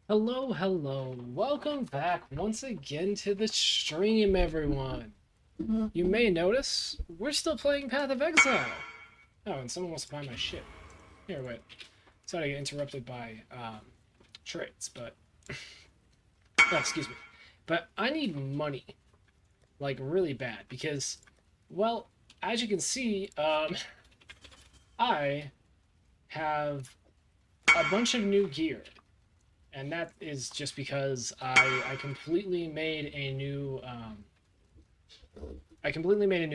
Hello, hello. Welcome back once again to the stream, everyone. You may notice we're still playing Path of Exile. Oh, and someone wants to buy my shit. Here, wait. Sorry to get interrupted by trades, but... Oh, excuse me. But I need money. Like, really bad, because, well, as you can see, I have a bunch of new gear. And that is just because I completely made a new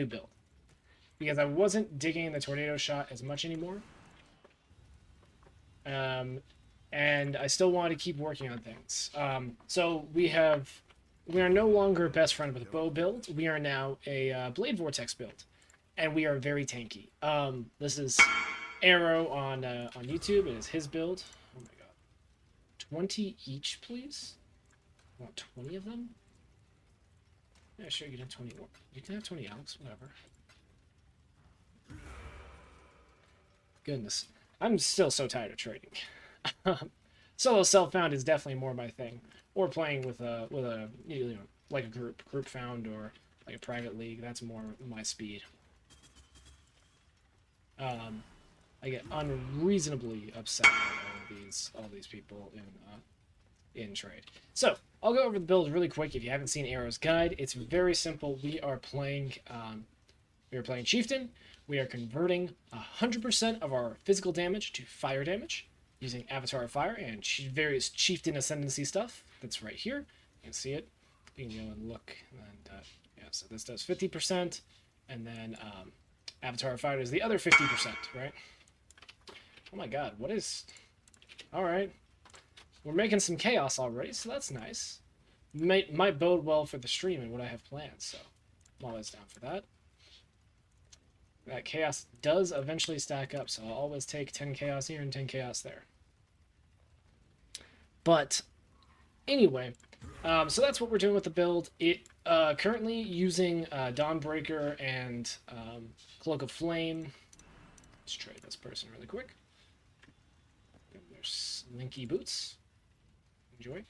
build because I wasn't digging the tornado shot as much anymore, and I still wanted to keep working on things. So we are no longer best friend with a bow build. We are now a blade vortex build, and we are very tanky. This is Arrow on YouTube. It is his build. Oh my god. 20 each, please? I want 20 of them? Yeah, sure, you can have 20. You can have 20 Alex, whatever. Goodness. I'm still so tired of trading. Solo self-found is definitely more my thing. Or playing with a like a group found, or like a private league. That's more my speed. I get unreasonably upset with all these people in trade. So I'll go over the build really quick. If you haven't seen Arrow's guide, it's very simple. We are playing Chieftain. We are converting 100% of our physical damage to fire damage using Avatar of Fire and various Chieftain Ascendancy stuff. That's right here. You can see it. You can go and look. And yeah, so this does 50%, and then Avatar of Fire is the other 50%, right? Oh my god, what is... Alright. We're making some chaos already, so that's nice. Might bode well for the stream and what I have planned, so I'm always down for that. That chaos does eventually stack up, so I'll always take 10 chaos here and 10 chaos there. But, anyway, so that's what we're doing with the build. It currently using Dawnbreaker and Cloak of Flame. Let's trade this person really quick. There's Linky Boots. Enjoy.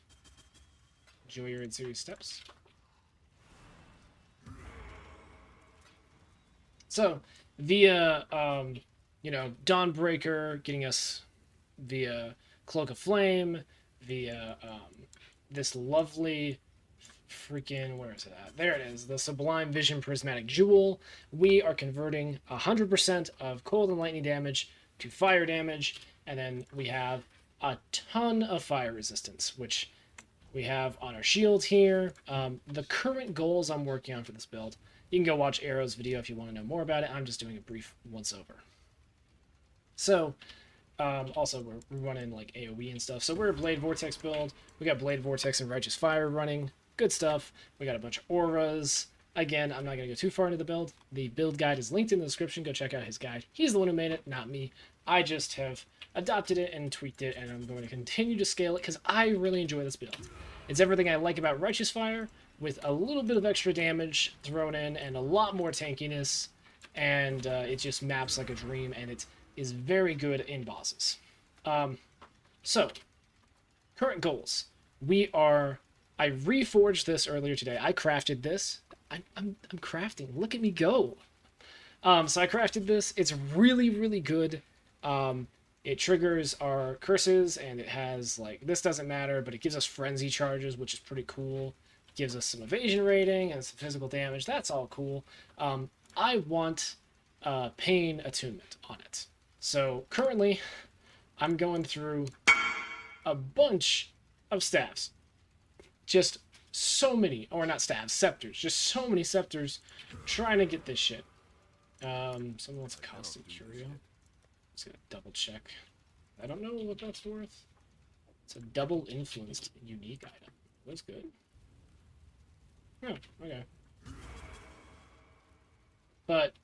Enjoy your in-series steps. So, via, Dawnbreaker getting us via Cloak of Flame, via this lovely freaking, where is it at? There it is, the Sublime Vision Prismatic Jewel. We are converting 100% of cold and lightning damage to fire damage, and then we have a ton of fire resistance, which we have on our shield here. The current goals I'm working on for this build, you can go watch Arrow's video if you want to know more about it. I'm just doing a brief once-over. So, also, we're running like AoE and stuff. So we're a Blade Vortex build. We got Blade Vortex and Righteous Fire running. Good stuff. We got a bunch of auras. Again, I'm not going to go too far into the build. The build guide is linked in the description. Go check out his guide. He's the one who made it, not me. I just have adopted it and tweaked it, and I'm going to continue to scale it because I really enjoy this build. It's everything I like about Righteous Fire, with a little bit of extra damage thrown in and a lot more tankiness, and it just maps like a dream, and it is very good in bosses. So, current goals. I reforged this earlier today. I crafted this. I'm crafting. Look at me go. So I crafted this. It's really, really good. It triggers our curses, and it has, like, this doesn't matter, but it gives us frenzy charges, which is pretty cool. It gives us some evasion rating and some physical damage. That's all cool. I want pain attunement on it. So currently, I'm going through a bunch of staves. Just so many, or not staves, scepters. Just so many scepters trying to get this shit. Someone wants a Caustic Curio. Just gonna double check. I don't know what that's worth. It's a double influenced unique item. That's good. Oh, okay. But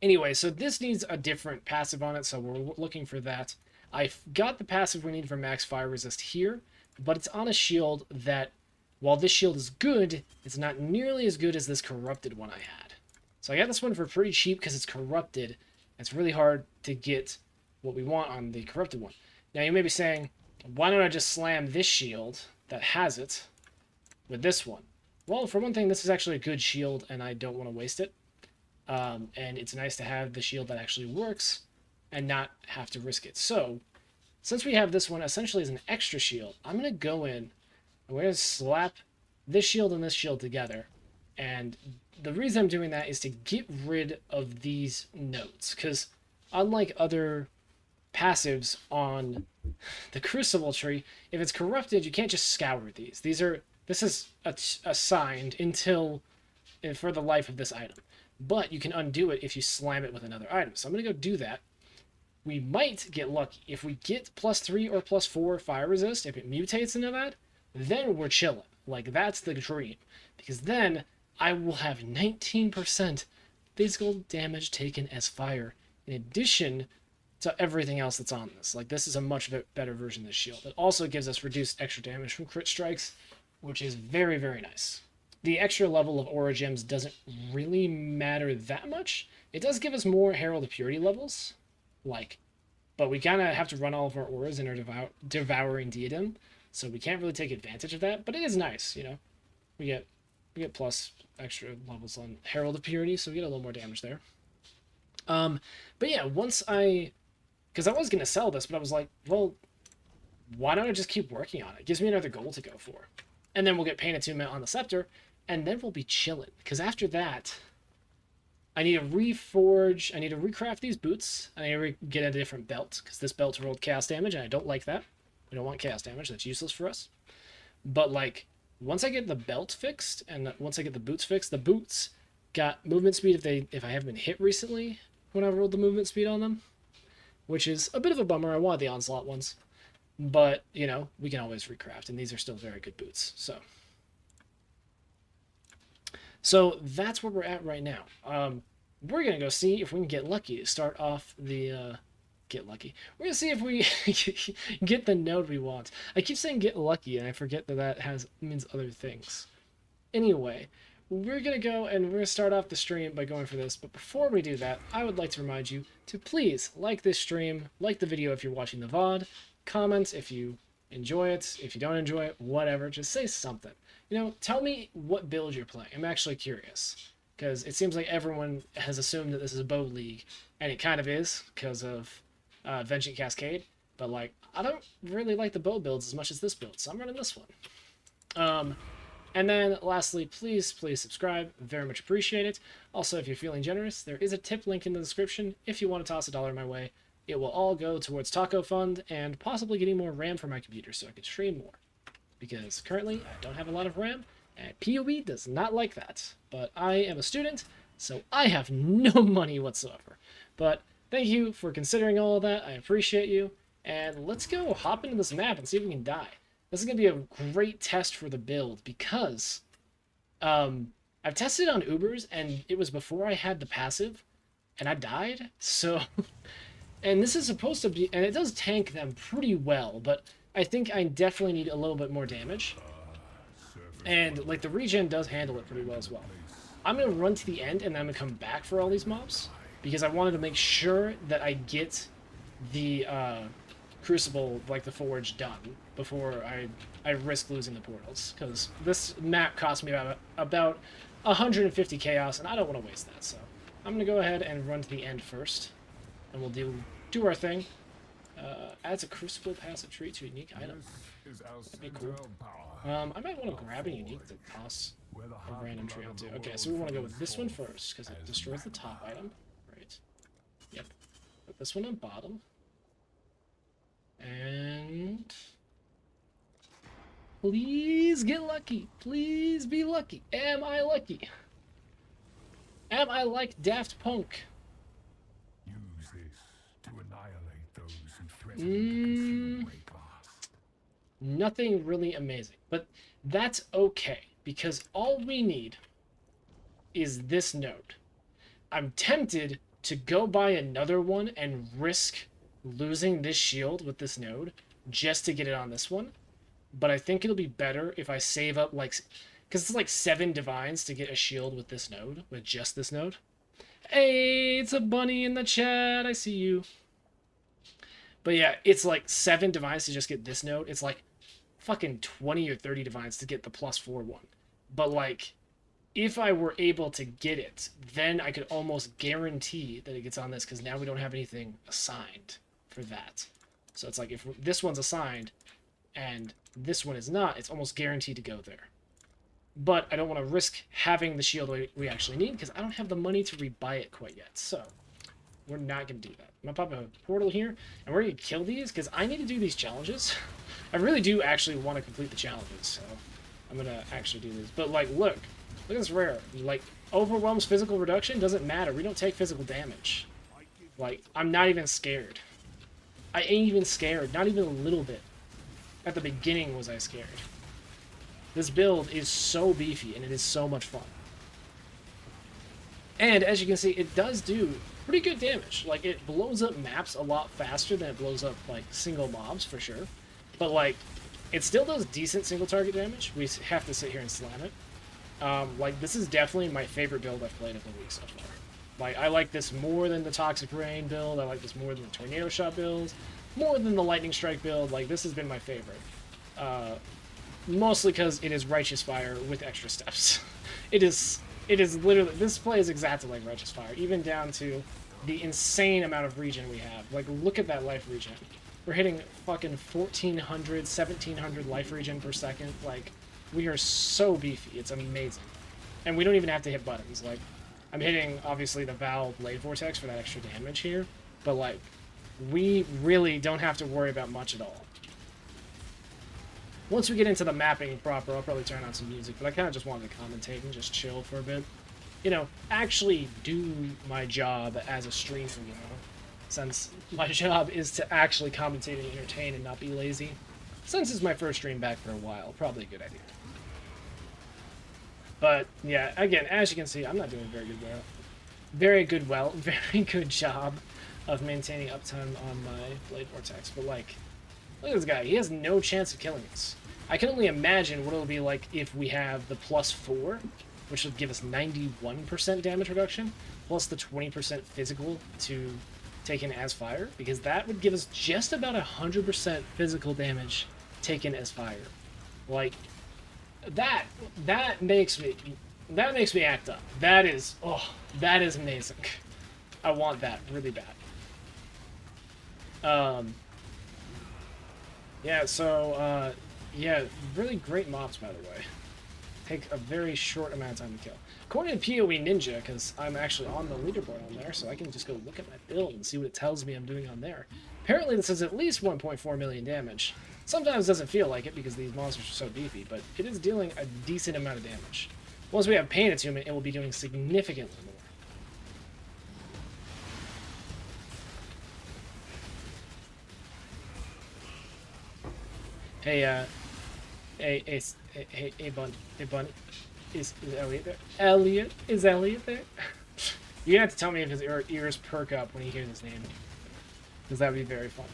anyway, so this needs a different passive on it, so we're looking for that. I've got the passive we need for max fire resist here, but it's on a shield that, while this shield is good, it's not nearly as good as this corrupted one I had. So I got this one for pretty cheap because it's corrupted. It's really hard to get what we want on the corrupted one. Now you may be saying, why don't I just slam this shield that has it with this one? Well, for one thing, this is actually a good shield, and I don't want to waste it. And it's nice to have the shield that actually works and not have to risk it. So, since we have this one essentially as an extra shield, I'm going to go in and we're going to slap this shield and this shield together. And the reason I'm doing that is to get rid of these nodes, because unlike other passives on the Crucible tree, if it's corrupted, you can't just scour these. This is assigned until for the life of this item, but you can undo it if you slam it with another item. So I'm gonna go do that. We might get lucky if we get +3 or +4 fire resist. If it mutates into that, then we're chilling. Like, that's the dream, because then I will have 19% physical damage taken as fire in addition to everything else that's on this. Like, this is a much better version of the shield. It also gives us reduced extra damage from crit strikes, which is very, very nice. The extra level of aura gems doesn't really matter that much. It does give us more Herald of Purity levels, but we kind of have to run all of our auras in our Devouring Diadem, so we can't really take advantage of that, but it is nice, you know. We get plus extra levels on Herald of Purity, so we get a little more damage there. But yeah, because I was going to sell this, but I was like, well, why don't I just keep working on it? It gives me another goal to go for. And then we'll get Pain Attunement on the Scepter, and then we'll be chilling. Because after that, I need to reforge, I need to recraft these boots, I need to get a different belt, because this belt rolled chaos damage, and I don't like that. We don't want chaos damage, that's useless for us. But, like, once I get the belt fixed, and once I get the boots fixed, the boots got movement speed if I haven't been hit recently when I rolled the movement speed on them, which is a bit of a bummer. I wanted the Onslaught ones. But, you know, we can always recraft, and these are still very good boots. So that's where we're at right now. We're going to go see if we can get lucky to start off the... Get lucky. We're going to see if we get the node we want. I keep saying get lucky, and I forget that means other things. Anyway, we're going to go and we're going to start off the stream by going for this. But before we do that, I would like to remind you to please like this stream, like the video if you're watching the VOD, comment if you enjoy it, if you don't enjoy it, whatever, just say something. You know, tell me what build you're playing. I'm actually curious, because it seems like everyone has assumed that this is a bow league, and it kind of is, because of Vengeance Cascade, but, like, I don't really like the bow builds as much as this build, so I'm running this one. And then, lastly, please subscribe. Very much appreciate it. Also, if you're feeling generous, there is a tip link in the description if you want to toss $1 my way. It will all go towards Taco Fund and possibly getting more RAM for my computer so I can stream more. Because currently, I don't have a lot of RAM, and PoE does not like that. But I am a student, so I have no money whatsoever. But thank you for considering all of that. I appreciate you. And let's go hop into this map and see if we can die. This is going to be a great test for the build because I've tested it on Ubers, and it was before I had the passive, and I died. So... And this is supposed to be, and it does tank them pretty well, but I think I definitely need a little bit more damage. And, like, the regen does handle it pretty well as well. I'm going to run to the end, and then I'm going to come back for all these mobs, because I wanted to make sure that I get the Crucible, like the Forge, done before I risk losing the portals, because this map cost me about 150 chaos, and I don't want to waste that, so I'm going to go ahead and run to the end first. And we'll do our thing. Adds a Crucible passive trait to a unique item. That'd be cool. I might want to grab a unique to toss a random trait onto. Okay, so we want to go with this one first, because it destroys the top item. Right. Yep. Put this one on bottom. And... please get lucky. Please be lucky. Am I lucky? Am I like Daft Punk? Nothing really amazing, but that's okay, because all we need is this node. I'm tempted to go buy another one and risk losing this shield with this node just to get it on this one, but I think it'll be better if I save up, like, because it's like 7 divines to get a shield with this node, with just this node. Hey, it's a bunny in the chat, I see you. But yeah, it's like 7 divines to just get this node. It's like fucking 20 or 30 divines to get the +4 one. But like, if I were able to get it, then I could almost guarantee that it gets on this, because now we don't have anything assigned for that. So it's like if this one's assigned and this one is not, it's almost guaranteed to go there. But I don't want to risk having the shield we actually need, because I don't have the money to rebuy it quite yet. So we're not going to do that. I'm going to pop a portal here, and we're going to kill these, because I need to do these challenges. I really do actually want to complete the challenges, so I'm going to actually do this. But, like, look at this rare. Like, overwhelms physical reduction doesn't matter. We don't take physical damage. Like, I'm not even scared. I ain't even scared. Not even a little bit. At the beginning was I scared. This build is so beefy, and it is so much fun. And, as you can see, it does do pretty good damage. Like, it blows up maps a lot faster than it blows up, like, single mobs, for sure. But, like, it still does decent single target damage. We have to sit here and slam it. Like, this is definitely my favorite build I've played of the week so far. Like, I like this more than the Toxic Rain build. I like this more than the Tornado Shot build. More than the Lightning Strike build. Like, this has been my favorite. Mostly because it is Righteous Fire with extra steps. It is literally... This plays exactly like Righteous Fire. Even down to the insane amount of regen we have. Like, look at that life regen. We're hitting fucking 1,400, 1,700 life regen per second. Like, we are so beefy. It's amazing. And we don't even have to hit buttons. Like, I'm hitting, obviously, the Val Blade Vortex for that extra damage here. But, like, we really don't have to worry about much at all. Once we get into the mapping proper, I'll probably turn on some music. But I kind of just wanted to commentate and just chill for a bit. You know, actually do my job as a streamer, you know. Since my job is to actually commentate and entertain and not be lazy. Since it's my first stream back for a while, probably a good idea. But, yeah, again, as you can see, I'm not doing very good job of maintaining uptime on my Blade Vortex. But, like, look at this guy. He has no chance of killing us. I can only imagine what it'll be like if we have the +4, which would give us 91% damage reduction, plus the 20% physical to taken as fire, because that would give us just about 100% physical damage taken as fire. Like, that makes me act up. That is amazing. I want that really bad. Yeah, so yeah, really great mobs, by the way. Take a very short amount of time to kill. According to PoE Ninja, because I'm actually on the leaderboard on there, so I can just go look at my build and see what it tells me I'm doing on there. Apparently this is at least 1.4 million damage. Sometimes it doesn't feel like it because these monsters are so beefy, but it is dealing a decent amount of damage. Once we have Pain Attunement, it will be doing significantly more. Hey, hey, Bunny. Is Elliot there? Is Elliot there? You're gonna have to tell me if his ears perk up when he hears his name. Because that would be very funny.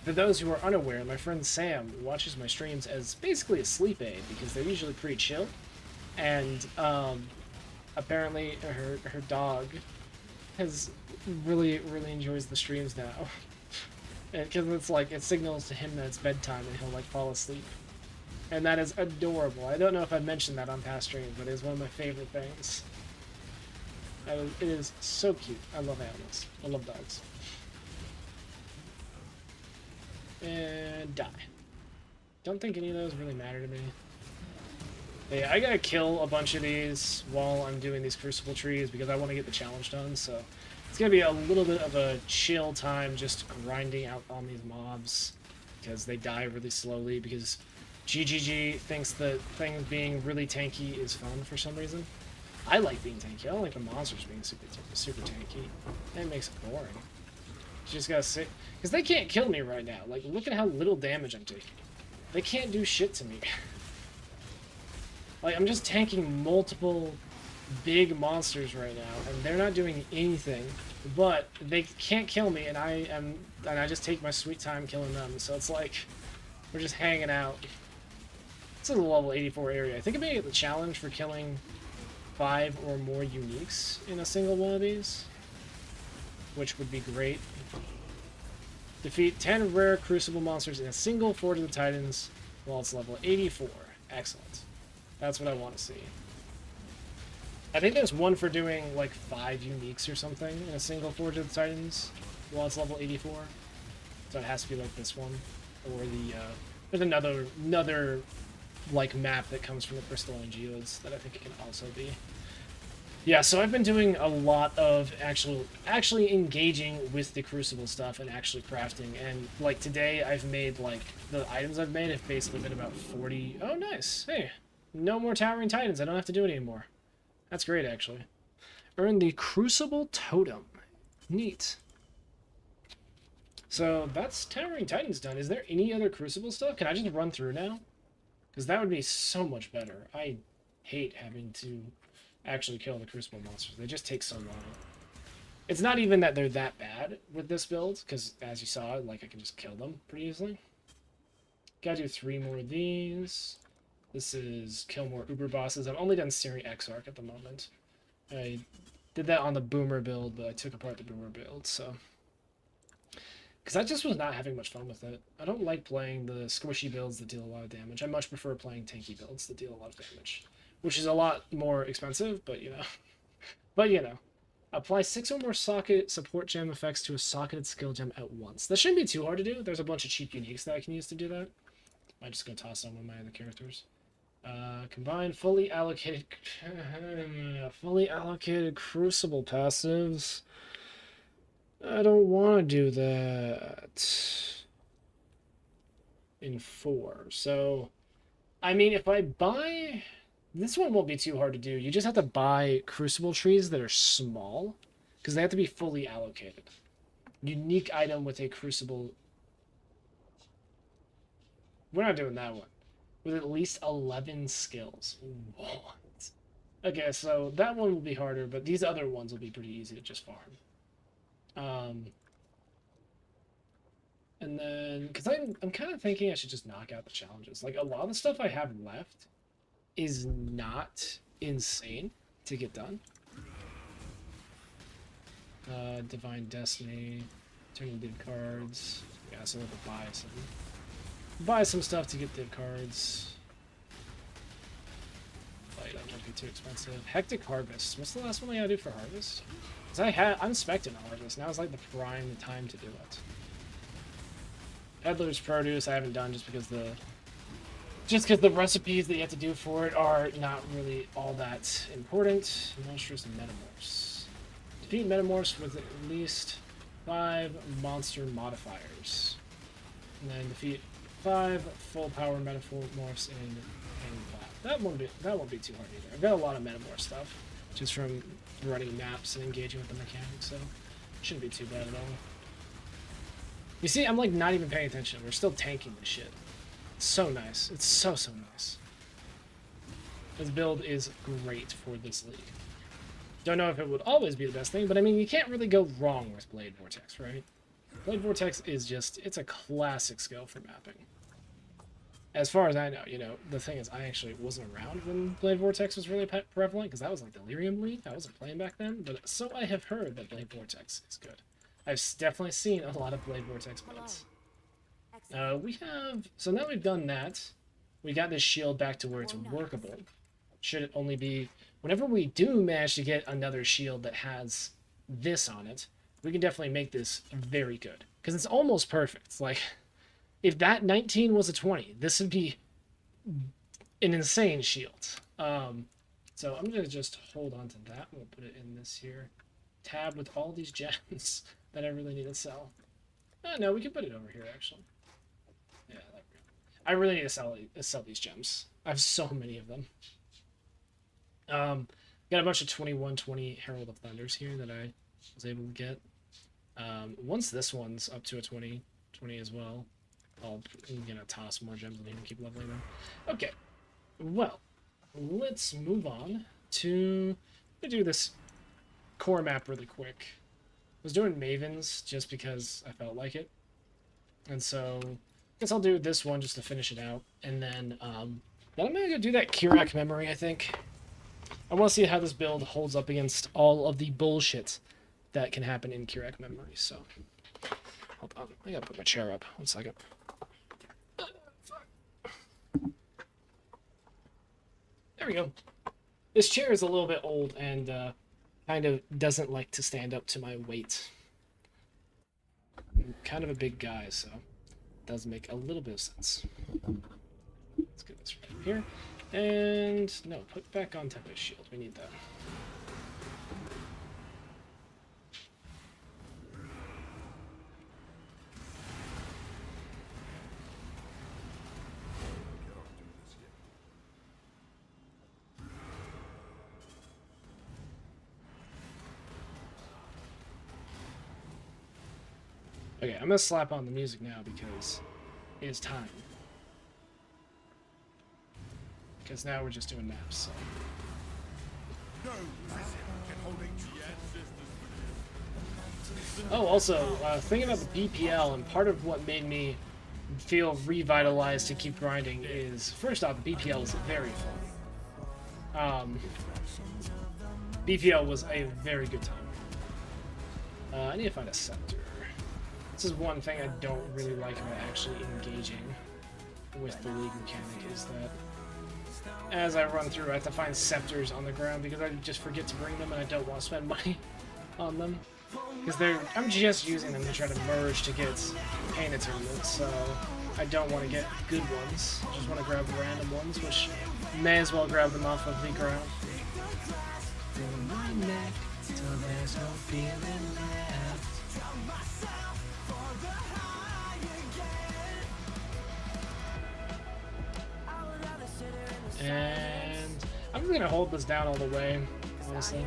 For those who are unaware, my friend Sam watches my streams as basically a sleep aid, because they're usually pretty chill. And, apparently her dog really enjoys the streams now. Because it's like, it signals to him that it's bedtime and he'll, like, fall asleep. And that is adorable. I don't know if I've mentioned that on past streams, but it is one of my favorite things. It is so cute. I love animals. I love dogs. And die. Don't think any of those really matter to me. But yeah, I gotta kill a bunch of these while I'm doing these Crucible trees because I want to get the challenge done, so it's gonna be a little bit of a chill time just grinding out on these mobs because they die really slowly, because GGG thinks that things being really tanky is fun for some reason. I like being tanky. I don't like the monsters being super tanky. That makes it boring. You just gotta sit, because they can't kill me right now. Like, look at how little damage I'm taking. They can't do shit to me. Like, I'm just tanking multiple big monsters right now, and they're not doing anything. But they can't kill me, and I just take my sweet time killing them. So it's like we're just hanging out. This is a level 84 area. I think I may get the challenge for killing 5 or more uniques in a single one of these, which would be great. Defeat 10 rare Crucible monsters in a single Forge of the Titans while it's level 84. Excellent. That's what I want to see. I think there's one for doing like 5 uniques or something in a single Forge of the Titans while it's level 84. So it has to be like this one. Or the, there's another like map that comes from the Crystalline Geodes that I think it can also be. Yeah, so I've been doing a lot of actually engaging with the Crucible stuff and actually crafting. And like today, I've made like the items I've made have basically been about 40. Oh, nice. Hey, no more Towering Titans. I don't have to do it anymore. That's great, actually. Earn the Crucible Totem. Neat. So that's Towering Titans done. Is there any other Crucible stuff? Can I just run through now? Because that would be so much better. I hate having to actually kill the Crucible monsters. They just take so long. It's not even that they're that bad with this build, because as you saw, like I can just kill them pretty easily. Gotta do 3 more of these. This is kill more Uber bosses. I've only done Siri Exarch at the moment. I did that on the Boomer build, but I took apart the Boomer build, so... Because I just was not having much fun with it. I don't like playing the squishy builds that deal a lot of damage. I much prefer playing tanky builds that deal a lot of damage. Which is a lot more expensive, but you know. But you know. Apply 6 or more socket support gem effects to a socketed skill gem at once. That shouldn't be too hard to do. There's a bunch of cheap uniques that I can use to do that. I'm just going to toss on one of my other characters. Combine fully allocated Crucible passives. I don't want to do that. In 4. So, I mean, if I buy... This one won't be too hard to do. You just have to buy Crucible trees that are small, because they have to be fully allocated. Unique item with a Crucible... We're not doing that one. With at least 11 skills. What? Okay, so that one will be harder, but these other ones will be pretty easy to just farm. And then, because I'm kind of thinking I should just knock out the challenges. Like, a lot of the stuff I have left is not insane to get done. Divine Destiny, turning div cards. Yeah, so I have to buy some stuff to get div cards. Light up won't be too expensive. Hectic Harvest. What's the last one I gotta do for Harvest? Because I'm spec'ing a Harvest. Now is like the prime time to do it. Peddler's Produce I haven't done just because the recipes that you have to do for it are not really all that important. Monstrous Metamorphs. Defeat Metamorphs with at least 5 monster modifiers. And then defeat 5 full power Metamorphs in Clap. That won't be too hard either. I've got a lot of Metamorph stuff just from running maps and engaging with the mechanics, so it shouldn't be too bad at all. You see, I'm like not even paying attention. We're still tanking this shit. It's so nice. It's so nice. This build is great for this league. Don't know if it would always be the best thing, but I mean, you can't really go wrong with Blade Vortex, right? Blade Vortex is just, it's a classic skill for mapping. As far as I know, you know, the thing is, I actually wasn't around when Blade Vortex was really prevalent, because that was like Delirium League. I wasn't playing back then, but so I have heard that Blade Vortex is good. I've definitely seen a lot of Blade Vortex builds. So now we've done that. We got this shield back to where it's workable. Should it only be, whenever we do manage to get another shield that has this on it, we can definitely make this very good. Because it's almost perfect. It's like, if that 19 was a 20, this would be an insane shield. So I'm going to just hold on to that. We'll put it in this here tab with all these gems that I really need to sell. No, we can put it over here, actually. Yeah, there we go. I really need to sell these gems. I have so many of them. Got a bunch of 2120 Herald of Thunders here that I was able to get. Once this one's up to a 20 as well, I'm gonna toss more gems in here and keep leveling them. Okay, well, let's move on to do this core map really quick. I was doing Mavens just because I felt like it, and so I guess I'll do this one just to finish it out, and then I'm gonna go do that Kirak memory. I think I want to see how this build holds up against all of the bullshit that can happen in Kirak memory. So hold on. I gotta put my chair up. 1 second. There we go. This chair is a little bit old and kind of doesn't like to stand up to my weight. I'm kind of a big guy, so it does make a little bit of sense. Let's get this right here. And no, put back on Tempest Shield. We need that. Okay, I'm gonna slap on the music now because it is time. Because now we're just doing maps, so. Oh, also, thinking about the BPL, and part of what made me feel revitalized to keep grinding is, first off, the BPL is very fun. BPL was a very good time. I need to find a scepter. This is one thing I don't really like about actually engaging with the league mechanic, is that as I run through, I have to find scepters on the ground because I just forget to bring them and I don't want to spend money on them. Because I'm just using them to try to merge to get pain attunement, so I don't want to get good ones. I just want to grab random ones, which may as well grab them off of the ground. My neck, till there's no feeling left. And I'm just gonna hold this down all the way, honestly,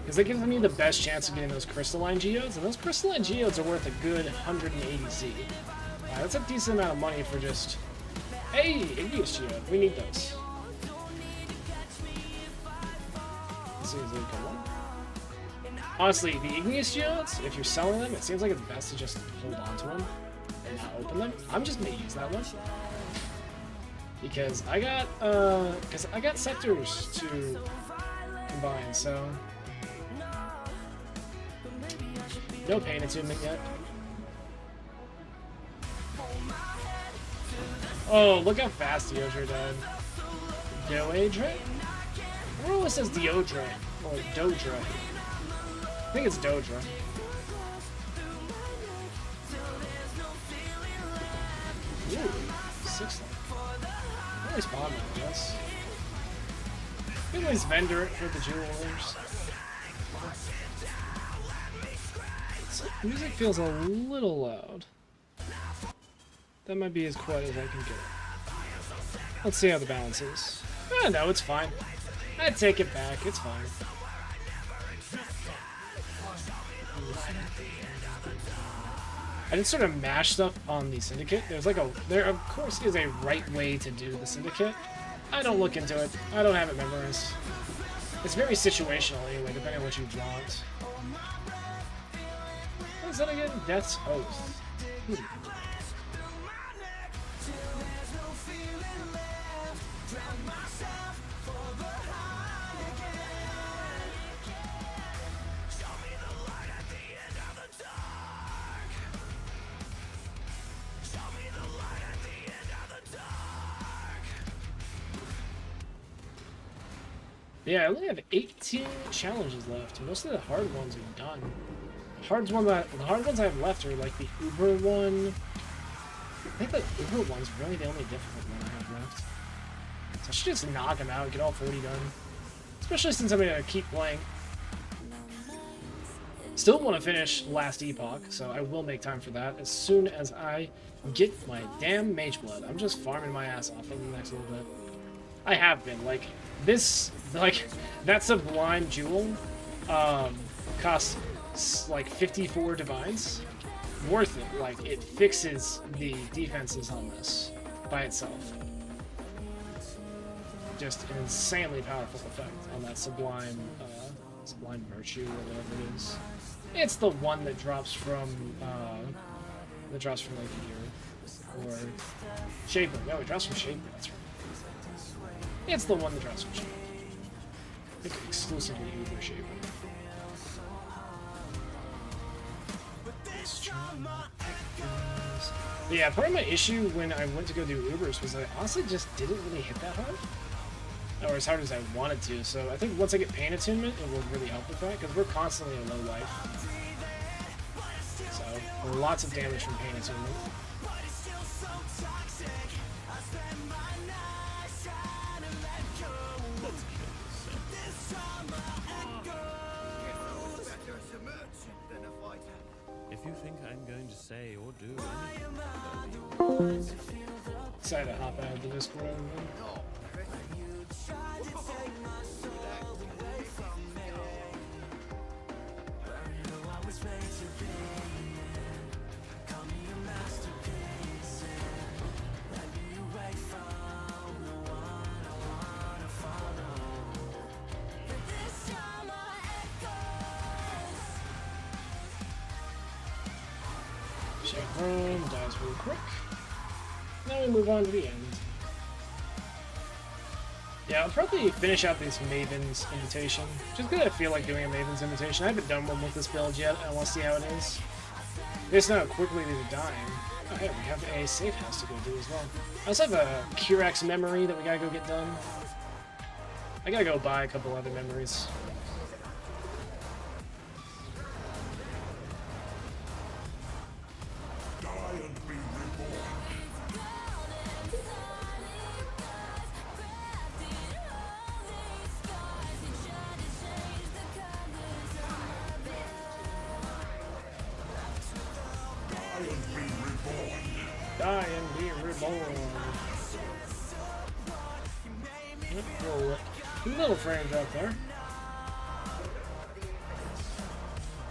because it gives me the best chance of getting those crystalline geodes, and those crystalline geodes are worth a good 180 Z. That's a decent amount of money for just, hey, igneous geode. We need those. This is a good one. Honestly, the igneous geodes, if you're selling them, it seems like it's best to just hold on to them and not open them. I'm just gonna use that one. Because I got sectors to combine, so no pain attunement yet. Oh, look how fast Deodra died. Doedra? I don't know what says Deodra or Dodra. I think it's Dodra. Ooh, 6 Spawn, I guess. You can always vendor it for the jewelers. So, music feels a little loud. That might be as quiet as I can get. Let's see how the balance is. No, it's fine. I take it back. It's fine. I did sort of mash stuff on the Syndicate. There of course is a right way to do the Syndicate. I don't look into it. I don't have it memorized. It's very situational anyway, depending on what you want. What is that again? Death's Oath. Yeah, I only have 18 challenges left. Most of the hard ones are done. The hard ones I have left are like the Uber one. I think the Uber one's really the only difficult one I have left. So I should just knock them out and get all 40 done. Especially since I'm gonna keep playing. Still want to finish Last Epoch, so I will make time for that as soon as I get my damn Mage Blood. I'm just farming my ass off in the next little bit. I have been, that Sublime Jewel costs like 54 divines. Worth it. It fixes the defenses on this by itself. Just an insanely powerful effect on that Sublime Virtue or whatever it is. It's the one that drops from like here or Shaper. No, it drops from Shaper. That's right. It's the one that drops from Shaper. I think exclusively Uber Shaper. But yeah, part of my issue when I went to go do Ubers was I honestly just didn't really hit that hard. Or as hard as I wanted to. So I think once I get pain attunement, it will really help with that, because we're constantly in low life. So lots of damage from pain attunement. If you think I'm going to say or do anything, Decided to hop out of the Discord. Home, dies really quick. Now we move on to the end. Yeah, I'll probably finish out this Maven's Invitation. Just because I feel like doing a Maven's Invitation. I haven't done one with this build yet. I want to see how it is. It's not how quickly these are dying. Oh, hey, we have a safe house to go do as well. I also have a Curex memory that we gotta go get done. I gotta go buy a couple other memories. Die and be reborn. Little frame drop there.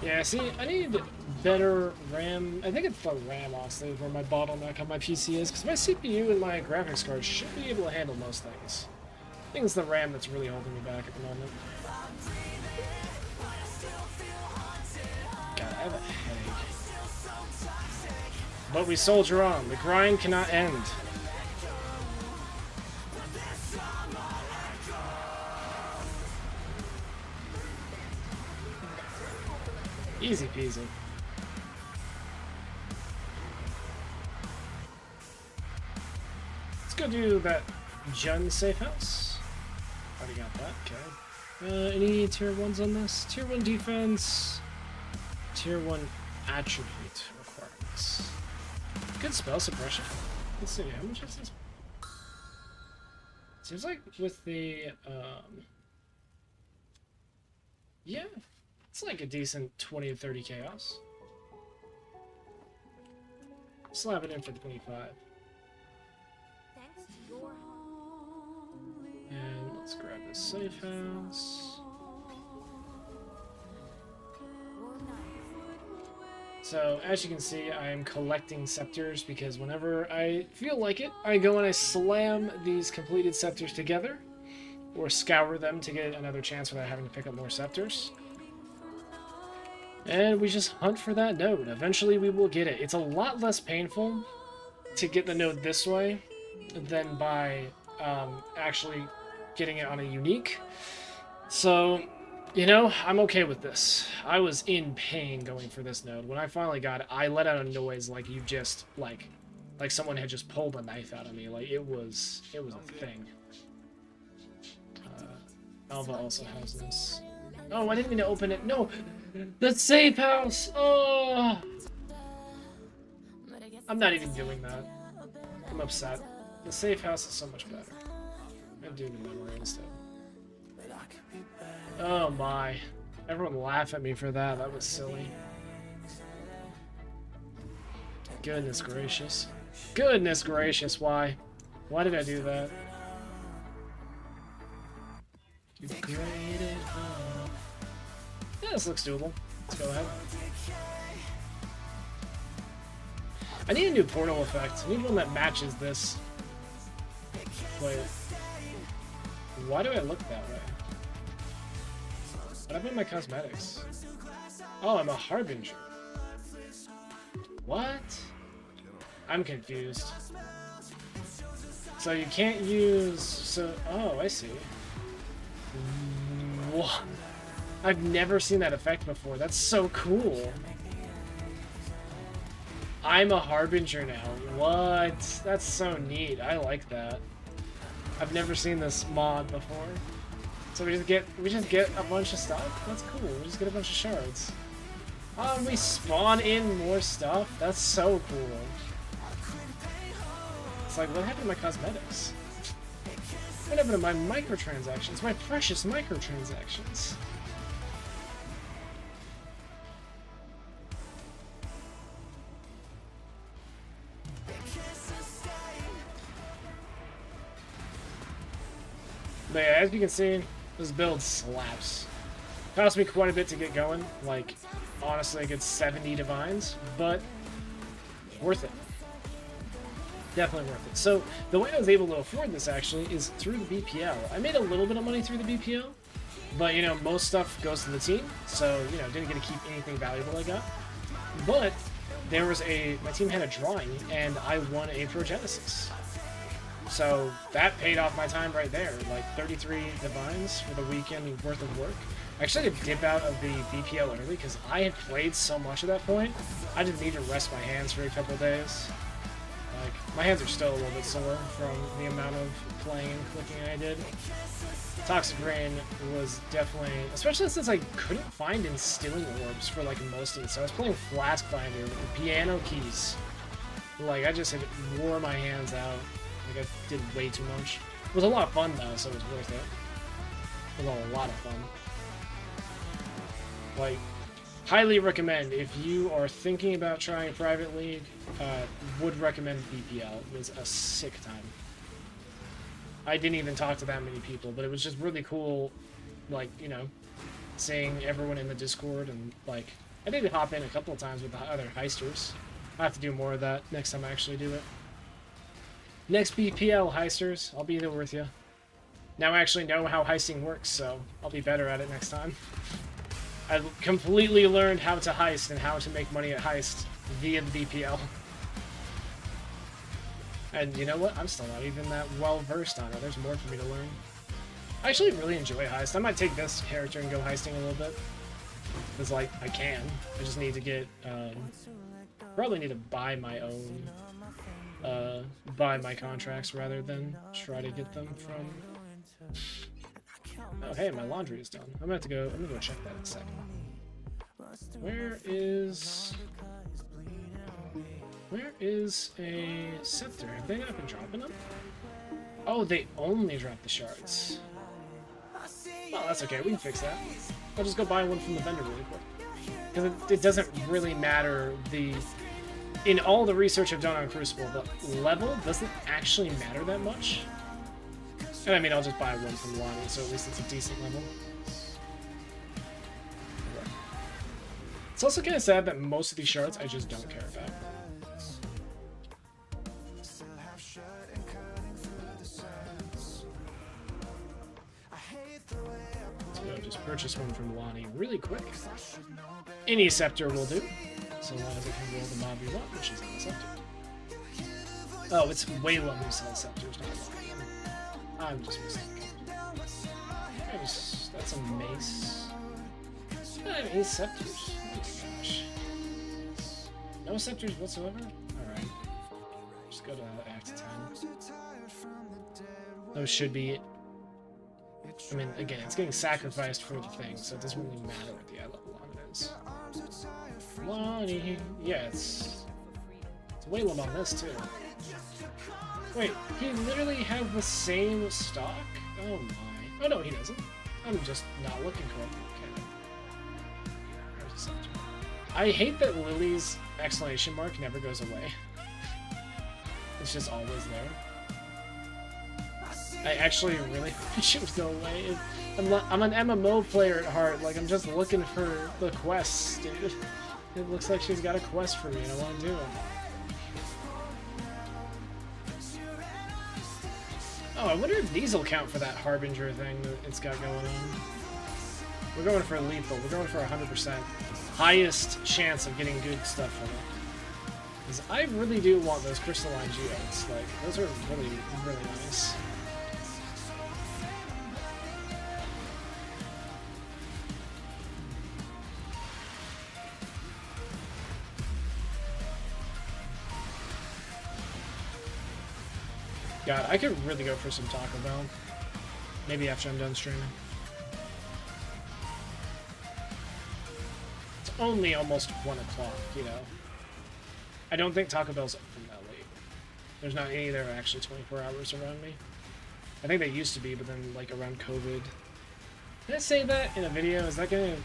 Yeah, see, I need better RAM. I think it's the RAM, honestly, where my bottleneck on my PC is, because my CPU and my graphics card should be able to handle most things. I think it's the RAM that's really holding me back at the moment. God, I have a headache. But we soldier on. The grind cannot end. Easy peasy. Let's go do that Jun safe house. Already got that, okay. Any tier 1s on this? Tier 1 defense. Tier 1 attribute requirements. Good spell suppression. Let's see, how much is this? Seems like with the, yeah, it's like a decent 20 to 30 chaos. Slap it in for 25. Thanks to your And let's grab this safe house. So, as you can see, I am collecting scepters because whenever I feel like it, I go and I slam these completed scepters together, or scour them to get another chance without having to pick up more scepters. And we just hunt for that node. Eventually we will get it. It's a lot less painful to get the node this way than by actually getting it on a unique. So, you know, I'm okay with this. I was in pain going for this node. When I finally got it, I let out a noise like you just, like someone had just pulled a knife out of me. Like, it was a thing. Alva also has this. Oh, I didn't mean to open it. No! The safe house! Oh! I'm not even doing that. I'm upset. The safe house is so much better. I'm doing the memory instead. Oh my. Everyone laugh at me for that. That was silly. Goodness gracious. Goodness gracious, why? Why did I do that? Yeah, this looks doable. Let's go ahead. I need a new portal effect. I need one that matches this. Wait. Why do I look that way? What happened to my cosmetics? Oh, I'm a harbinger. What? I'm confused. So you can't use... So... Oh, I see. What? I've never seen that effect before. That's so cool. I'm a Harbinger now. What? That's so neat. I like that. I've never seen this mod before. So we just get a bunch of stuff? That's cool. We just get a bunch of shards. Oh, and we spawn in more stuff? That's so cool. It's like, what happened to my cosmetics? What happened to my microtransactions? My precious microtransactions. But yeah, as you can see, this build slaps. Cost me quite a bit to get going, like, honestly, a good 70 divines, but worth it. Definitely worth it. So, the way I was able to afford this, actually, is through the BPL. I made a little bit of money through the BPL, but, you know, most stuff goes to the team, so, you know, didn't get to keep anything valuable I got. But, there was my team had a drawing, and I won a Progenesis. So that paid off my time right there, like 33 divines for the weekend worth of work. I actually had to dip out of the BPL early because I had played so much at that point. I didn't need to rest my hands for a couple days. Like, my hands are still a little bit sore from the amount of playing and clicking I did. Toxic Rain was definitely, especially since I couldn't find Instilling Orbs for like most of it. So I was playing Flask Binder with piano keys. Like, I just wore my hands out. Like, I did way too much. It was a lot of fun, though, so it was worth it. It was a lot of fun. Like, highly recommend, if you are thinking about trying Private League, would recommend BPL. It was a sick time. I didn't even talk to that many people, but it was just really cool, like, you know, seeing everyone in the Discord, and, like, I did hop in a couple of times with the other heisters. I'll have to do more of that next time I actually do it. Next BPL, heisters. I'll be there with you. Now I actually know how heisting works, so I'll be better at it next time. I completely learned how to heist and how to make money at heist via the BPL. And you know what? I'm still not even that well versed on it. There's more for me to learn. I actually really enjoy heist. I might take this character and go heisting a little bit. Because, like, I can. I just need to get, probably need to buy my own, buy my contracts rather than try to get them from... Oh, hey, my laundry is done. I'm gonna go check that in a second. Where is a scepter? Have they not been dropping them? Oh, they only drop the shards. Oh, that's okay. We can fix that. I'll just go buy one from the vendor really quick. Because it doesn't really matter in all the research I've done on Crucible, the level doesn't actually matter that much. And I mean, I'll just buy one from Lonnie, so at least it's a decent level. It's also kind of sad that most of these shards I just don't care about. So just purchase one from Lonnie really quick. Any scepter will do, so long as it can roll the mob you want, which is not a scepter. Oh, it's Wayla who sells scepters, not Lonnie. I'm just mistaken. That's a mace. I have 8 scepters. Oh my gosh. No scepters whatsoever? Alright. Just go to Act 10. Those should be... I mean, again, it's getting sacrificed for the thing, so it doesn't really matter what the eye level on it is. Lonnie! Yeah, it's Waylam on this, too. Wait, he literally has the same stock? Oh my. Oh no, he doesn't. I'm just not looking correctly. Okay. There's a scepter. I hate that Lily's exclamation mark never goes away. It's just always there. I actually really wish it would go away. I'm an MMO player at heart. Like, I'm just looking for the quests, dude. It looks like she's got a quest for me and I want to do it. Oh, I wonder if these will count for that Harbinger thing that it's got going on. We're going for lethal. We're going for 100%. Highest chance of getting good stuff from it. Because I really do want those crystalline geodes. Like, those are really, really nice. God, I could really go for some Taco Bell. Maybe after I'm done streaming. It's only almost 1 o'clock, you know. I don't think Taco Bell's open that late. There's not any there actually 24 hours around me. I think they used to be, but then like around COVID. Did I say that in a video? Is that gonna...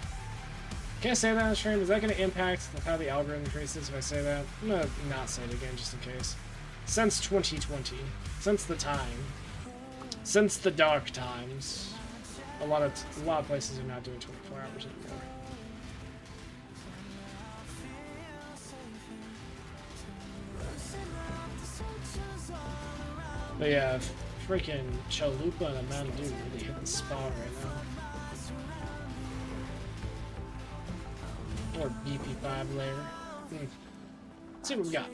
Can I say that on stream? Is that gonna impact how the algorithm treats this if I say that? I'm gonna not say it again just in case. Since 2020, since the time, since the dark times, a lot of places are not doing 24 hours anymore. But yeah, freaking Chalupa and a Mountain Dew really hitting the spot right now. Or BP5 layer. Let's see what we got.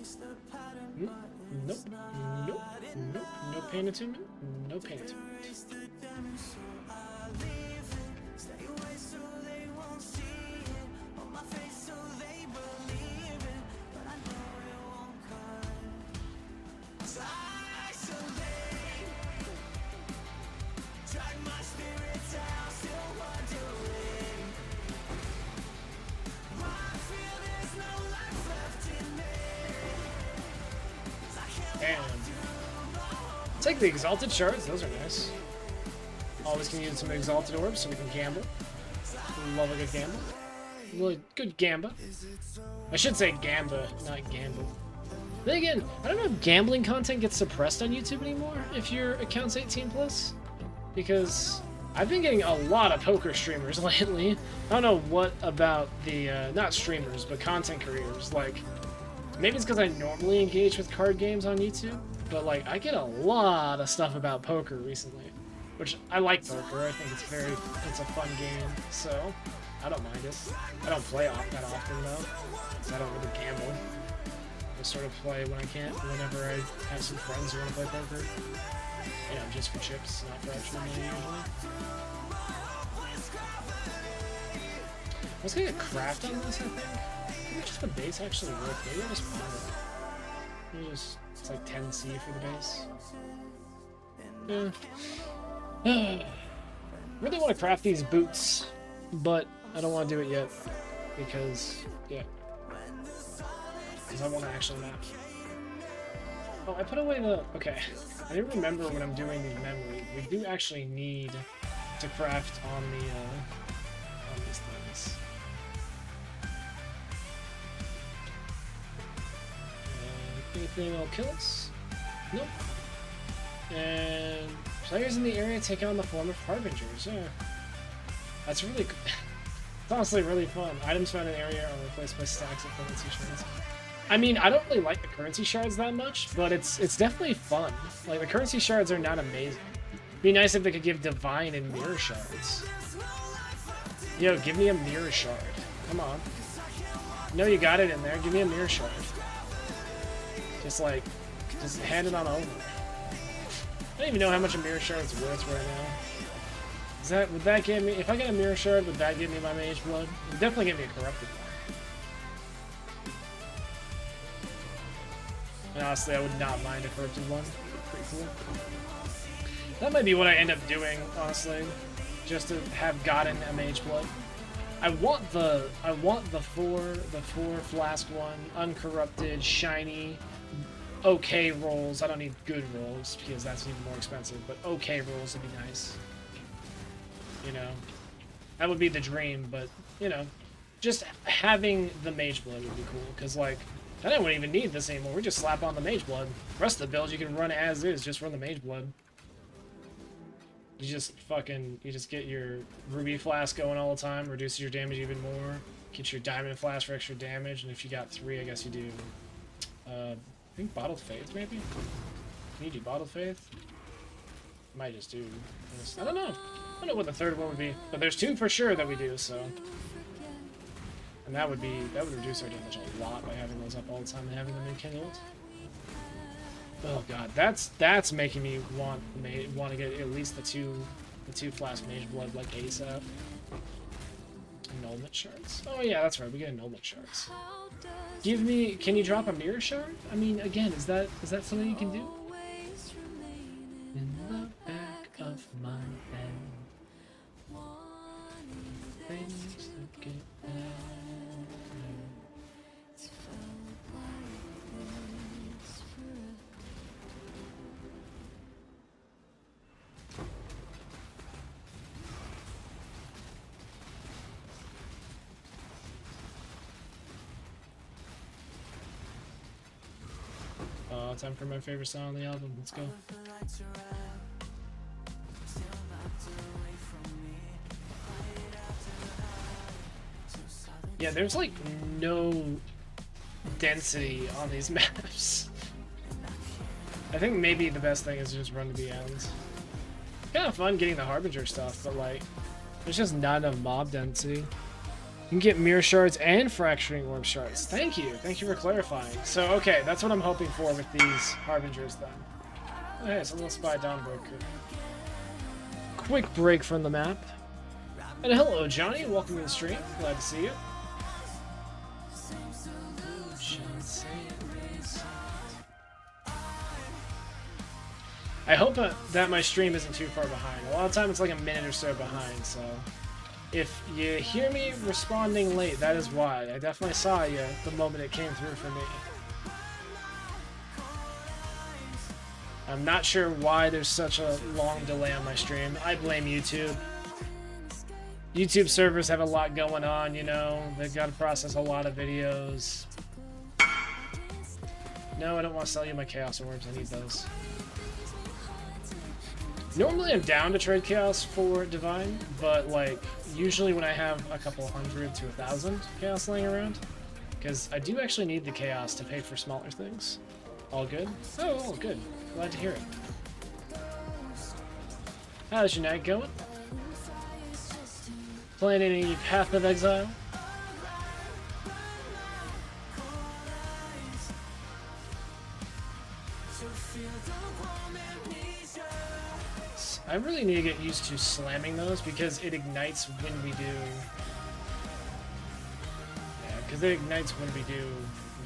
Nope. Nope. Nope. No pain attunement. No pain attunement. Damn. Take the exalted shards, those are nice. Always can use some exalted orbs so we can gamble. Love a good gamble. Really good gamba. I should say gamba, not gamble. Then again, I don't know if gambling content gets suppressed on YouTube anymore if your account's 18 plus. Because I've been getting a lot of poker streamers lately. I don't know what about the, not streamers, but content creators. Like, maybe it's because I normally engage with card games on YouTube, but like I get a lot of stuff about poker recently, which I like poker. I think it's a fun game, so I don't mind it. I don't play that often though, so I don't really gamble. I sort of play when I can, whenever I have some friends who want to play poker. You know, just for chips, not for actual money usually. Let's get a craft on this, I think. Maybe just the base actually work. Maybe I just find it. Maybe just, it's like 10C for the base. Yeah. Really want to craft these boots, but I don't want to do it yet because, yeah. Because I want to actually map. Oh, I put away the... Okay. I didn't remember when I'm doing the memory. We do actually need to craft on the, on these things. Anything that'll kill us? Nope. And players in the area take on the form of harbingers. Yeah. That's really... It's honestly really fun. Items found in the area are replaced by stacks of currency shards. I mean, I don't really like the currency shards that much, but it's definitely fun. Like, the currency shards are not amazing. It'd be nice if they could give divine and mirror shards. Yo, give me a mirror shard. Come on. No, you got it in there. Give me a mirror shard. Just hand it on over. I don't even know how much a mirror shard's worth right now. Would that give me, if I get a mirror shard, would that give me my Mage Blood? It would definitely give me a corrupted one. And honestly, I would not mind a corrupted one. Pretty cool. That might be what I end up doing, honestly, just to have gotten a Mage Blood. I want the four flask one, uncorrupted, shiny, okay rolls. I don't need good rolls because that's even more expensive, but okay rolls would be nice. You know, that would be the dream, but you know, just having the Mage Blood would be cool because like. I don't even need this anymore. We just slap on the Mage Blood. The rest of the build you can run as is, just run the Mage Blood. You just get your Ruby Flask going all the time, reduces your damage even more. Get your Diamond Flask for extra damage, and if you got 3, I guess you do. I think Bottled Faith, maybe? Can you do Bottled Faith? Might just do. I don't know. I don't know what the third one would be, but there's 2 for sure that we do, so. And that would reduce our damage a lot by having those up all the time and having them enkindled. Oh god, that's making me want to get at least the two flask Mage Blood like ASAP. Annulment shards. Oh yeah, that's right. We get annulment shards. Can you drop a mirror shard? I mean, again, is that something you can do? lot of time for my favorite song on the album. Let's go. Yeah, there's like no density on these maps. I think maybe the best thing is just run to the end. Kind of fun getting the Harbinger stuff, but like, there's just not enough mob density. You can get mirror shards and fracturing orb shards. Thank you for clarifying. So okay, that's what I'm hoping for with these Harbingers then. Oh, hey, it's a little spy downbreaker. Quick break from the map. And hello, Johnny. Welcome to the stream. Glad to see you. I hope that my stream isn't too far behind. A lot of times it's like a minute or so behind, so if you hear me responding late, that is why. I definitely saw you the moment it came through for me. I'm not sure why there's such a long delay on my stream. I blame YouTube. YouTube servers have a lot going on, you know. They've got to process a lot of videos. No, I don't want to sell you my Chaos Orbs. I need those. Normally I'm down to trade Chaos for Divine, but like usually when I have a couple hundred to 1,000 Chaos laying around, because I do actually need the Chaos to pay for smaller things. All good? Oh, good. Glad to hear it. How's your night going? Playing any Path of Exile? I really need to get used to slamming those because it ignites when we do... Yeah, because it ignites when we do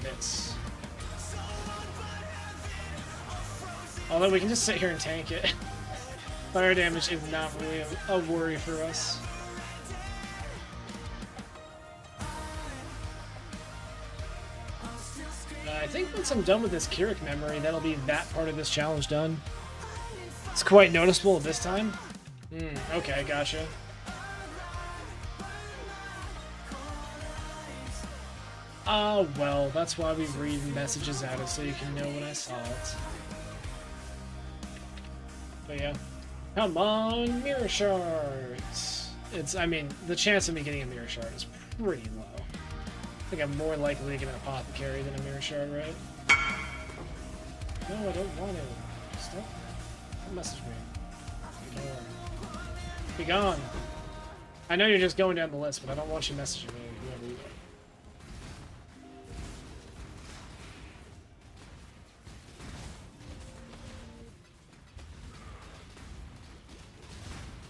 this. Although we can just sit here and tank it. Fire damage is not really a worry for us. I think once I'm done with this Keurig memory, that'll be that part of this challenge done. It's quite noticeable this time. Okay, gotcha. Oh, well, that's why we read messages at it, so you can know when I saw it. But yeah. Come on, mirror shards! I mean, the chance of me getting a mirror shard is pretty low. I think I'm more likely to get an apothecary than a mirror shard, right? No, I don't want to. Stop. Don't message me. Be gone. I know you're just going down the list, but I don't want you messaging me whoever you are.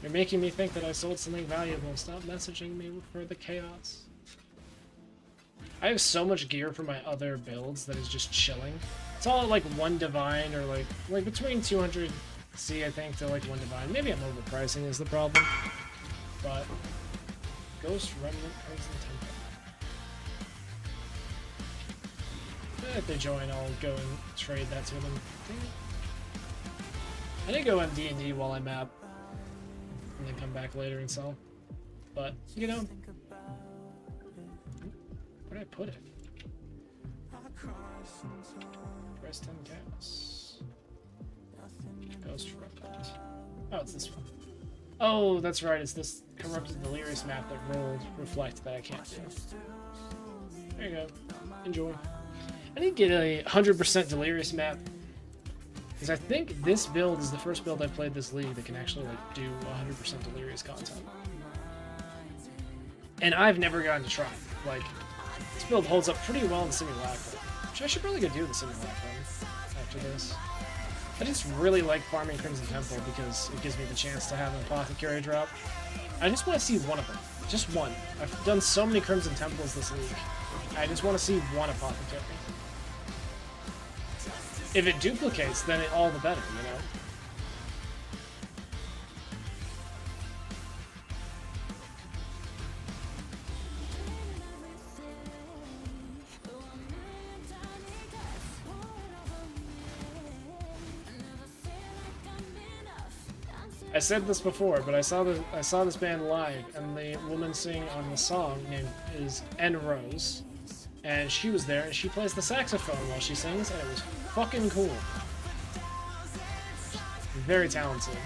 You're making me think that I sold something valuable. Stop messaging me for the chaos. I have so much gear for my other builds that is just chilling. It's all at like 1 divine or like between 200 C I think to like 1 divine. Maybe I'm overpricing is the problem. But Ghost Remnant Prison Temple. If they join, I'll go and trade that to them. I need to go on D&D while I map. And then come back later and sell. But, you know. Where did I put it? Press 10 chaos. Ghost Remnant. Oh, it's this one. Oh, that's right. It's this corrupted delirious map that rolled reflect that I can't do. There you go. Enjoy. I need to get a 100% delirious map. Because I think this build is the first build I've played this league that can actually like do 100% delirious content. And I've never gotten to try. Like, this build holds up pretty well in Simulacrum. Which I should probably go do the Simulacrum after this. I just really like farming Crimson Temple because it gives me the chance to have an Apothecary drop. I just want to see one of them. Just one. I've done so many Crimson Temples this week. I just want to see one Apothecary. If it duplicates, then all the better, you know? I said this before, but I saw this band live, and the woman singing on the song name is N Rose, and she was there, and she plays the saxophone while she sings, and it was fucking cool. Very talented.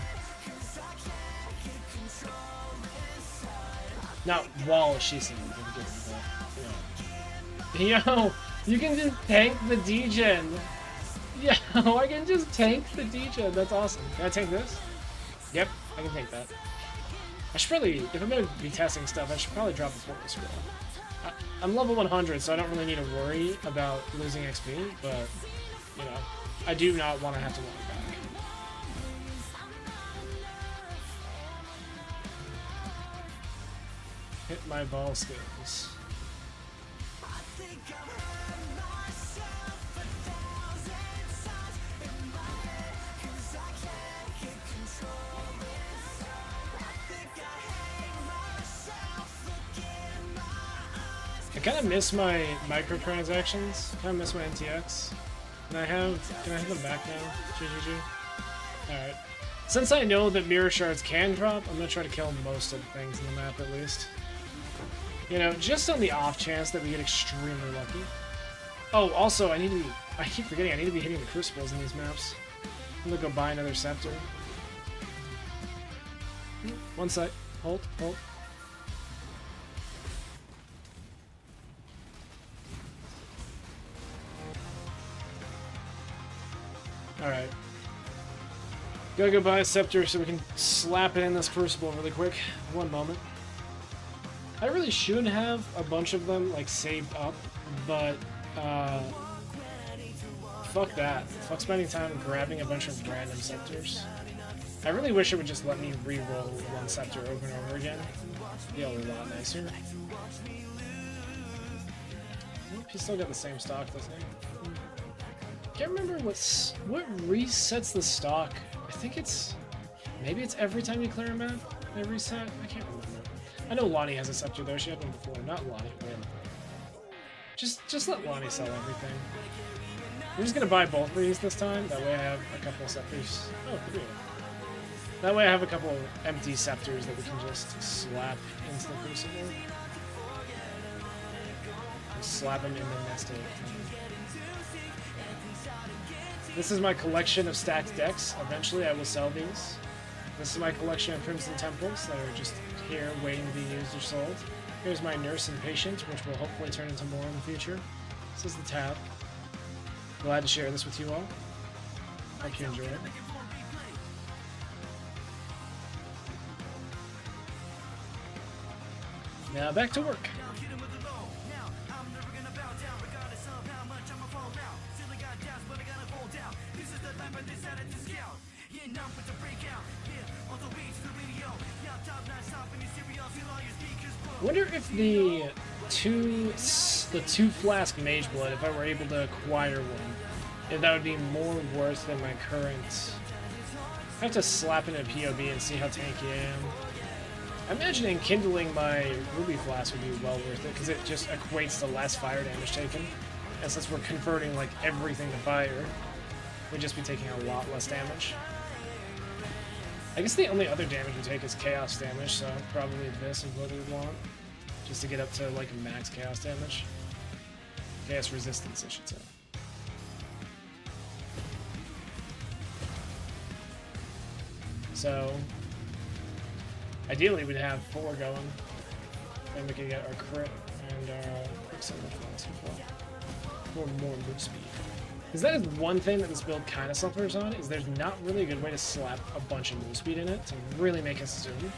Not while she's singing, but yo, you can just tank the degen. Yo, I can just tank the degen. That's awesome. Can I tank this? Yep, I can tank that. I should probably, if I'm gonna be testing stuff, I should probably drop a focus scroll. I'm level 100, so I don't really need to worry about losing XP, but, you know, I do not want to have to walk back. Hit my ball skills. I kind of miss my microtransactions. Kind of miss my NTX. Can I have them back now? GGG. Alright. Since I know that mirror shards can drop, I'm gonna try to kill most of the things in the map at least. You know, just on the off chance that we get extremely lucky. Oh, also, I keep forgetting, I need to be hitting the crucibles in these maps. I'm gonna go buy another scepter. One sec. Hold. Alright. Gotta go buy a scepter so we can slap it in this crucible really quick. One moment. I really should have a bunch of them, like, saved up, but, fuck that. Fuck spending time grabbing a bunch of random scepters. I really wish it would just let me re-roll one scepter over and over again. It'd be a lot nicer. He's still got the same stock, doesn't he? Can't remember what resets the stock. I think it's... maybe it's every time you clear a map? They reset? I can't remember. I know Lonnie has a scepter though, she had one before. Not Lonnie, man. Just let Lonnie sell everything. I'm just gonna buy both of these this time, that way I have a couple of scepters. Oh, cool. That way I have a couple of empty scepters that we can just slap into the crucible. And slap them in the nest egg. This is my collection of stacked decks. Eventually I will sell these. This is my collection of Crimson Temples that are just here waiting to be used or sold. Here's my Nurse and Patient, which will hopefully turn into more in the future. This is the tab. Glad to share this with you all. Hope you enjoy it. Now back to work. I wonder if the two flask Mage Blood, if I were able to acquire one, if that would be more worth than my current. I have to slap in a POB and see how tanky I am. I'm imagining kindling my Ruby Flask would be well worth it, because it just equates to less fire damage taken. And since we're converting like everything to fire, we'd just be taking a lot less damage. I guess the only other damage we take is chaos damage, so probably this is what we would want. Just to get up to like max chaos damage. Chaos resistance, I should say. So, ideally we'd have 4 going. Then we could get our crit and our quicksilver flask as well. For more move speed. Because that is one thing that this build kind of suffers on, is there's not really a good way to slap a bunch of move speed in it to really make us zoom.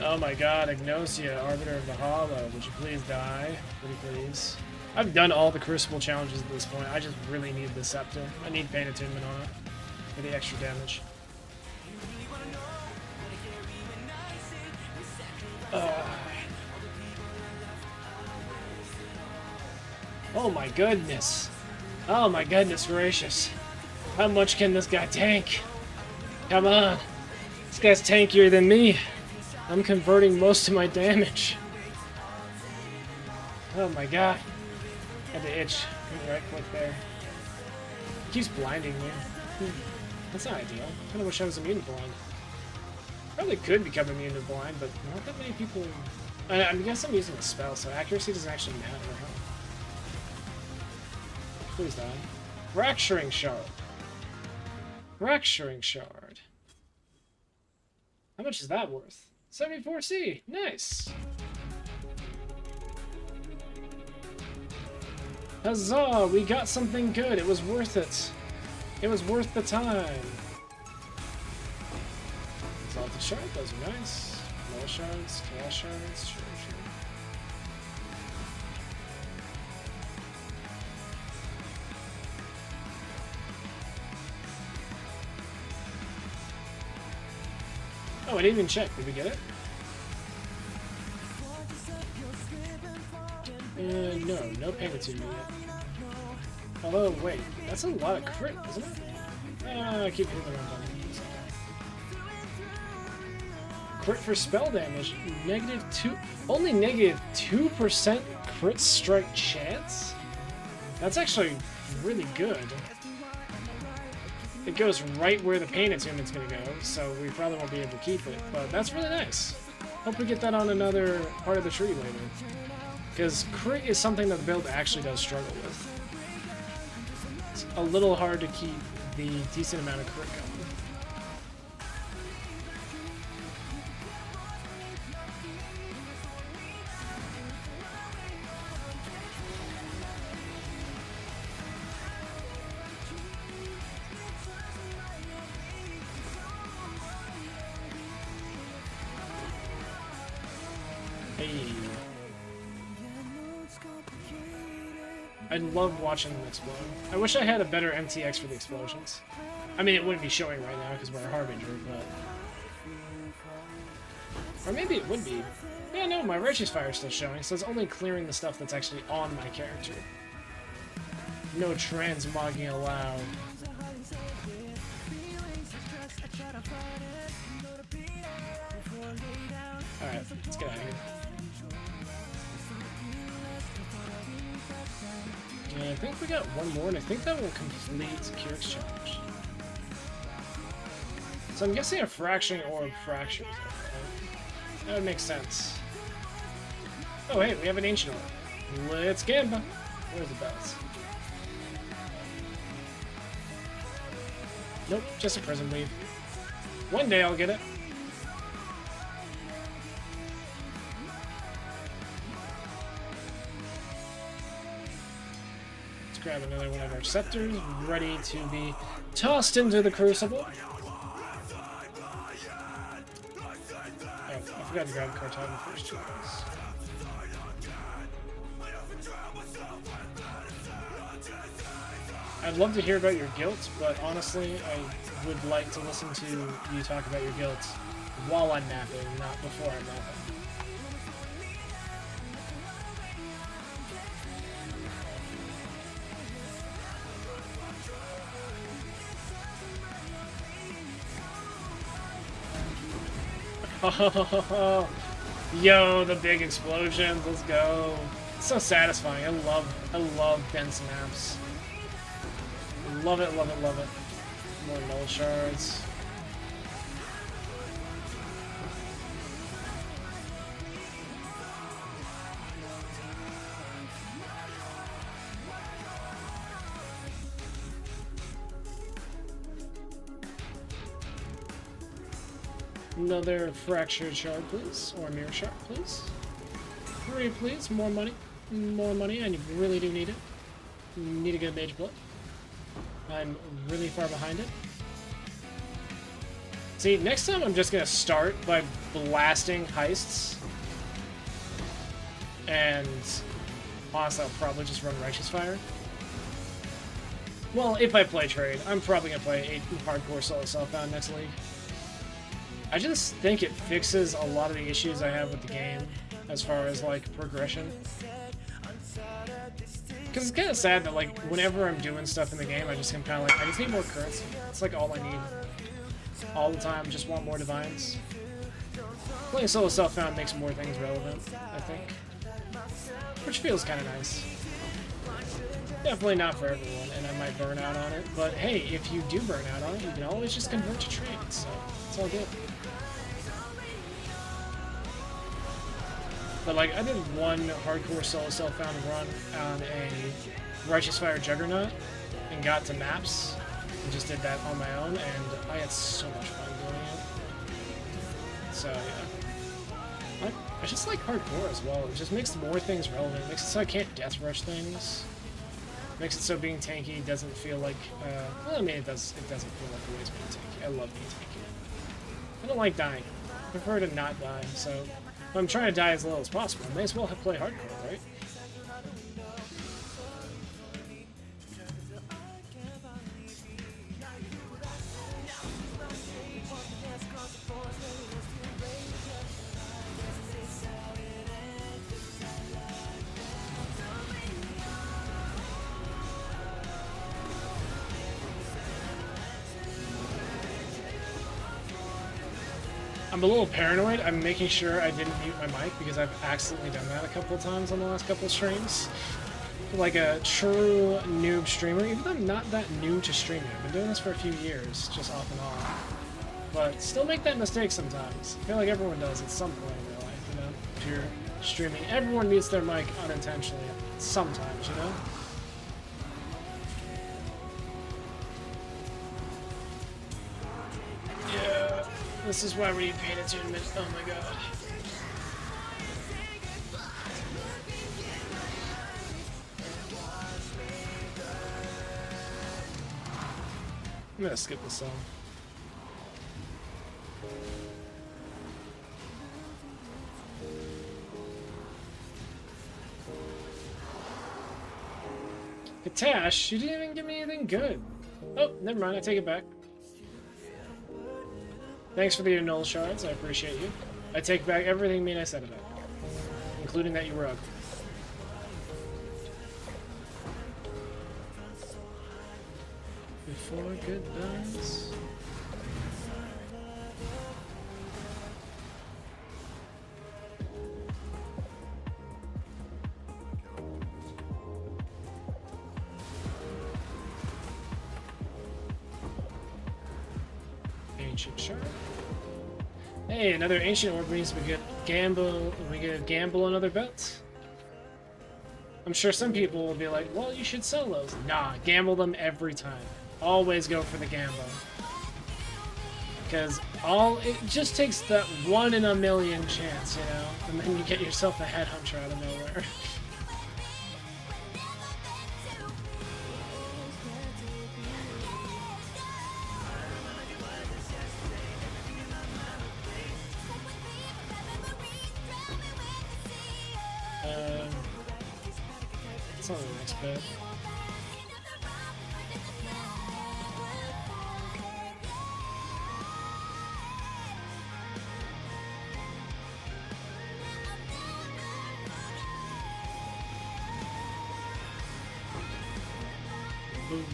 Oh my god, Ignosia, Arbiter of the Hollow, would you please die? Pretty please. I've done all the Crucible challenges at this point, I just really need the Scepter. I need Pain Attunement on it, for the extra damage. Oh my goodness. Oh my goodness gracious. How much can this guy tank? Come on. This guy's tankier than me. I'm converting most of my damage. Oh my god. Had to itch. Right click there. He keeps blinding me. That's not ideal. I kinda wish I was immune to blind. Probably could become immune to blind, but not that many people... I guess I'm using a spell, so accuracy doesn't actually matter. Please die. Fracturing Shard. Fracturing Shard. How much is that worth? 74C. Nice. Huzzah! We got something good. It was worth it. It was worth the time. Exalted Shard. Those are nice. Null Shards. Chaos Shards. Sure, sure. Oh, I didn't even check. Did we get it? No, no Panatune yet. Although, wait, that's a lot of crit, isn't it? I keep hitting the wrong button. Crit for spell damage, -2, only -2% crit strike chance? That's actually really good. It goes right where the pain attunement's gonna go, so we probably won't be able to keep it, but that's really nice. Hope we get that on another part of the tree later. Because crit is something that the build actually does struggle with. It's a little hard to keep the decent amount of crit going. Hey. I love watching them explode. I wish I had a better MTX for the explosions. I mean, it wouldn't be showing right now because we're a Harbinger, but... Or maybe it would be. Yeah, no, my Righteous Fire is still showing, so it's only clearing the stuff that's actually on my character. No transmogging allowed. Alright, let's get out of here. And I think we got one more, and I think that will complete Kyric's challenge. So I'm guessing a Fracturing Orb fractures it, right? That would make sense. Oh hey, we have an Ancient Orb. Let's Gamba! Where's the bells? Nope, just a Prism Weave. One day I'll get it. Grab another one of our scepters, ready to be tossed into the crucible. Oh, I forgot to grab Cartagena first. Two I'd love to hear about your guilt, but honestly, I would like to listen to you talk about your guilt while I'm napping, not before I'm napping. Yo, the big explosions, let's go. It's so satisfying. I love dense maps. Love it, love it, love it. More null shards. Another fractured shard, please. Or a mirror shard, please. 3, please. More money. More money. I really do need it. Need to get a Mage Blood. I'm really far behind it. See, next time I'm just going to start by blasting heists. And honestly, I'll probably just run Righteous Fire. Well, if I play trade, I'm probably going to play a hardcore solo self-found next league. I just think it fixes a lot of the issues I have with the game as far as like progression. Because it's kind of sad that like whenever I'm doing stuff in the game, I just am kind of like, I just need more currency. It's like all I need. All the time, just want more divines. Playing solo self-found makes more things relevant, I think. Which feels kind of nice. Definitely not for everyone, and I might burn out on it. But hey, if you do burn out on it, you can always just convert to trade, so it's all good. But like, I did one hardcore solo self-found run on Righteous Fire Juggernaut and got to maps and just did that on my own, and I had so much fun doing it. So yeah, I just like hardcore as well. It just makes more things relevant. It makes it so I can't death rush things. Makes it so being tanky doesn't feel like well, I mean it doesn't feel like always being tanky. I love being tanky. I don't like dying. I prefer to not die, so if I'm trying to die as little as possible, I may as well play hardcore, right? I'm a little paranoid. I'm making sure I didn't mute my mic because I've accidentally done that a couple of times on the last couple of streams. Like a true noob streamer, even though I'm not that new to streaming. I've been doing this for a few years, just off and on. But still make that mistake sometimes. I feel like everyone does at some point in their life, you know? If you're streaming, everyone mutes their mic unintentionally sometimes, you know? Yeah. This is why we need pain attunement. Oh my god. I'm gonna skip this song. Katash, you didn't even give me anything good. Oh, never mind, I take it back. Thanks for the null shards, I appreciate you. I take back everything mean I said about it, including that you were ugly. Before goodbyes. Ancient shard. Hey, another ancient orb means we get gamble another belt. I'm sure some people will be like, well, you should sell those. Nah, gamble them every time. Always go for the gamble. Because it just takes that 1 in a million chance, you know? And then you get yourself a headhunter out of nowhere. It's not the next bit. Boom.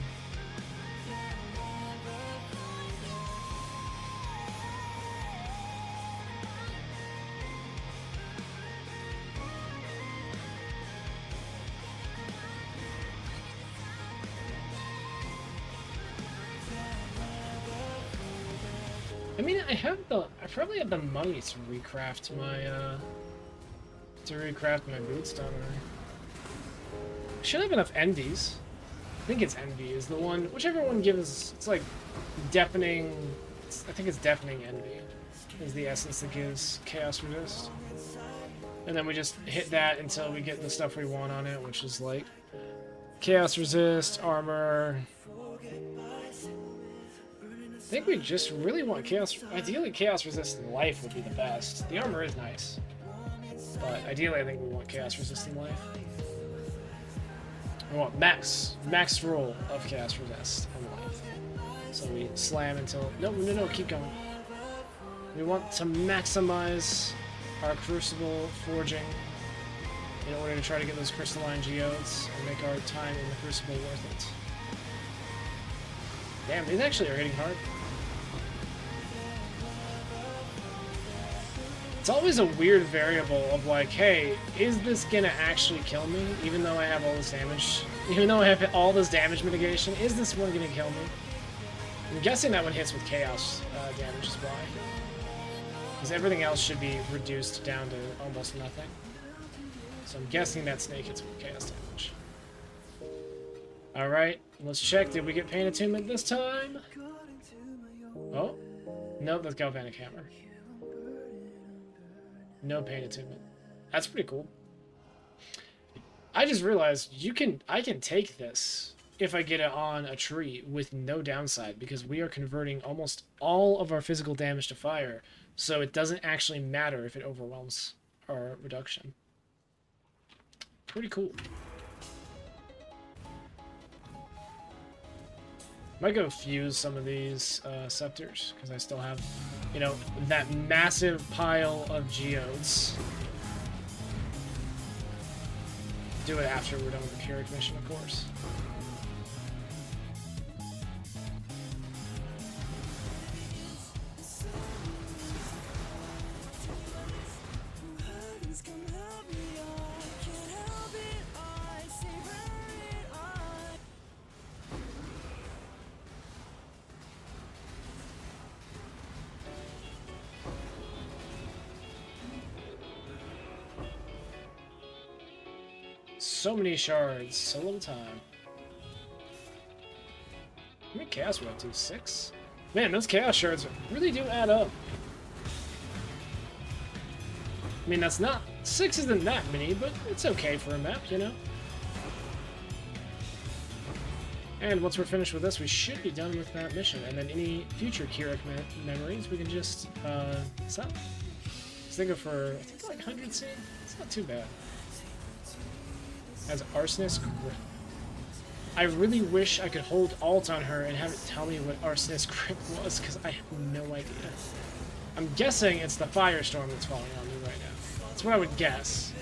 I mean, I probably have the money to recraft my boots, don't I? I should have enough envies. I think it's envy is the one, whichever one gives, it's like deafening, I think it's deafening envy is the essence that gives chaos resist. And then we just hit that until we get the stuff we want on it, which is like chaos resist, armor. I think we just really want chaos. Ideally, chaos resistant life would be the best. The armor is nice, but ideally, I think we want chaos resistant life. We want max roll of chaos resist and life. So we slam until no, keep going. We want to maximize our crucible forging in order to try to get those crystalline geodes and make our time in the crucible worth it. Damn, these actually are hitting hard. It's always a weird variable of like, hey, is this gonna actually kill me? Even though I have all this damage, even though I have all this damage mitigation, is this one gonna kill me? I'm guessing that one hits with chaos damage is why. Because everything else should be reduced down to almost nothing. So I'm guessing that snake hits with chaos damage. Alright, let's check. Did we get Pain Attunement this time? Oh. Nope, that's Galvanic Hammer. No Pain Attunement. That's pretty cool. I just realized I can take this if I get it on a tree with no downside, because we are converting almost all of our physical damage to fire, so it doesn't actually matter if it overwhelms our reduction. Pretty cool. Might go fuse some of these scepters, because I still have, you know, that massive pile of geodes. Do it after we're done with the Pyrrhic mission, of course. So many shards, so little time. How many chaos we up to? 6? Man, those chaos shards really do add up. I mean, that's not... 6 isn't that many, but it's okay for a map, you know? And once we're finished with this, we should be done with that mission. And then any future Pyrrhic memories, we can just sell. Let's think of for, I think like 100 scene. It's not too bad. As Arsonist Grip. I really wish I could hold Alt on her and have it tell me what Arsonist Grip was, because I have no idea. I'm guessing it's the Firestorm that's falling on me right now. That's what I would guess.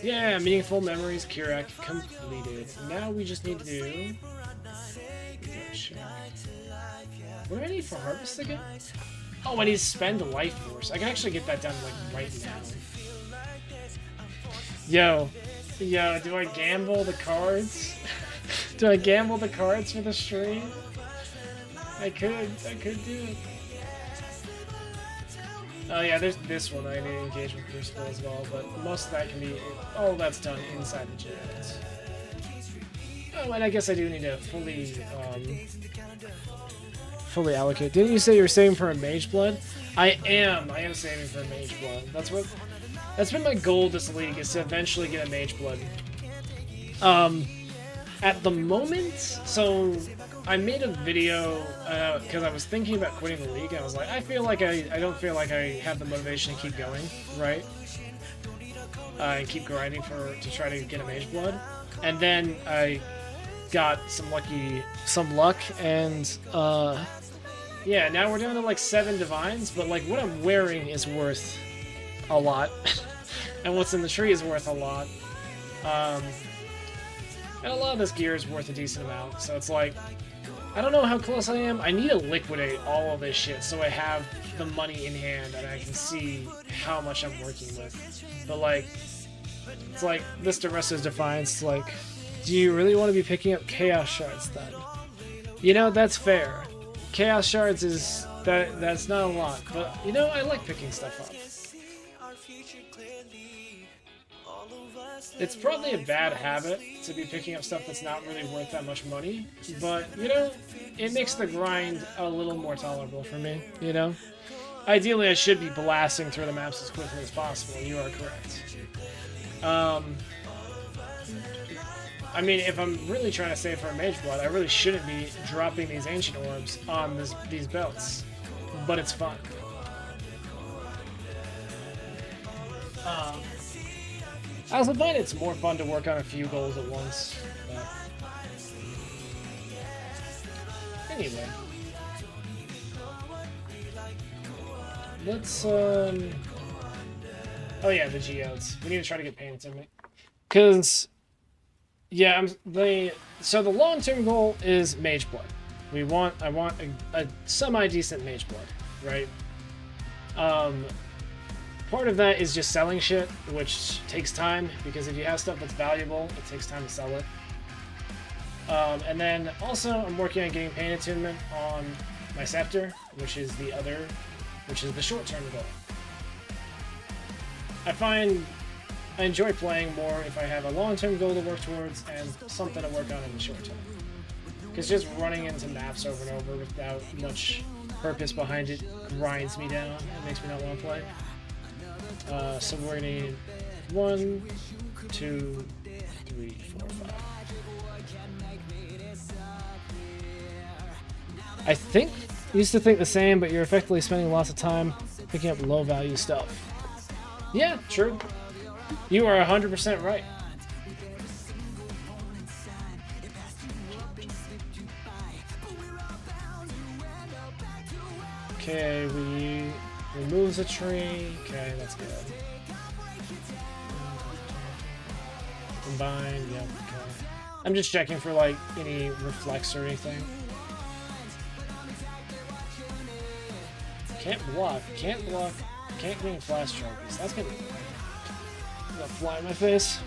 Yeah, meaningful memories, Kirak completed. Now we just need to do... What do I need for Harvest again? Oh, I need to spend Life Force. I can actually get that done, like, right now. Yo, do I gamble the cards? Do I gamble the cards for the stream? I could do it. Oh yeah, there's this one I need to engage with Crucible as well, but most of that can be... all that's done inside the gyms. Oh, and I guess I do need to fully allocate. Didn't you say you were saving for a Mage Blood? I am saving for a Mage Blood. That's been my goal this league, is to eventually get a Mage Blood. At the moment, so I made a video because I was thinking about quitting the league. I was like, I don't feel like I have the motivation to keep going, right? And keep grinding to try to get a Mage Blood. And then I got some luck, and yeah, now we're down to like 7 divines, but like what I'm wearing is worth a lot, and what's in the tree is worth a lot, and a lot of this gear is worth a decent amount. So it's like, I don't know how close I am. I need to liquidate all of this shit so I have the money in hand and I can see how much I'm working with. But like, it's like this Duresto's Defiance. Like, do you really want to be picking up Chaos Shards then? You know, that's fair. Chaos Shards is... that's not a lot, but, you know, I like picking stuff up. It's probably a bad habit to be picking up stuff that's not really worth that much money, but, you know, it makes the grind a little more tolerable for me, you know? Ideally, I should be blasting through the maps as quickly as possible, you are correct. I mean, if I'm really trying to save for a Mage Blood, I really shouldn't be dropping these Ancient Orbs on these belts. But it's fun. I also find it's more fun to work on a few goals at once. But... anyway. Let's, oh yeah, the geodes. We need to try to get Pain Attunement. Because... yeah, so the long-term goal is Mage Blood. I want a semi-decent Mage Blood, right? Part of that is just selling shit, which takes time, because if you have stuff that's valuable, it takes time to sell it. And then also, I'm working on getting Pain Attunement on my Scepter, which is the short-term goal. I find I enjoy playing more if I have a long-term goal to work towards and something to work on in the short term. Because just running into maps over and over without much purpose behind it grinds me down. It makes me not want to play. So we're gonna need 1, 2, 3, 4, 5. I used to think the same, but you're effectively spending lots of time picking up low-value stuff. Yeah, true. You are 100% right. Okay, we remove the tree. Okay, that's good. Combine, yep, okay. I'm just checking for like any reflex or anything. Can't block, can't get any flash charges. That's gonna fly in my face.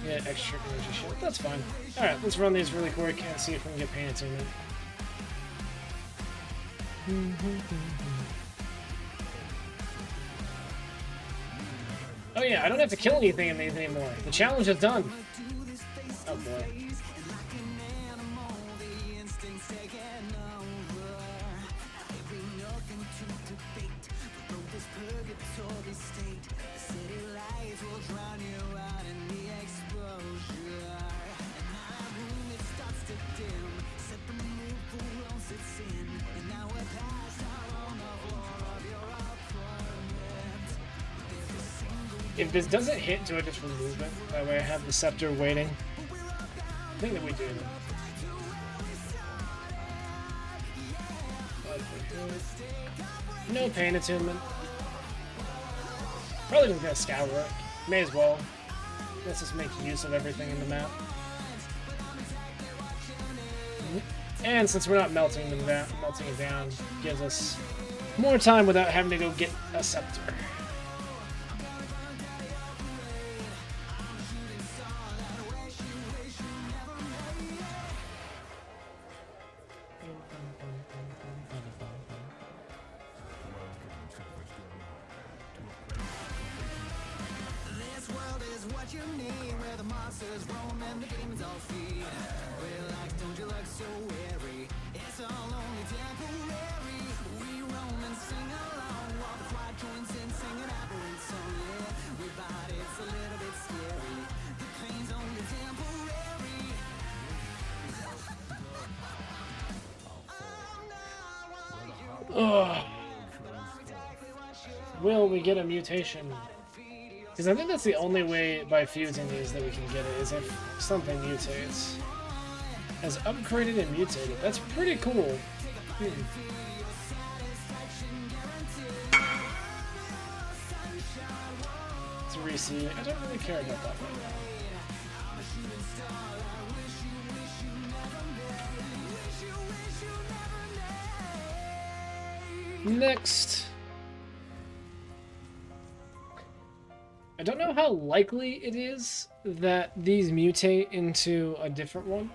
Yeah, extra energy shield. That's fine. Alright, let's run these really quick and see if we can get pain attunement. Oh yeah, I don't have to kill anything in these anymore. The challenge is done. Oh boy. If this doesn't hit, do I just remove it? That way I have the scepter waiting. I think that we do. No pain attunement. Probably just gonna scour it. May as well. Let's just make use of everything in the map. And since we're not melting it down, gives us more time without having to go get a scepter. Ugh. Will we get a mutation? Because I think that's the only way by fusing these that we can get it, is if something mutates. As upgraded and mutated. That's pretty cool. It's a reseed. I don't really care about that right now. Next. I don't know how likely it is that these mutate into a different one,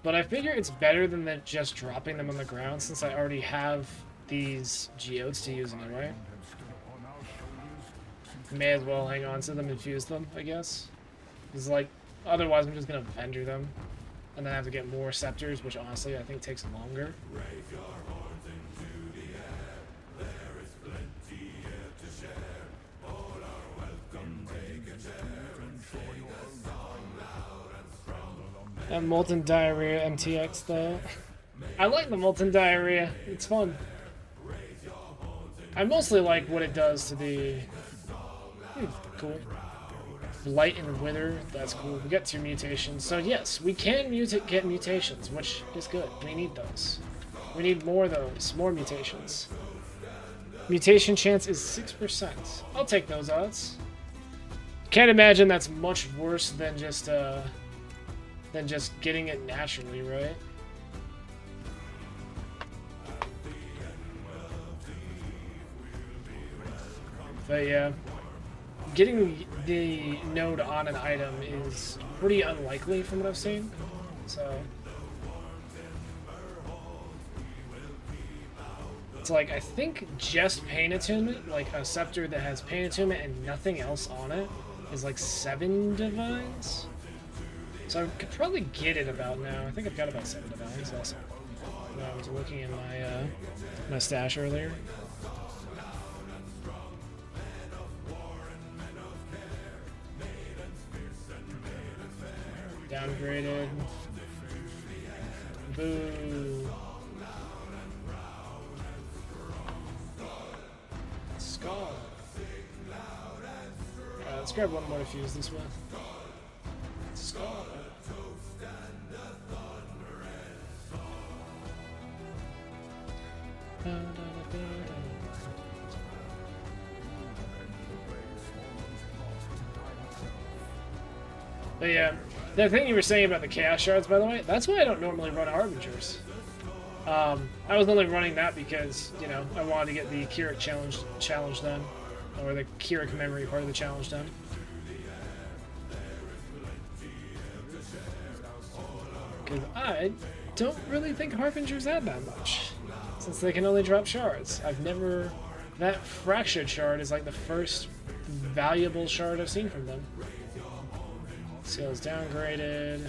but I figure it's better than just dropping them on the ground since I already have these geodes to use anyway. May as well hang on to them and fuse them, I guess. Because, like, otherwise I'm just going to vendor them and then I have to get more scepters, which honestly I think takes longer. That Molten Diarrhea MTX though. I like the Molten Diarrhea. It's fun. I mostly like what it does to the... cool. Blight and Wither. That's cool. We got 2 mutations. So yes, we can get mutations, which is good. We need those. We need more of those. More mutations. Mutation chance is 6%. I'll take those odds. Can't imagine that's much worse than just getting it naturally, right? But yeah, getting the node on an item is pretty unlikely from what I've seen, so It's like, I think just Pain Attunement, like a scepter that has Pain Attunement and nothing else on it, is like 7 divines. So I could probably get it about now. I think I've got about 7 divines also. I was looking in my my stash earlier. Downgraded. Boo. Skull. Let's grab one more to fuse this with. Skull. But yeah, the thing you were saying about the Chaos Shards, by the way, that's why I don't normally run Harbingers. I was only running that because, you know, I wanted to get the Keurig challenge done, or the Keurig memory part of the challenge done. Because I don't really think Harbingers add that much, since they can only drop shards. I've never... That Fractured Shard is like the first valuable shard I've seen from them. Skills downgraded.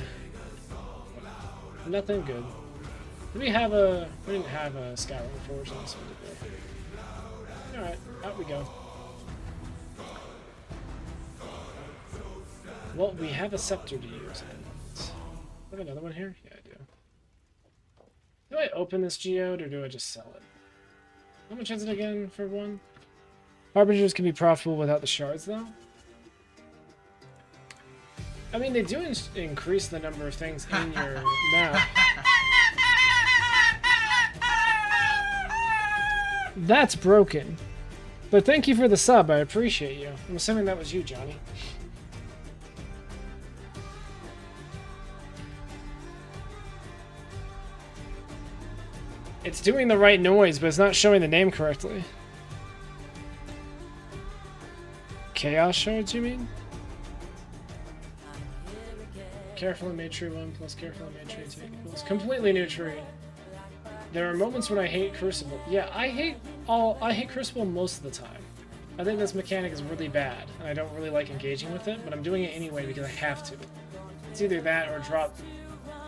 Nothing good. Did we have a... We didn't have a Scouring Forge on this one, did we? Alright, out we go. Well, we have a Scepter to use. Do I have another one here? Yeah, I do. Do I open this geode or do I just sell it? How much is it again for one? Harbingers can be profitable without the shards, though. I mean, they do increase the number of things in your map. That's broken. But thank you for the sub, I appreciate you. I'm assuming that was you, Johnny. It's doing the right noise, but it's not showing the name correctly. Chaos Shards, you mean? Careful and Mage Tree 1 plus Careful and Mage Tree 2 equals completely new tree. There are moments when I hate Crucible. Yeah, I hate Crucible most of the time. I think this mechanic is really bad, and I don't really like engaging with it, but I'm doing it anyway because I have to. It's either that or drop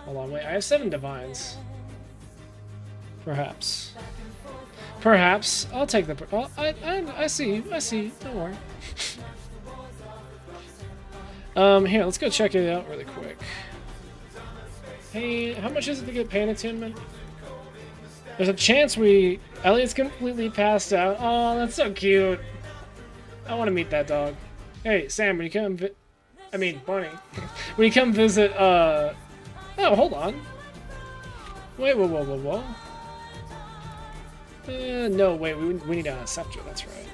a long way. I have 7 divines. Perhaps. Perhaps. I'll take the... Oh, I see. I see. Don't worry. Here, let's go check it out really quick. Hey, how much is it to get Pain Attunement? There's a chance Elliot's completely passed out. Oh, that's so cute. I want to meet that dog. Hey, Sam, when you come I mean, Bunny. When you come visit, Oh, hold on. Wait, whoa. No, wait, we need a scepter, that's right.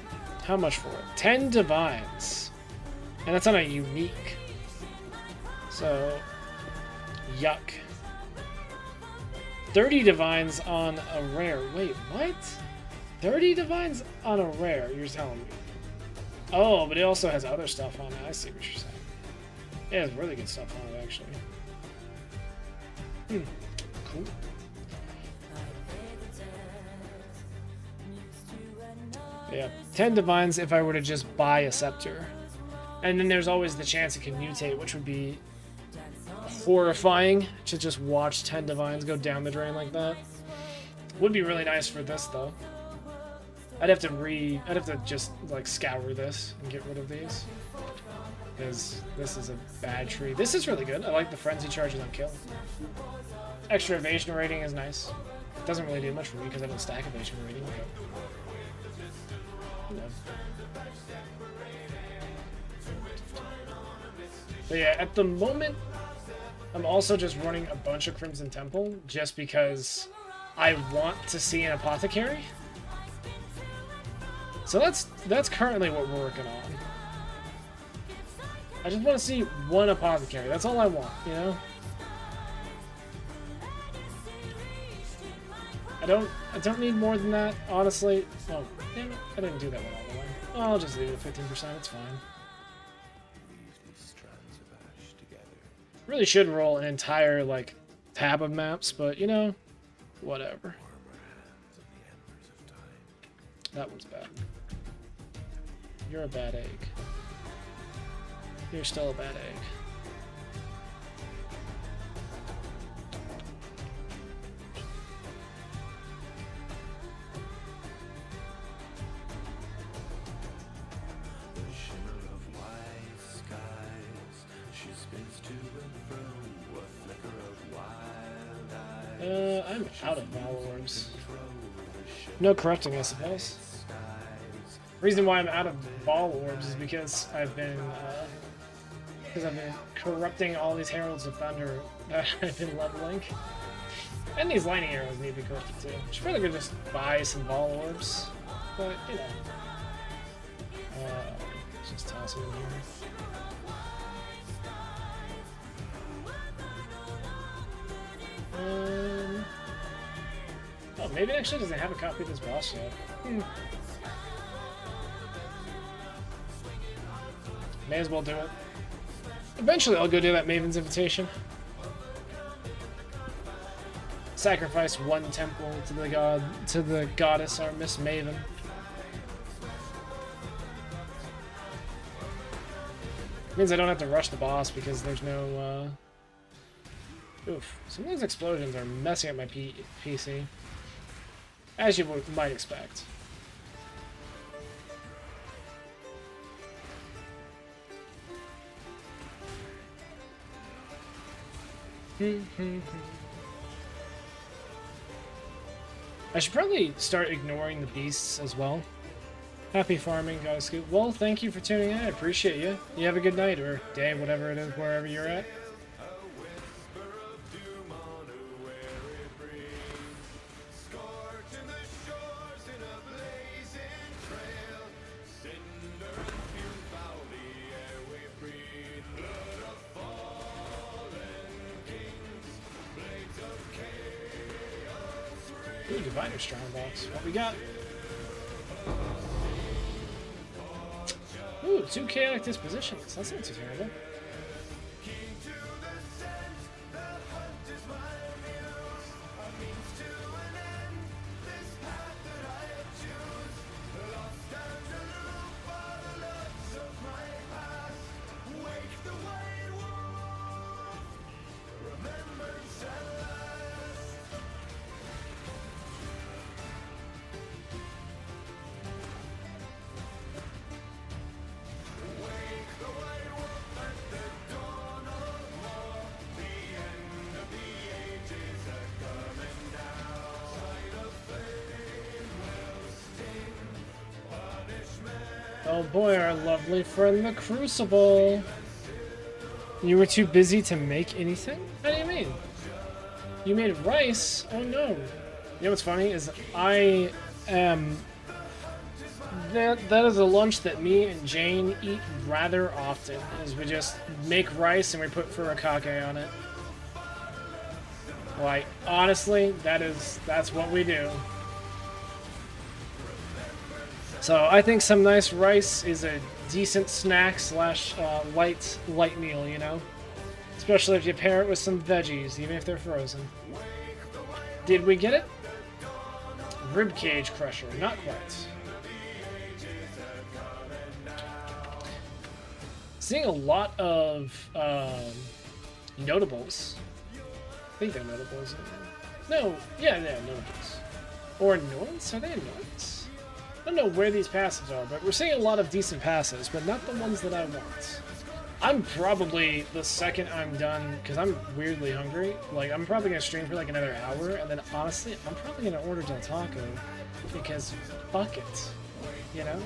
How much for it? 10 divines. And that's on a unique. So, yuck. 30 divines on a rare. Wait, what? 30 divines on a rare, you're telling me. Oh, but it also has other stuff on it. I see what you're saying. It has really good stuff on it, actually. Cool. Yeah, 10 divines if I were to just buy a scepter. And then there's always the chance it can mutate, which would be horrifying to just watch 10 divines go down the drain like that. Would be really nice for this though. I'd have to just like scour this and get rid of these. Because this is a bad tree. This is really good. I like the frenzy charges on kill. Extra evasion rating is nice. It doesn't really do much for me because I don't stack evasion rating. But yeah, at the moment, I'm also just running a bunch of Crimson Temple just because I want to see an apothecary. So that's currently what we're working on. I just want to see one apothecary. That's all I want, you know? I don't need more than that, honestly. Oh, damn it. I didn't do that one all the way. Oh, I'll just leave it at 15%. It's fine. Really should roll an entire, like, tab of maps, but, you know, whatever. That one's bad. You're a bad egg. You're still a bad egg. I'm out of Vowel Orbs. No corrupting, I suppose. Reason why I'm out of Ball Orbs is because I've been corrupting all these Heralds of Thunder that I've been leveling. And these Lightning Arrows need to be corrupted too. Should probably go just buy some Ball Orbs, but you know. Just toss them in here. Oh, maybe it actually doesn't have a copy of this boss yet. May as well do it. Eventually I'll go do that Maven's Invitation. Sacrifice one temple to the goddess, our Miss Maven. Means I don't have to rush the boss because there's no oof. Some of those explosions are messing up my PC. As you might expect. I should probably start ignoring the beasts as well. Happy farming, guys. Scoop. Well, thank you for tuning in. I appreciate you. You have a good night or day, whatever it is, wherever you're at. Ooh, Diviner Strongbox. What we got? Ooh, 2 chaotic dispositions. That's not too terrible. Oh boy, our lovely friend the Crucible. You were too busy to make anything? How do you mean? You made rice? Oh no. You know what's funny is I am... That is a lunch that me and Jane eat rather often, is we just make rice and we put furikake on it. Like, honestly, that's what we do. So I think some nice rice is a decent snack slash light meal, you know? Especially if you pair it with some veggies, even if they're frozen. Did we get it? Ribcage Crusher, not quite. Seeing a lot of notables. I think they're notables. No, yeah, notables. Or annoyance? Are they annoyance? I don't know where these passes are, but we're seeing a lot of decent passes, but not the ones that I want. I'm probably, the second I'm done, because I'm weirdly hungry, like, I'm probably going to stream for like another hour, and then honestly, I'm probably going to order Del Taco, because fuck it, you know?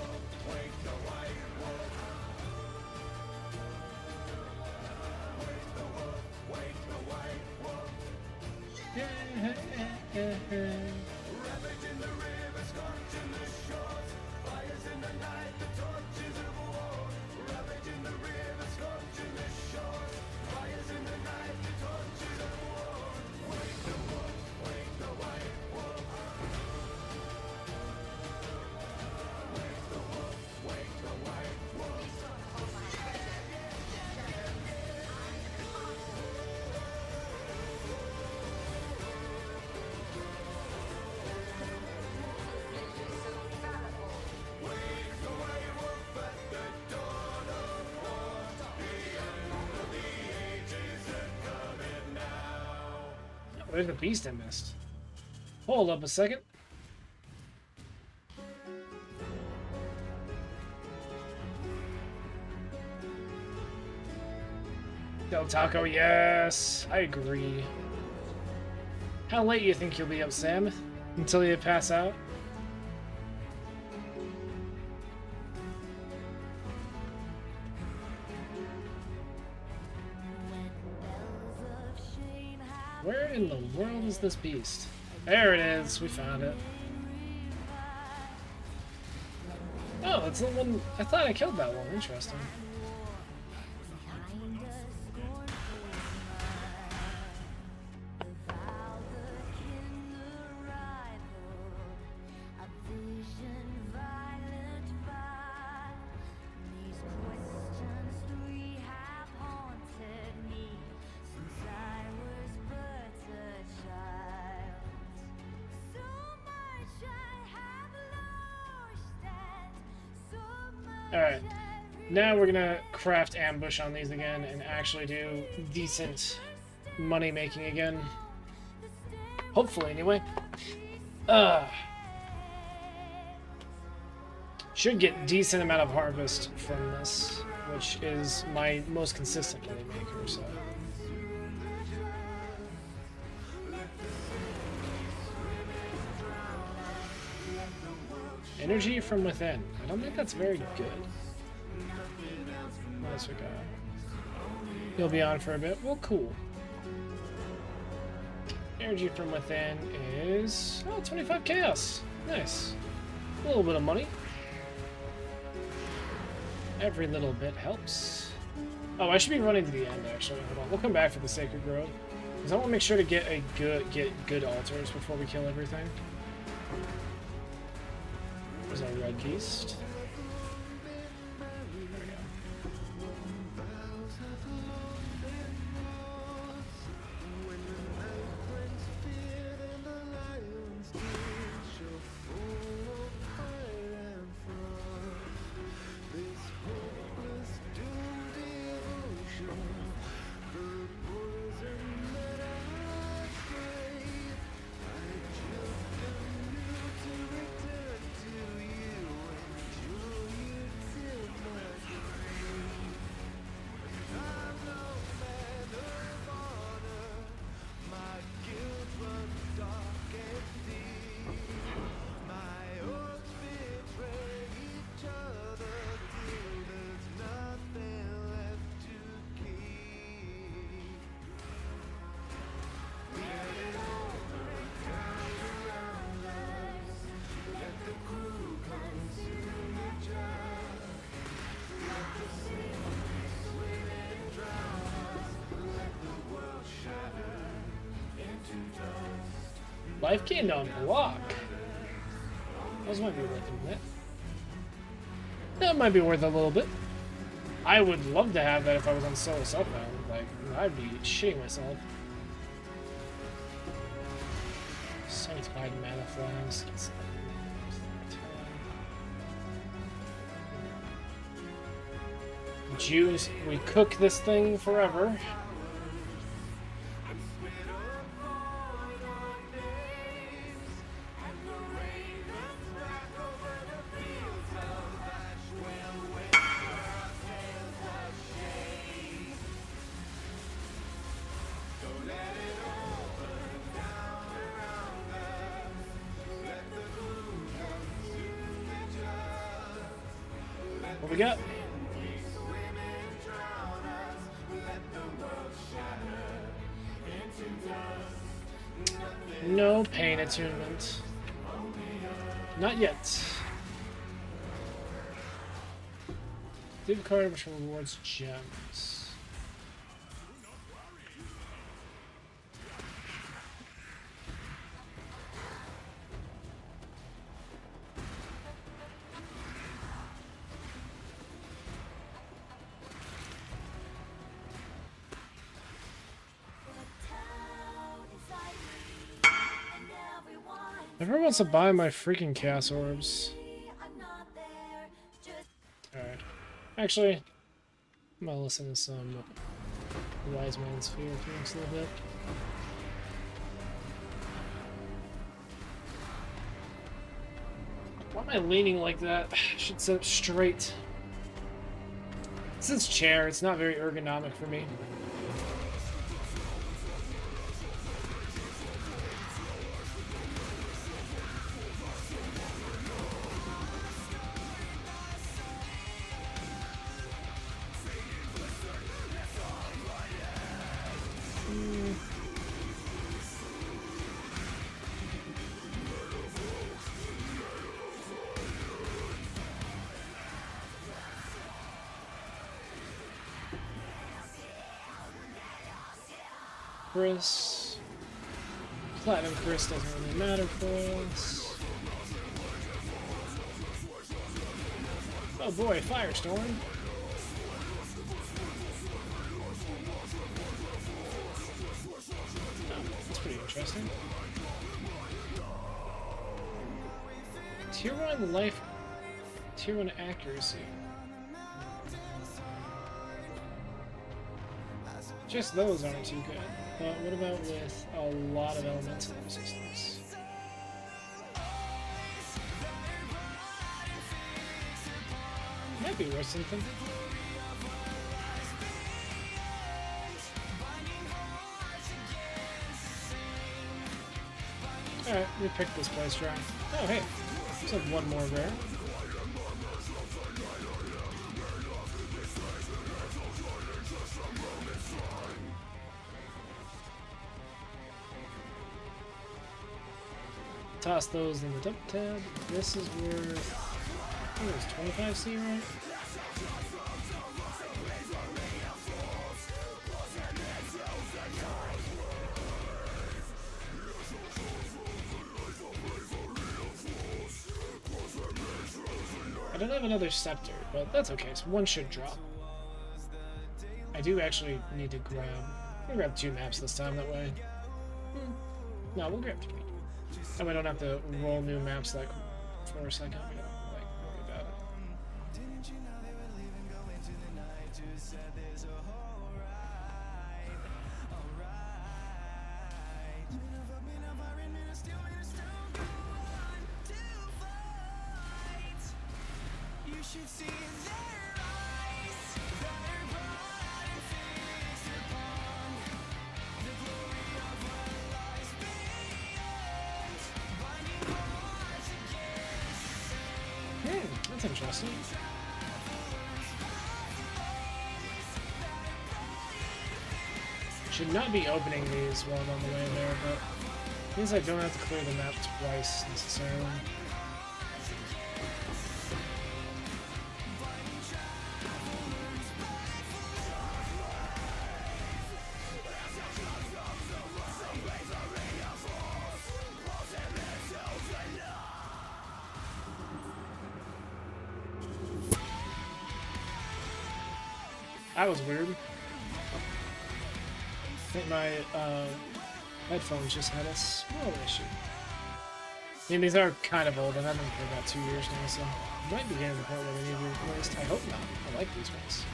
There's the beast I missed. Hold up a second. Del Taco, yes! I agree. How late you think you'll be up, Sam? Until you pass out? Where in the world is this beast? There it is, we found it. Oh, it's the one. I thought I killed that one. Interesting. Alright, now we're gonna craft ambush on these again and actually do decent money making again. Hopefully, anyway. Should get decent amount of harvest from this, which is my most consistent money maker, so. Energy from within. I don't think that's very good. What else we got? He'll be on for a bit. Well, cool. Energy from within is... oh, 25 chaos. Nice. A little bit of money. Every little bit helps. Oh, I should be running to the end, actually. Hold on. We'll come back for the Sacred Grove. Because I want to make sure to get good altars before we kill everything. There's our red beast. There we go. Life gained on block. Those might be worth a bit. That might be worth a little bit. I would love to have that if I was on solo Southbound. Like, I'd be shitting myself. Sanctified mana flames. Juice. We cook this thing forever. What we got? No pain attunement. Not yet. Div card which rewards gems. Everyone wants to buy my freaking Chaos Orbs. Alright. Actually, I'm gonna listen to some Wise Man's Fear for the next little bit. Why am I leaning like that? I should sit up straight. Since chair, it's not very ergonomic for me. Chris. Platinum Chris doesn't really matter for us. Oh boy, Firestorm. Oh, that's pretty interesting. Tier 1 life, Tier 1 accuracy. Just those aren't too good. But what about with a lot of elemental resistance? Might be worth something. Alright, we picked this place dry. Oh hey, there's like one more rare. Toss those in the dump tab. This is worth, I think it was 25C, right? I don't have another scepter, but that's okay. So one should drop. I do actually need to grab. I'm gonna grab 2 maps this time. That way. No, we'll grab 3. And we don't have to roll new maps like for a second. We don't like worry about it. That's interesting. Should not be opening these while I'm on the way there, but it means I don't have to clear the map twice necessarily. That was weird. I think my headphones just had a small issue. I mean, these are kind of old, and I've been for about 2 years now, so I might be getting to the point where they need to be replaced. I hope not. I like these ones.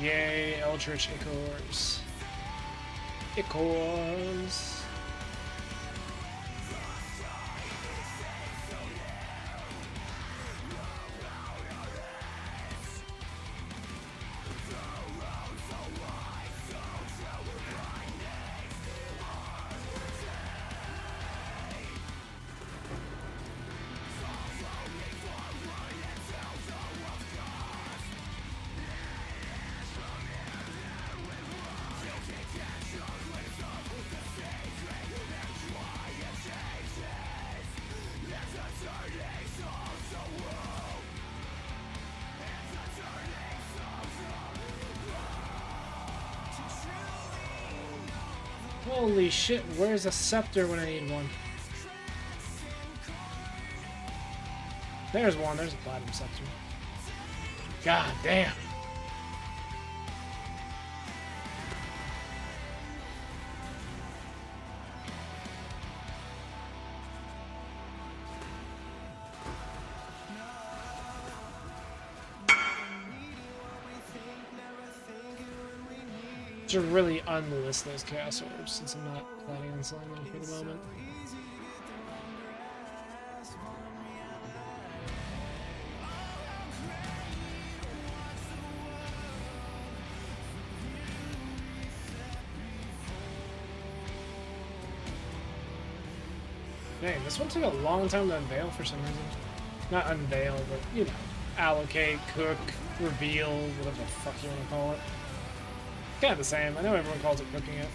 Yay, Eldritch Ichors. Ichors. Holy shit, where's a scepter when I need one? There's one, there's a platinum scepter. God damn. To really unlist those Chaos Orbs, since I'm not planning on selling them for the moment. Dang, this one took a long time to unveil for some reason. Not unveil, but, you know, allocate, cook, reveal, whatever the fuck you want to call it. Kind of the same. I know everyone calls it cooking it.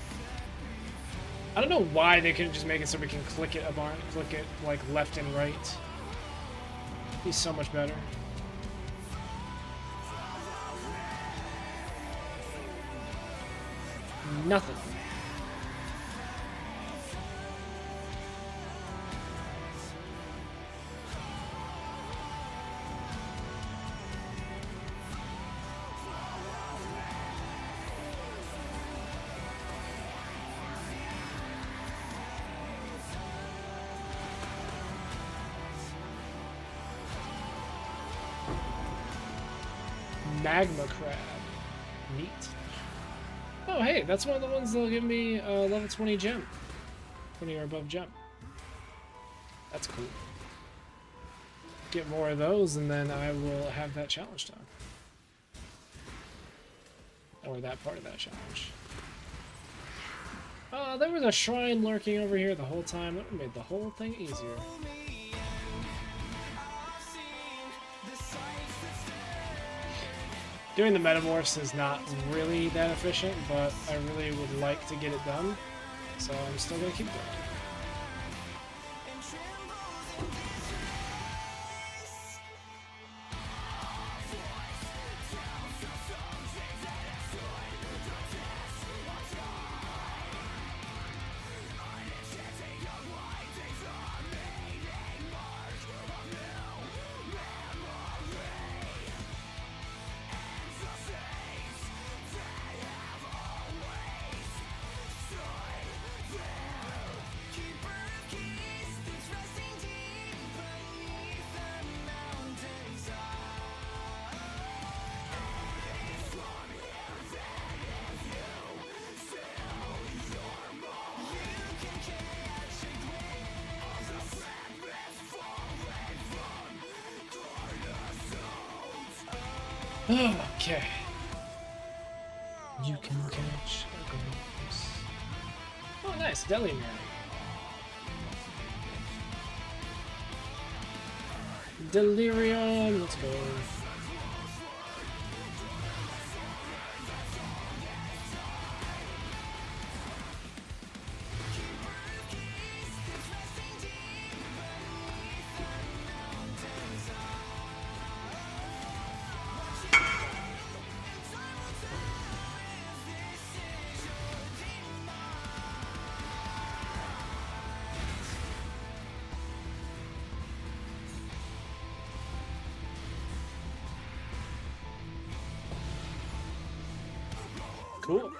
I don't know why they couldn't just make it so we can click it click it like left and right. Be so much better. Nothing. Magma Crab. Neat. Oh, hey, that's one of the ones that'll give me a level 20 gem. 20 or above gem. That's cool. Get more of those, and then I will have that challenge done. Or that part of that challenge. There was a shrine lurking over here the whole time. That made the whole thing easier. Doing the metamorphs is not really that efficient, but I really would like to get it done, so I'm still going to keep doing it. Okay. You can catch a glimpse. Oh, nice. Deli man. Delirium. Let's go. Cool.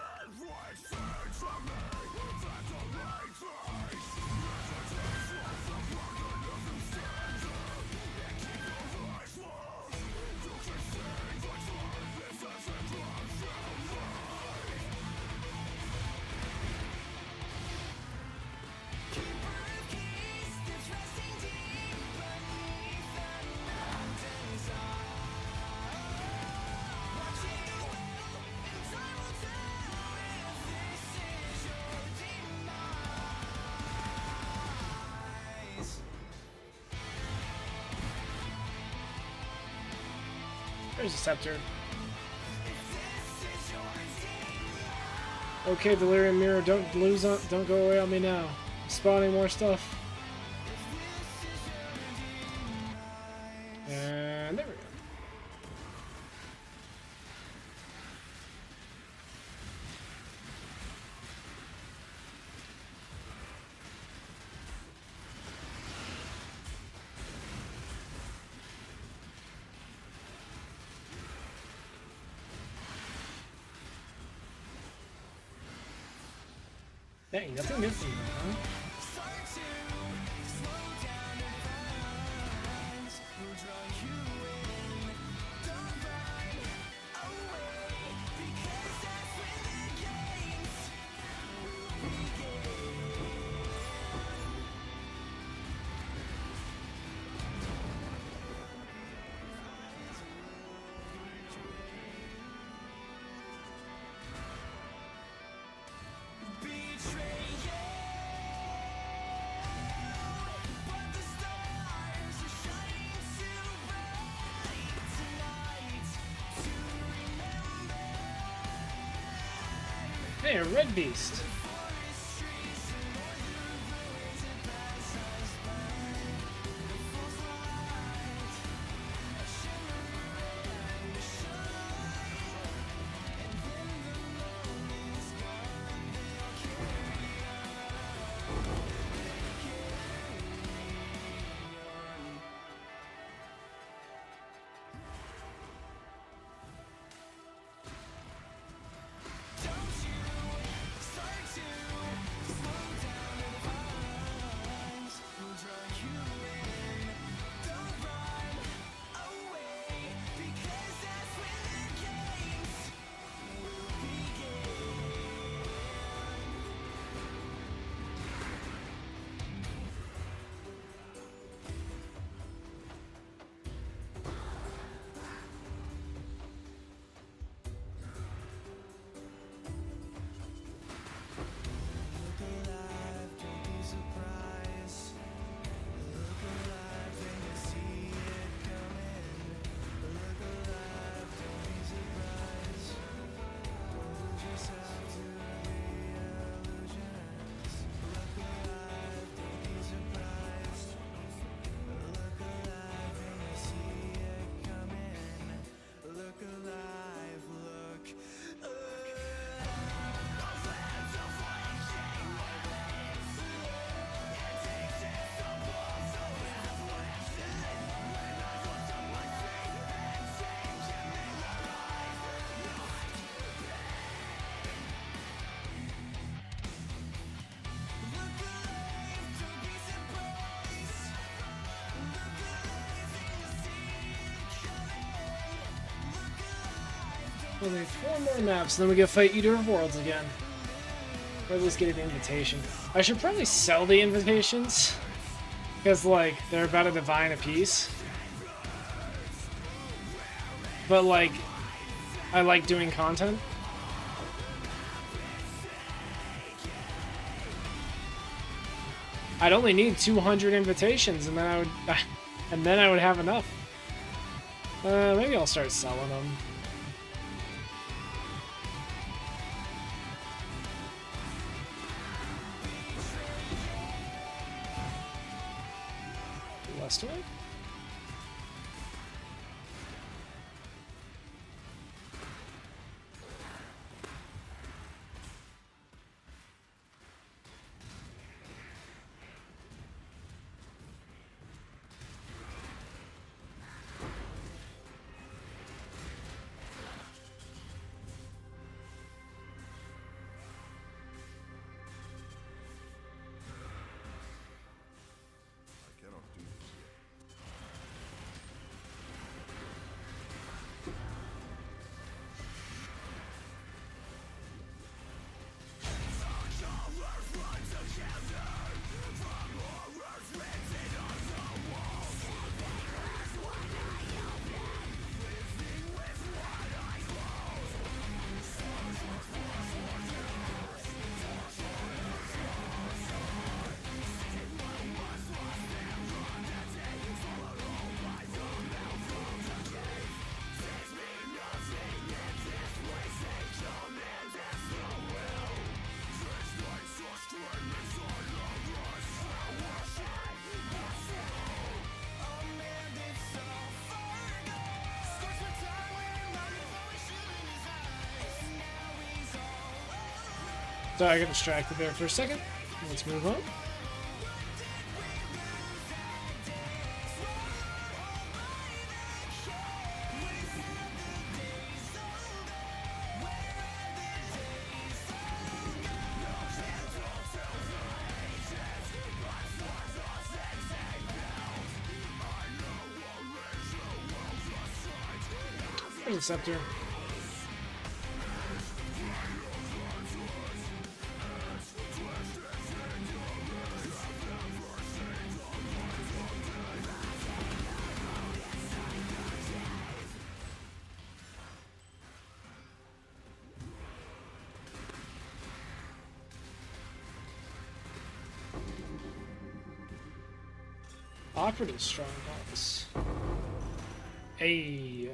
There's a scepter. Okay, Delirium Mirror, don't go away on me now. I'm spawning more stuff. And there we go. Dang, nothing new from you, huh? Hey, a red beast. Only 4 more maps, then we go fight Eater of Worlds again. Or at least get an invitation. I should probably sell the invitations. Because, like, they're about a divine apiece. But, like, I like doing content. I'd only need 200 invitations, and then I would have enough. Maybe I'll start selling them. West way? So I got distracted there for a second. Let's move on. Scepter. Operative strongholds. Hey.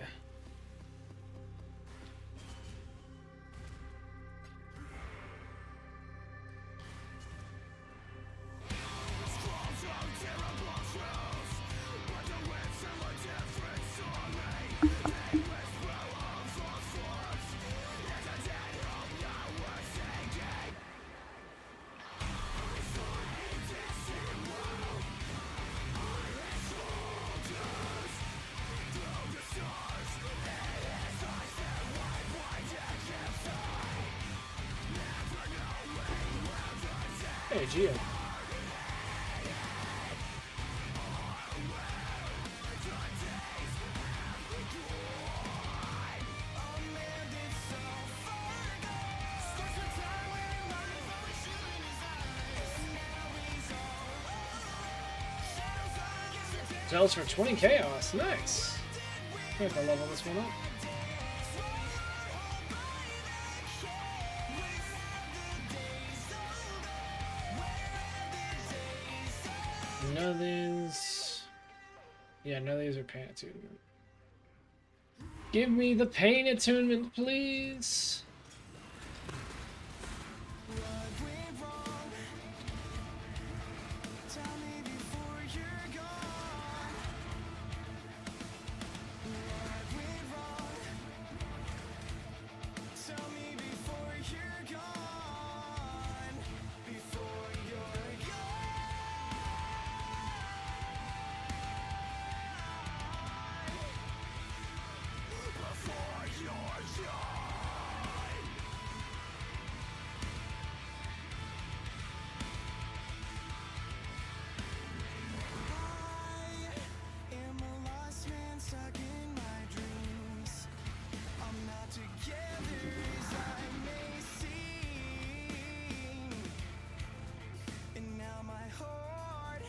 GG. Zells for 20 chaos. Nice. I have to level this one up. None of these. Yeah, none of these are pain attunement. Give me the pain attunement, please.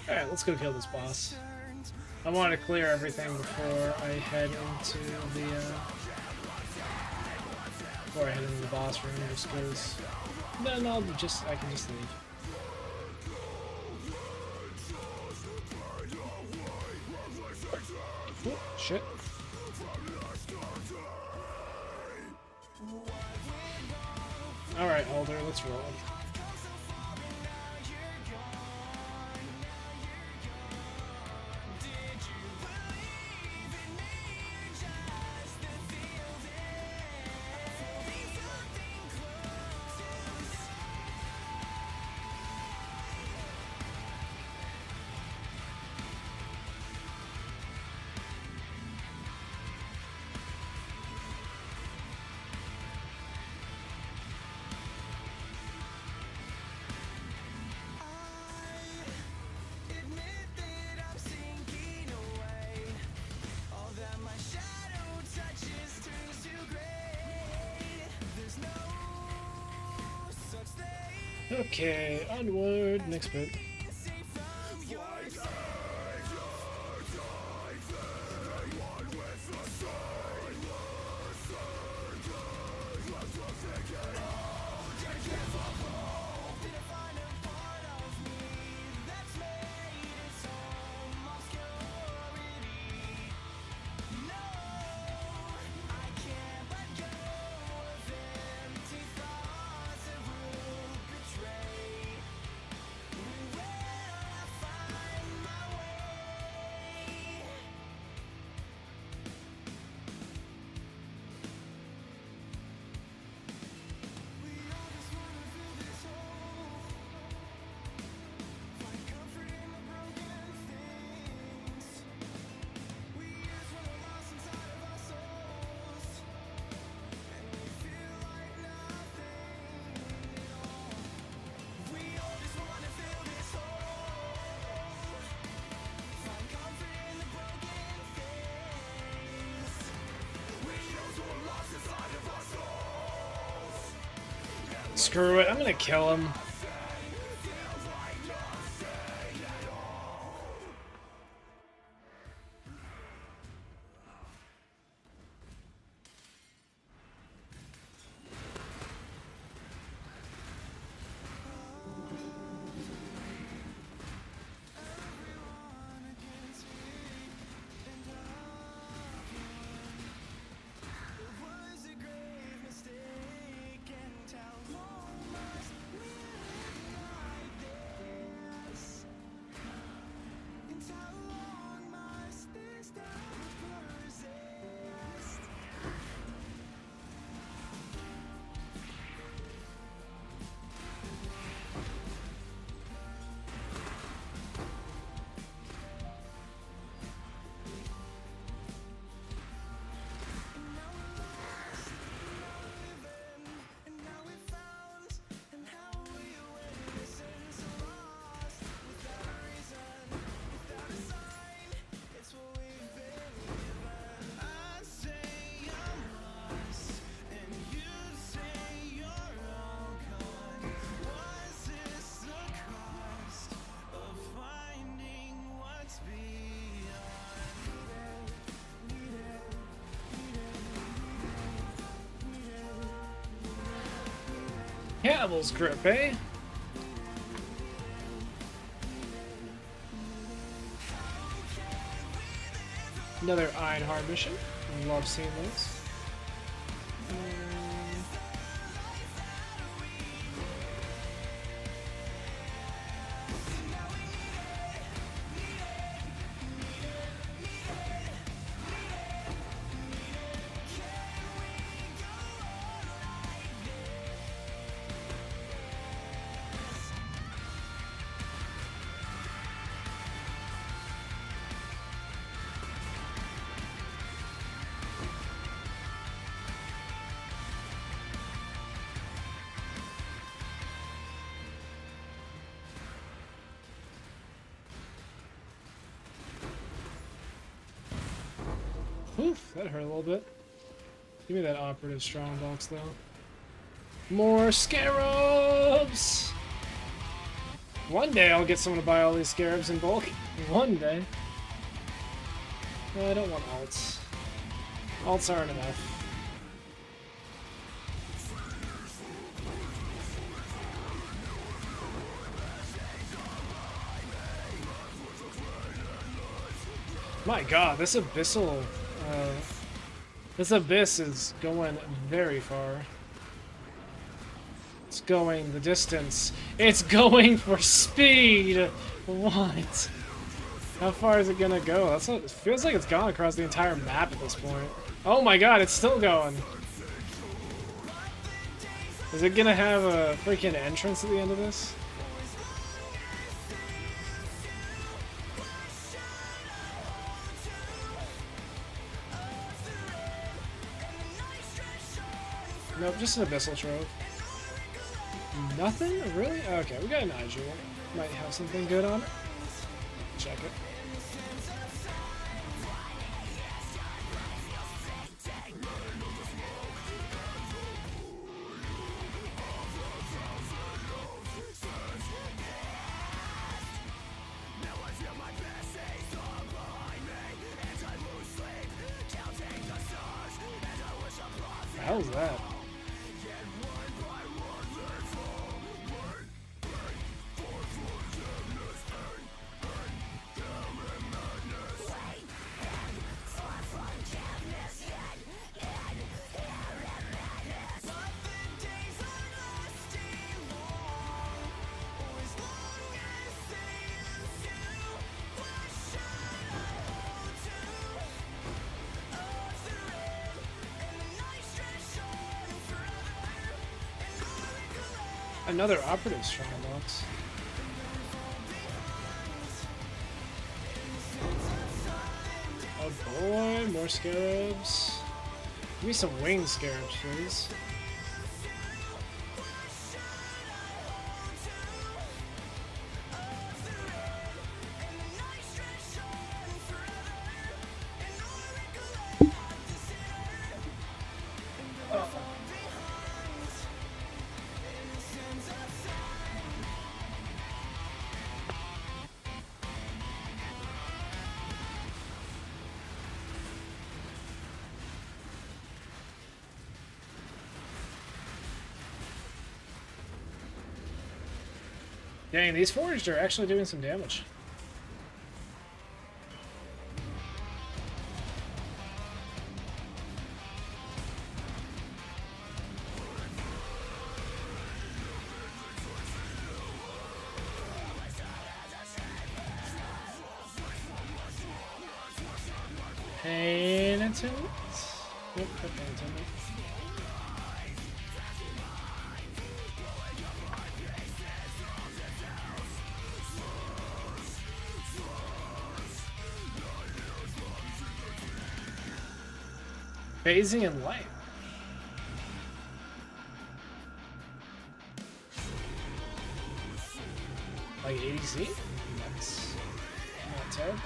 Alright, let's go kill this boss. I want to clear everything before I head into the boss room, just because then I can just leave. Oh, shit. Alright, Alder, let's roll. Okay, onward, next bit. Screw it, I'm gonna kill him. Cannibal's grip, eh? Another Ironheart mission. Love seeing those. Oof, that hurt a little bit. Give me that operative strongbox though. More scarabs! One day I'll get someone to buy all these scarabs in bulk. One day. No, I don't want alts. Alts aren't enough. My god, this abyssal... this abyss is going very far. It's going the distance. It's going for speed! What? How far is it gonna go? That's what, it feels like it's gone across the entire map at this point. Oh my god, it's still going! Is it gonna have a freaking entrance at the end of this? Nope, just an abyssal trove. Nothing? Really? Okay, we got an eye jewel. Might have something good on it. Check it. What the hell is that? Another operative strongbox. Oh boy, more scarabs. Give me some winged scarabs, please. Dang, these forged are actually doing some damage. Pain attendant? Nope, pain attendant. Phasing and light. Like ADC? That's not terrible.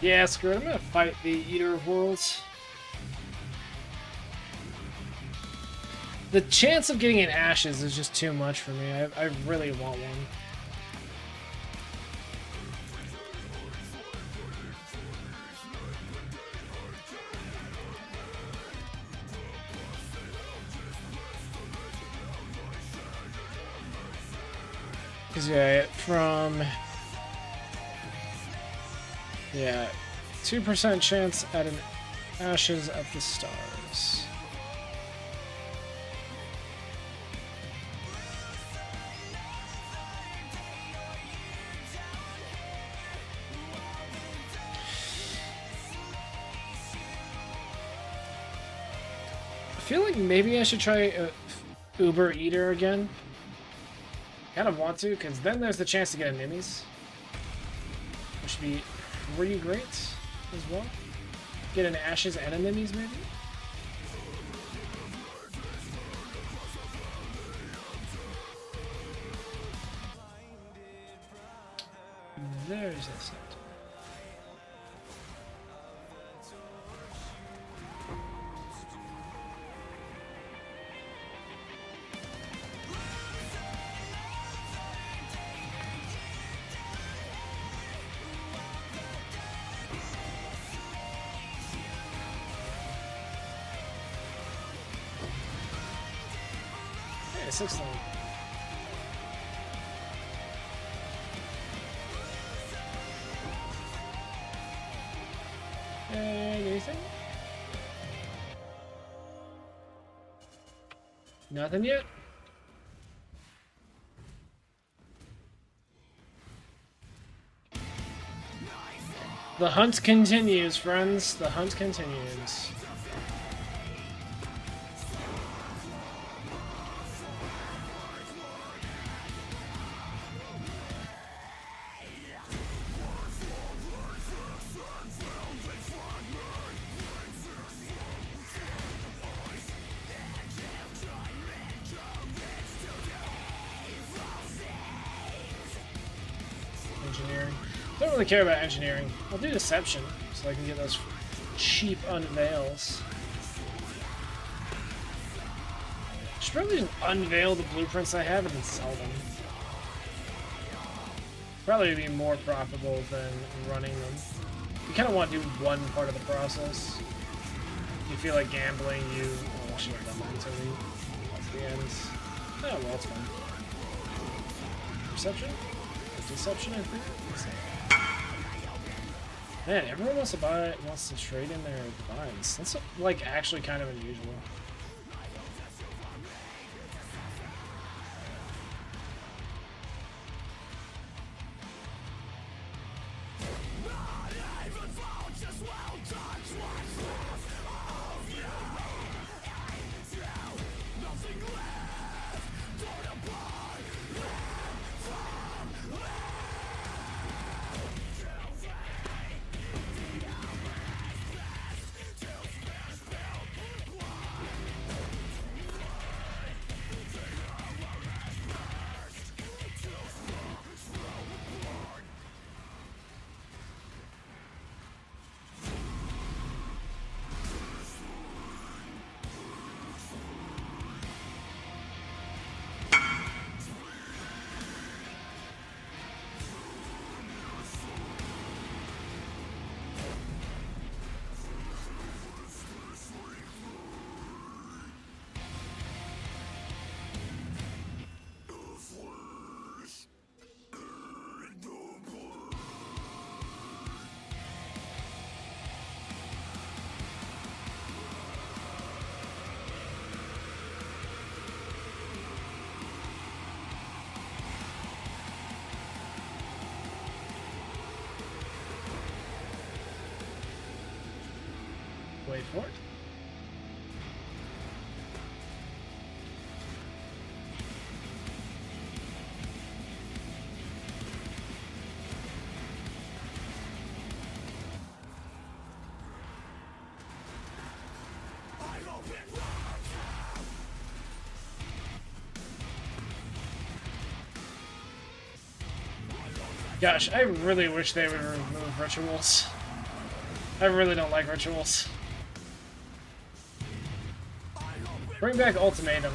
Yeah, screw it. I'm gonna fight the Eater of Worlds. The chance of getting an Ashes is just too much for me. I really want one. Because, yeah, from... Yeah, 2% chance at an Ashes of the Stars. I feel like maybe I should try Uber Eater again. Kind of want to, because then there's the chance to get a Nimis, which would be pretty great as well. Get an Ashes and a Nimis, maybe? There's that center. Hey, 6 lane. Anything? Nothing yet? The hunt continues, friends. The hunt continues. Engineering. Don't really care about engineering. I'll do deception so I can get those cheap unveils. Should probably just unveil the blueprints I have and then sell them. Probably be more profitable than running them. You kind of want to do one part of the process. If you feel like gambling, oh, I should have done that until that's the end. Oh, well, it's fine. Perception? Deception, I think. Man, everyone wants to trade in their divines. That's like actually kind of unusual. Wait for it. Gosh, I really wish they would remove rituals. I really don't like rituals. Bring back ultimatum.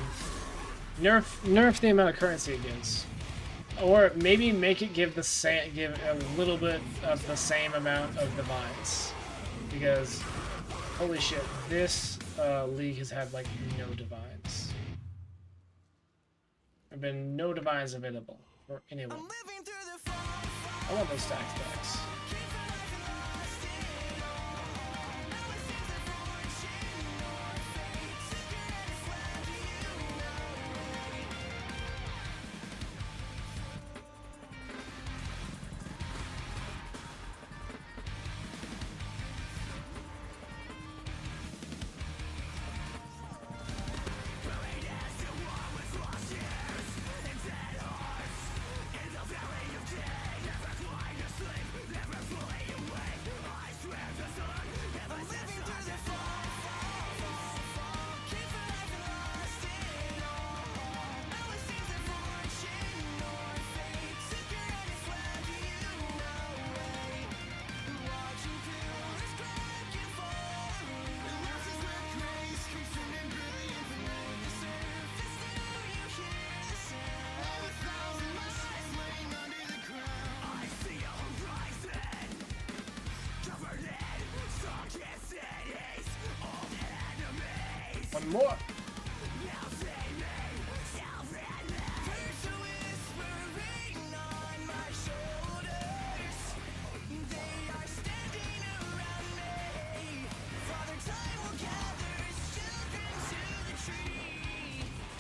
Nerf the amount of currency it gives. Or maybe make it give a little bit of the same amount of divines. Because holy shit, this league has had like no divines. There have been no divines available for anyone. I want those stacks. One more.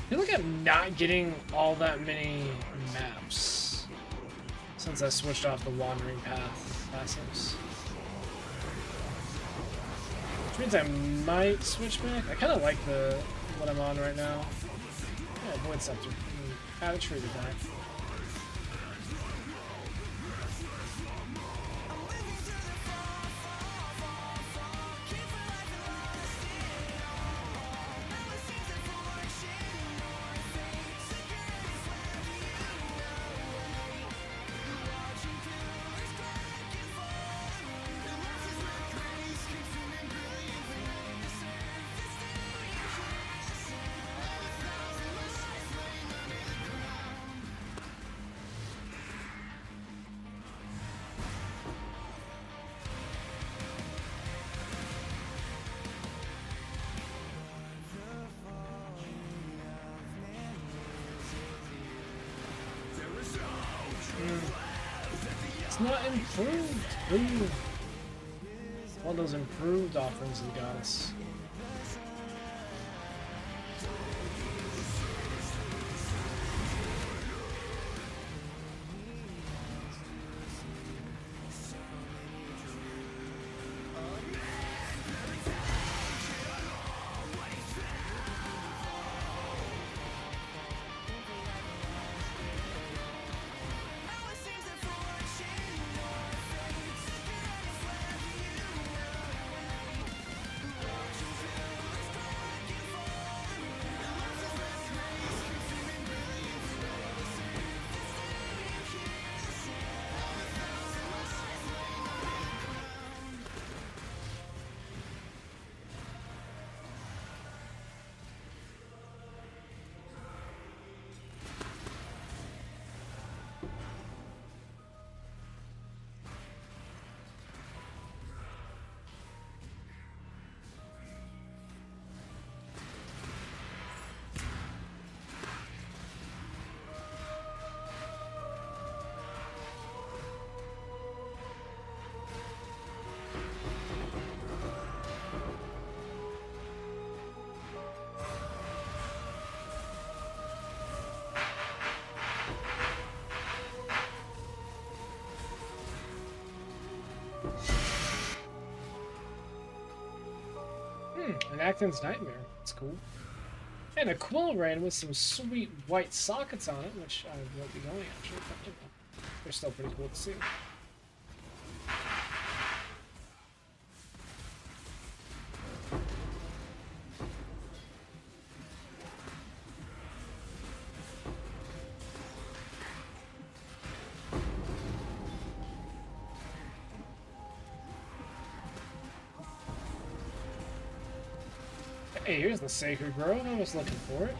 I feel like I'm not getting all that many maps since I switched off the Wandering Path passives. Which means I might switch back. I kind of like what I'm on right now. Yeah, Void Scepter. Add a tree to that. It's not improved. Ooh. All those improved offerings of the goddess. An Acton's Nightmare. That's cool. And a Quill Rain with some sweet white sockets on it, which I won't be going after, but you know, they're still pretty cool to see. Hey, here's the Sacred Grove. I was looking for it.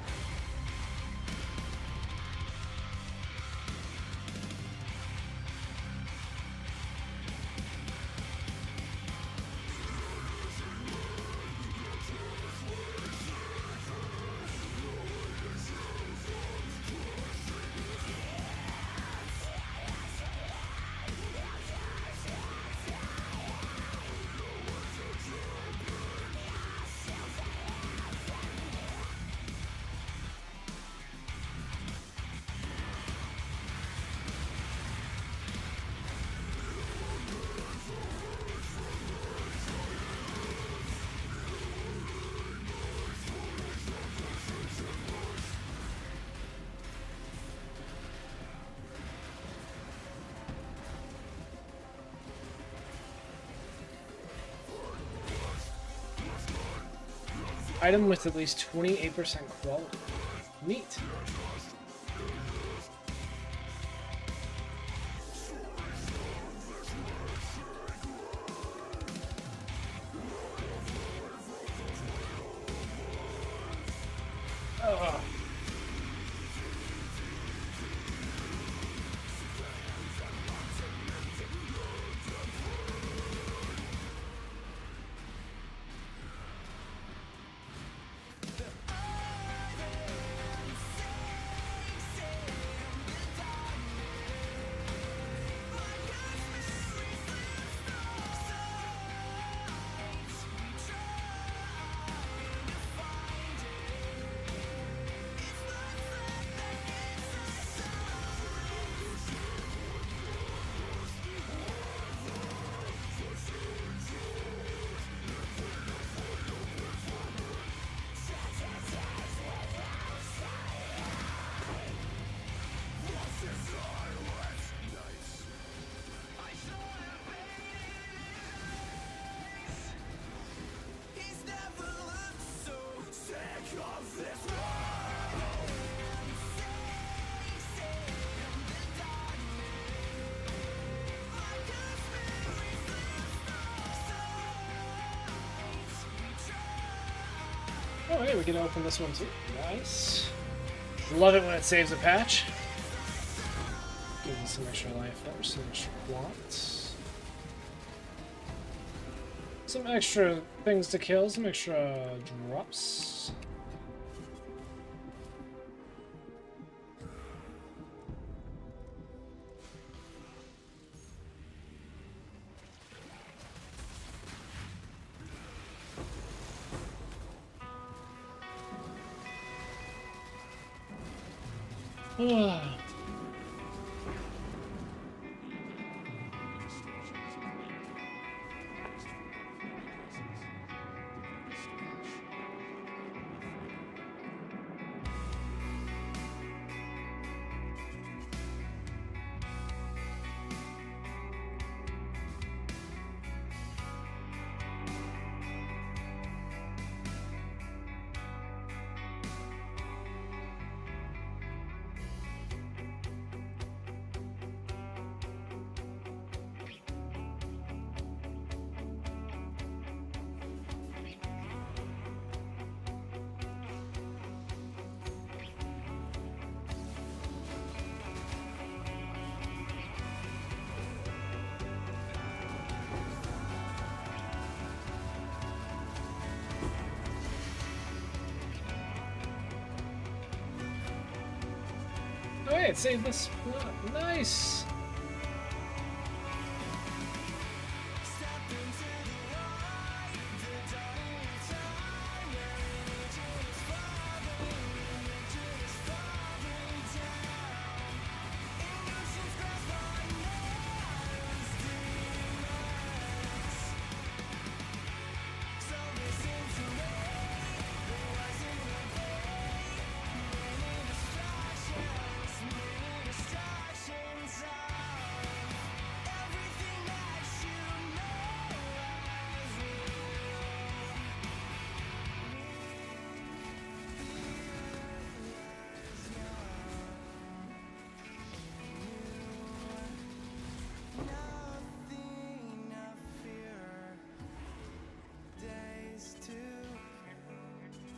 Item with at least 28% quality. Neat. Ugh. Oh, hey, we can open this one too. Nice. Love it when it saves a patch. Give us some extra life force, some extra plots. Some extra things to kill, some extra drops. Oh, hey, it saved this plot. Nice!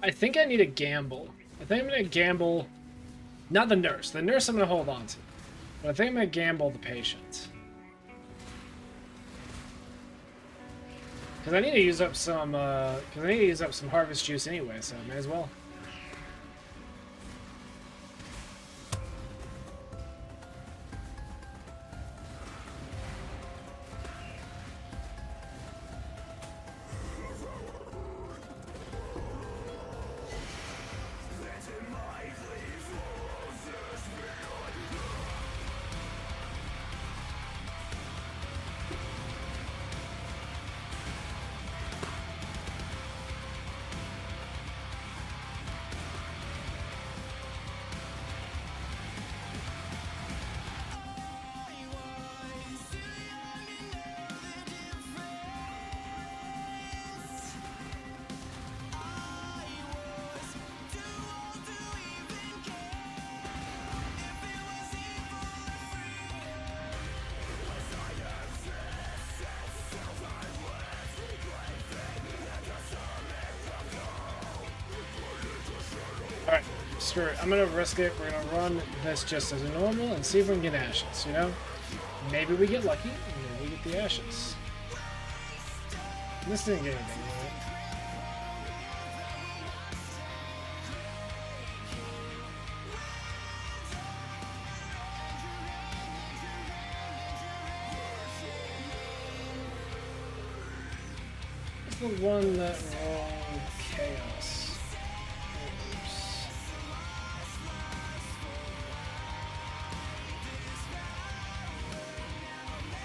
I think I need a gamble. I think I'm gonna gamble, not the nurse. The nurse I'm gonna hold on to, but I think I'm gonna gamble the patient. Because I need to use up some. Harvest juice anyway, so may as well. Alright, screw it. I'm gonna risk it. We're gonna run this just as normal and see if we can get ashes, you know? Maybe we get lucky, and maybe we get the ashes. This didn't get anything, right? What's the one that rolled chaos?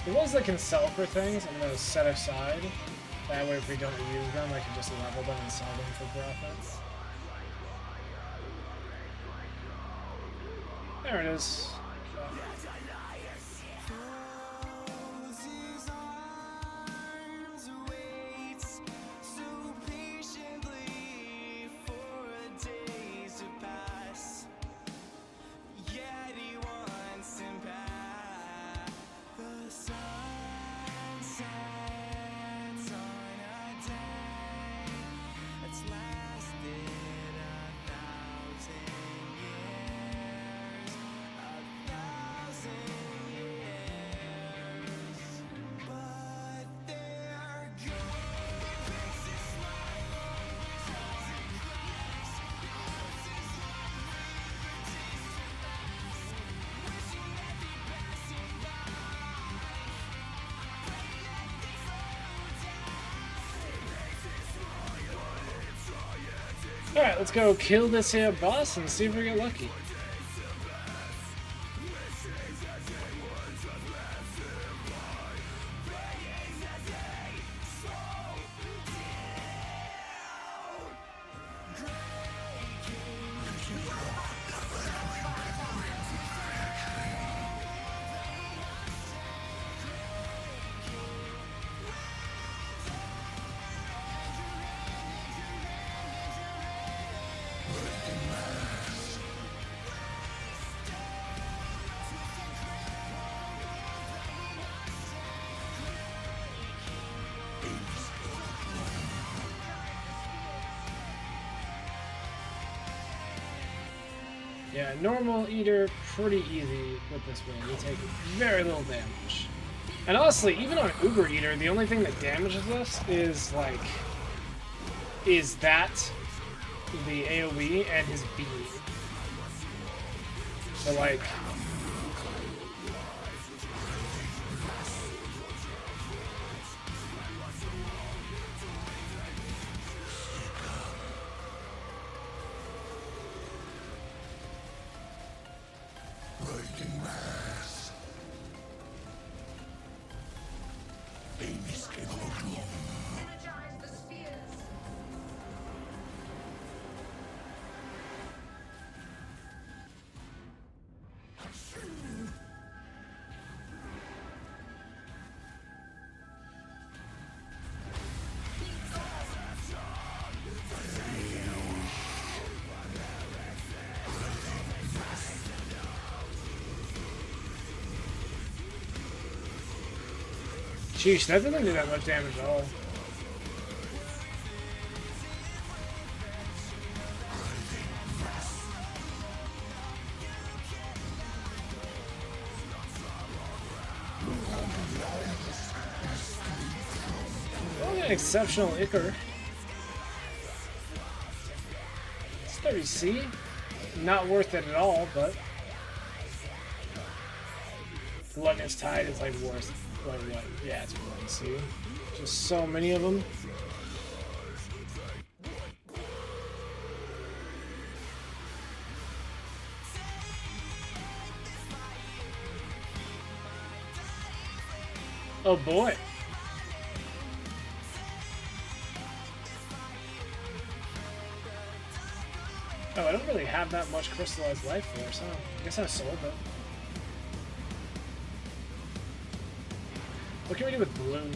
The ones that can sell for things, I'm going to set aside. That way if we don't use them, I can just level them and sell them for profit. There it is. Alright, let's go kill this here boss and see if we get lucky. Yeah, normal eater, pretty easy with this win. You take very little damage. And honestly, even on Uber Eater, the only thing that damages us is like, the AoE and his beam. So like, sheesh, that doesn't do that much damage at all. An exceptional Ichor. It's 30C. Not worth it at all, but Gluttonous Tide is like worth like what? Yeah, it's 1C. Just so many of them. Oh boy. Oh, I don't really have that much crystallized life force, huh? I guess I sold it. What can we do with blue?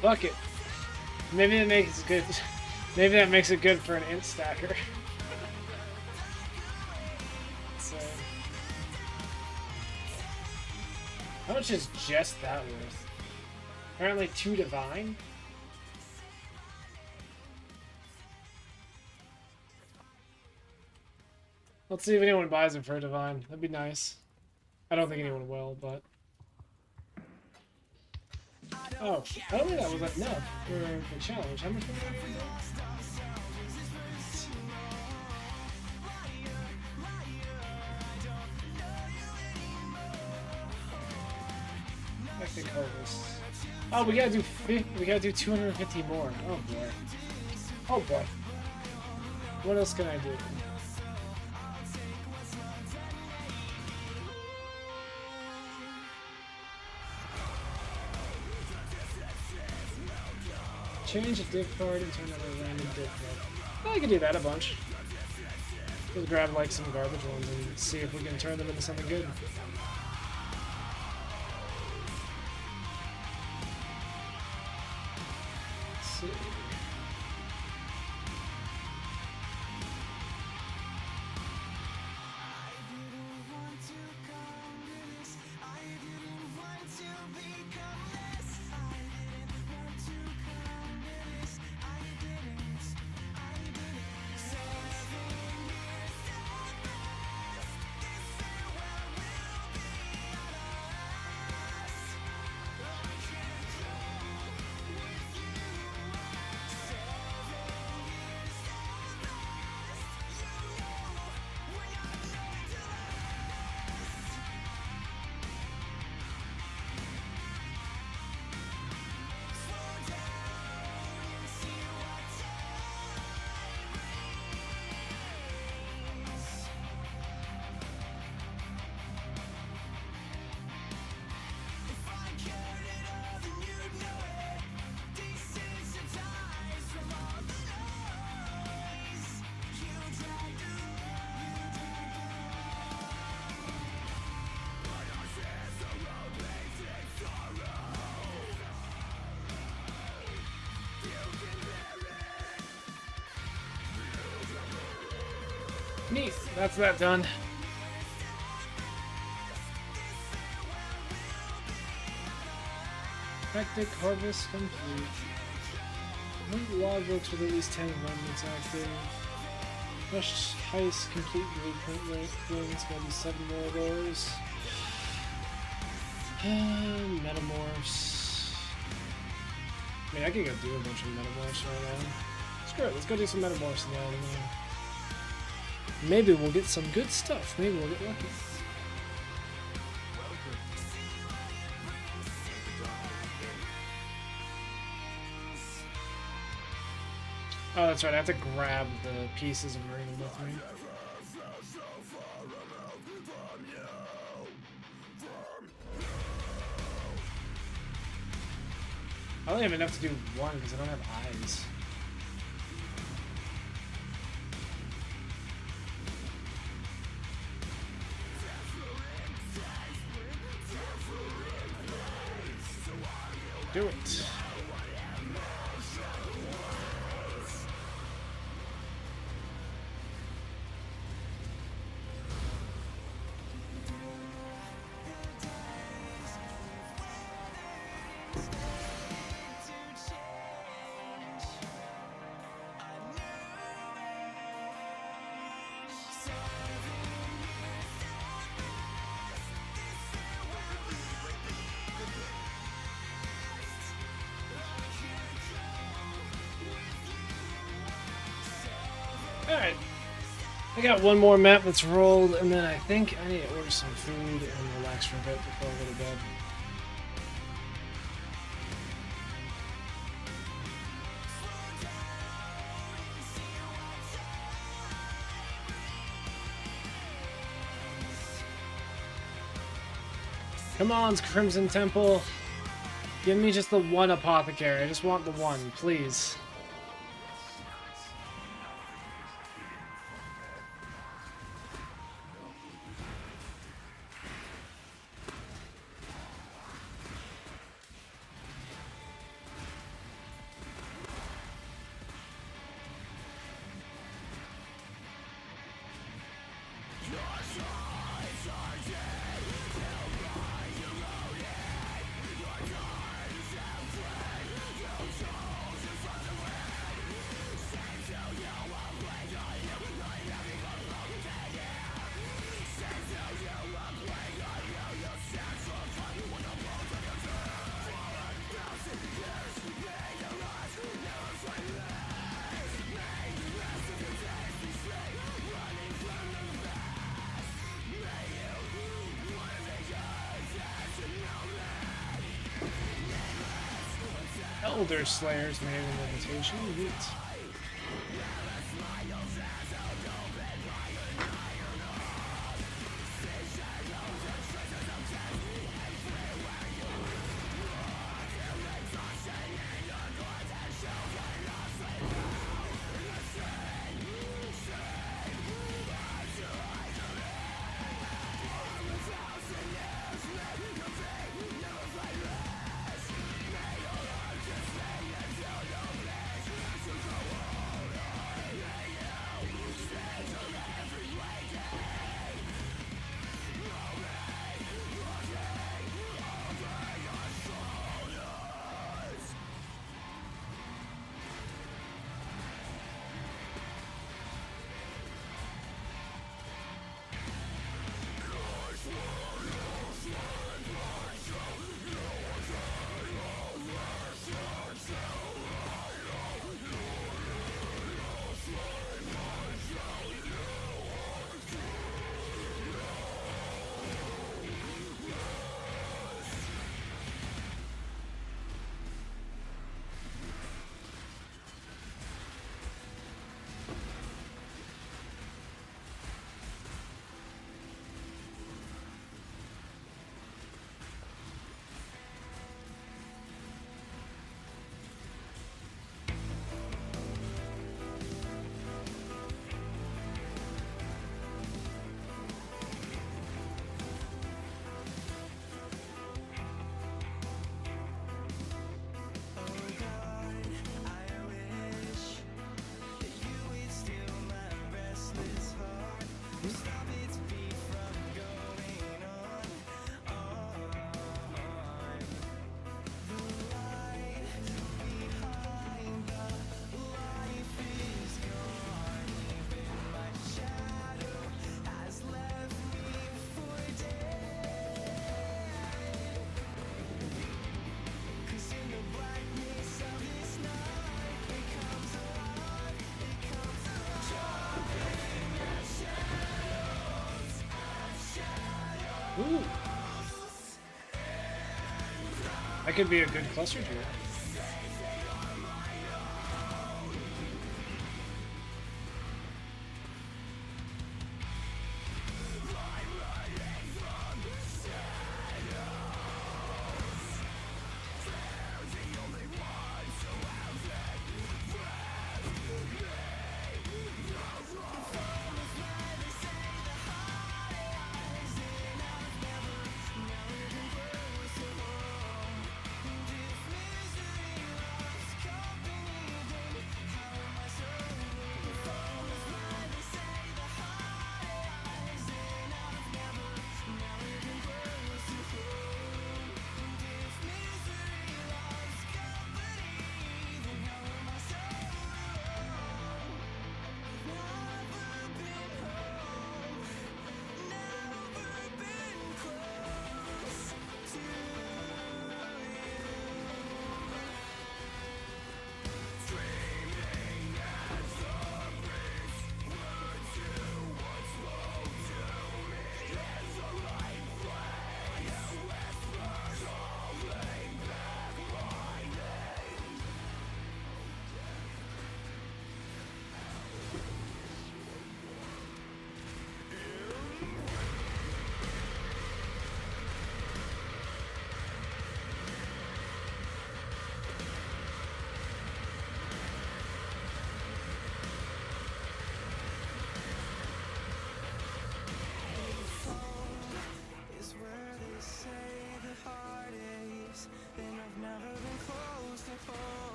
Fuck it. Maybe that makes it good. Maybe that makes it good for an int stacker. So, how much is just that worth? Apparently 2 divine. Let's see if anyone buys it for a divine. That'd be nice. I don't think anyone will, but. Oh, I don't think that was enough for the challenge. How much was that? Hectic Harvest. Oh, we gotta do 250 more. Oh boy. Oh boy. What else can I do? Change a div card and turn it into a random div card. Well, I could do that a bunch. Just grab like some garbage ones and see if we can turn them into something good. Let's see. Neat. That's that done. Hectic Harvest complete. Complete logbooks with at least 10 remnants active. Rush heist, complete blueprint wins, gonna be 7 more of those. Metamorphs. I mean, I could go do a bunch of metamorphs right now. Screw it, let's go do some metamorphs now. Maybe we'll get some good stuff. Maybe we'll get lucky. Oh, that's right. I have to grab the pieces and bring them with me. I don't even have to do one because I don't have eyes. Do it. Alright. I got one more map that's rolled, and then I think I need to order some food and relax for a bit before I go to bed. Come on, Crimson Temple. Give me just the one apothecary. I just want the one, please. Elder Slayers made an invitation. Neat. Ooh. That could be a good cluster duel.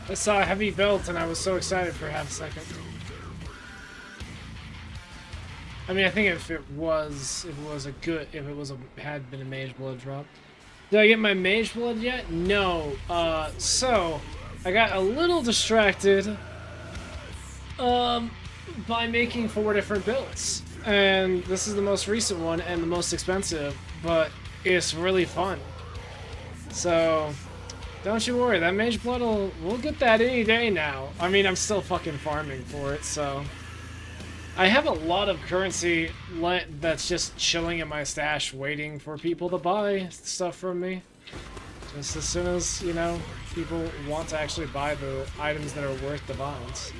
I saw a heavy belt and I was so excited for half a second. I mean, I think if it had been a Mage Blood drop. Did I get my Mage Blood yet? No. So I got a little distracted by making 4 different builds. And this is the most recent one and the most expensive, but it's really fun. So don't you worry, that Mage Blood we'll get that any day now. I mean, I'm still fucking farming for it, so I have a lot of currency that's just chilling in my stash waiting for people to buy stuff from me. Just as soon as, you know, people want to actually buy the items that are worth divines.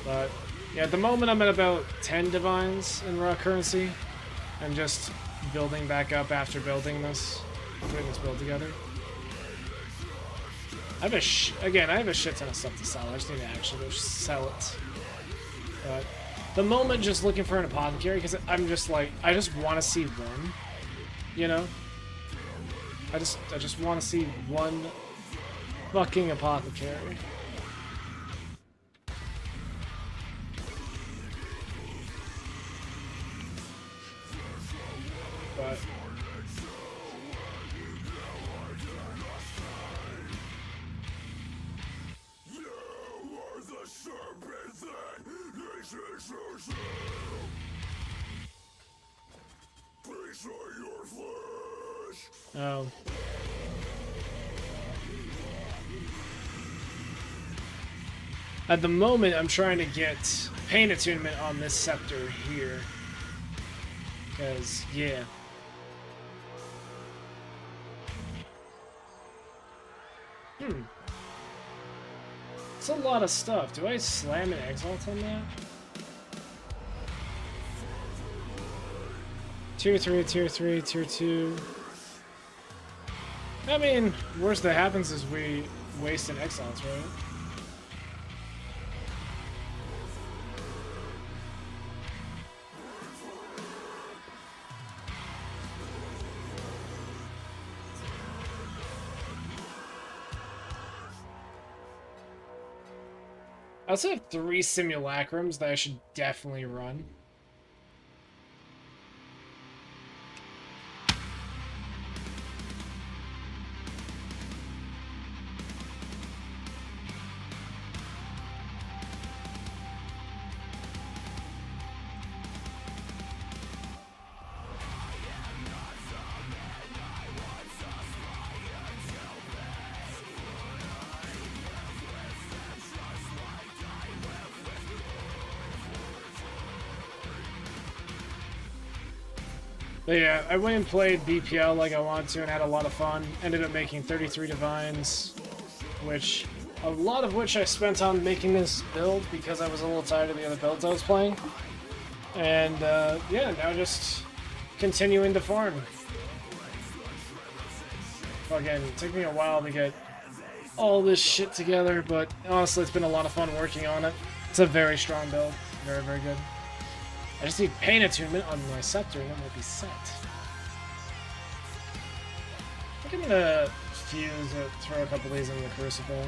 But yeah, at the moment I'm at about 10 divines in raw currency. I'm just building back up after building this, putting this build together. I have a shit ton of stuff to sell. I just need to actually go sell it. But the moment, just looking for an apothecary, because I'm just like, I just want to see one, you know? I just want to see one fucking apothecary. But oh. At the moment, I'm trying to get pain attunement on this scepter here. Because, yeah. It's a lot of stuff. Do I slam an Exalt on that? Tier 3, Tier 3, Tier 2. I mean, worst that happens is we waste an Exalt, right? I also have 3 simulacrums that I should definitely run. But yeah, I went and played BPL like I wanted to and had a lot of fun. Ended up making 33 divines, which a lot of which I spent on making this build because I was a little tired of the other builds I was playing. And yeah, now just continuing to farm. Again, it took me a while to get all this shit together, but honestly, it's been a lot of fun working on it. It's a very strong build. Very, very good. I just need pain attunement on my scepter and it will be set. I think I'm gonna fuse it, throw a couple of these in the crucible.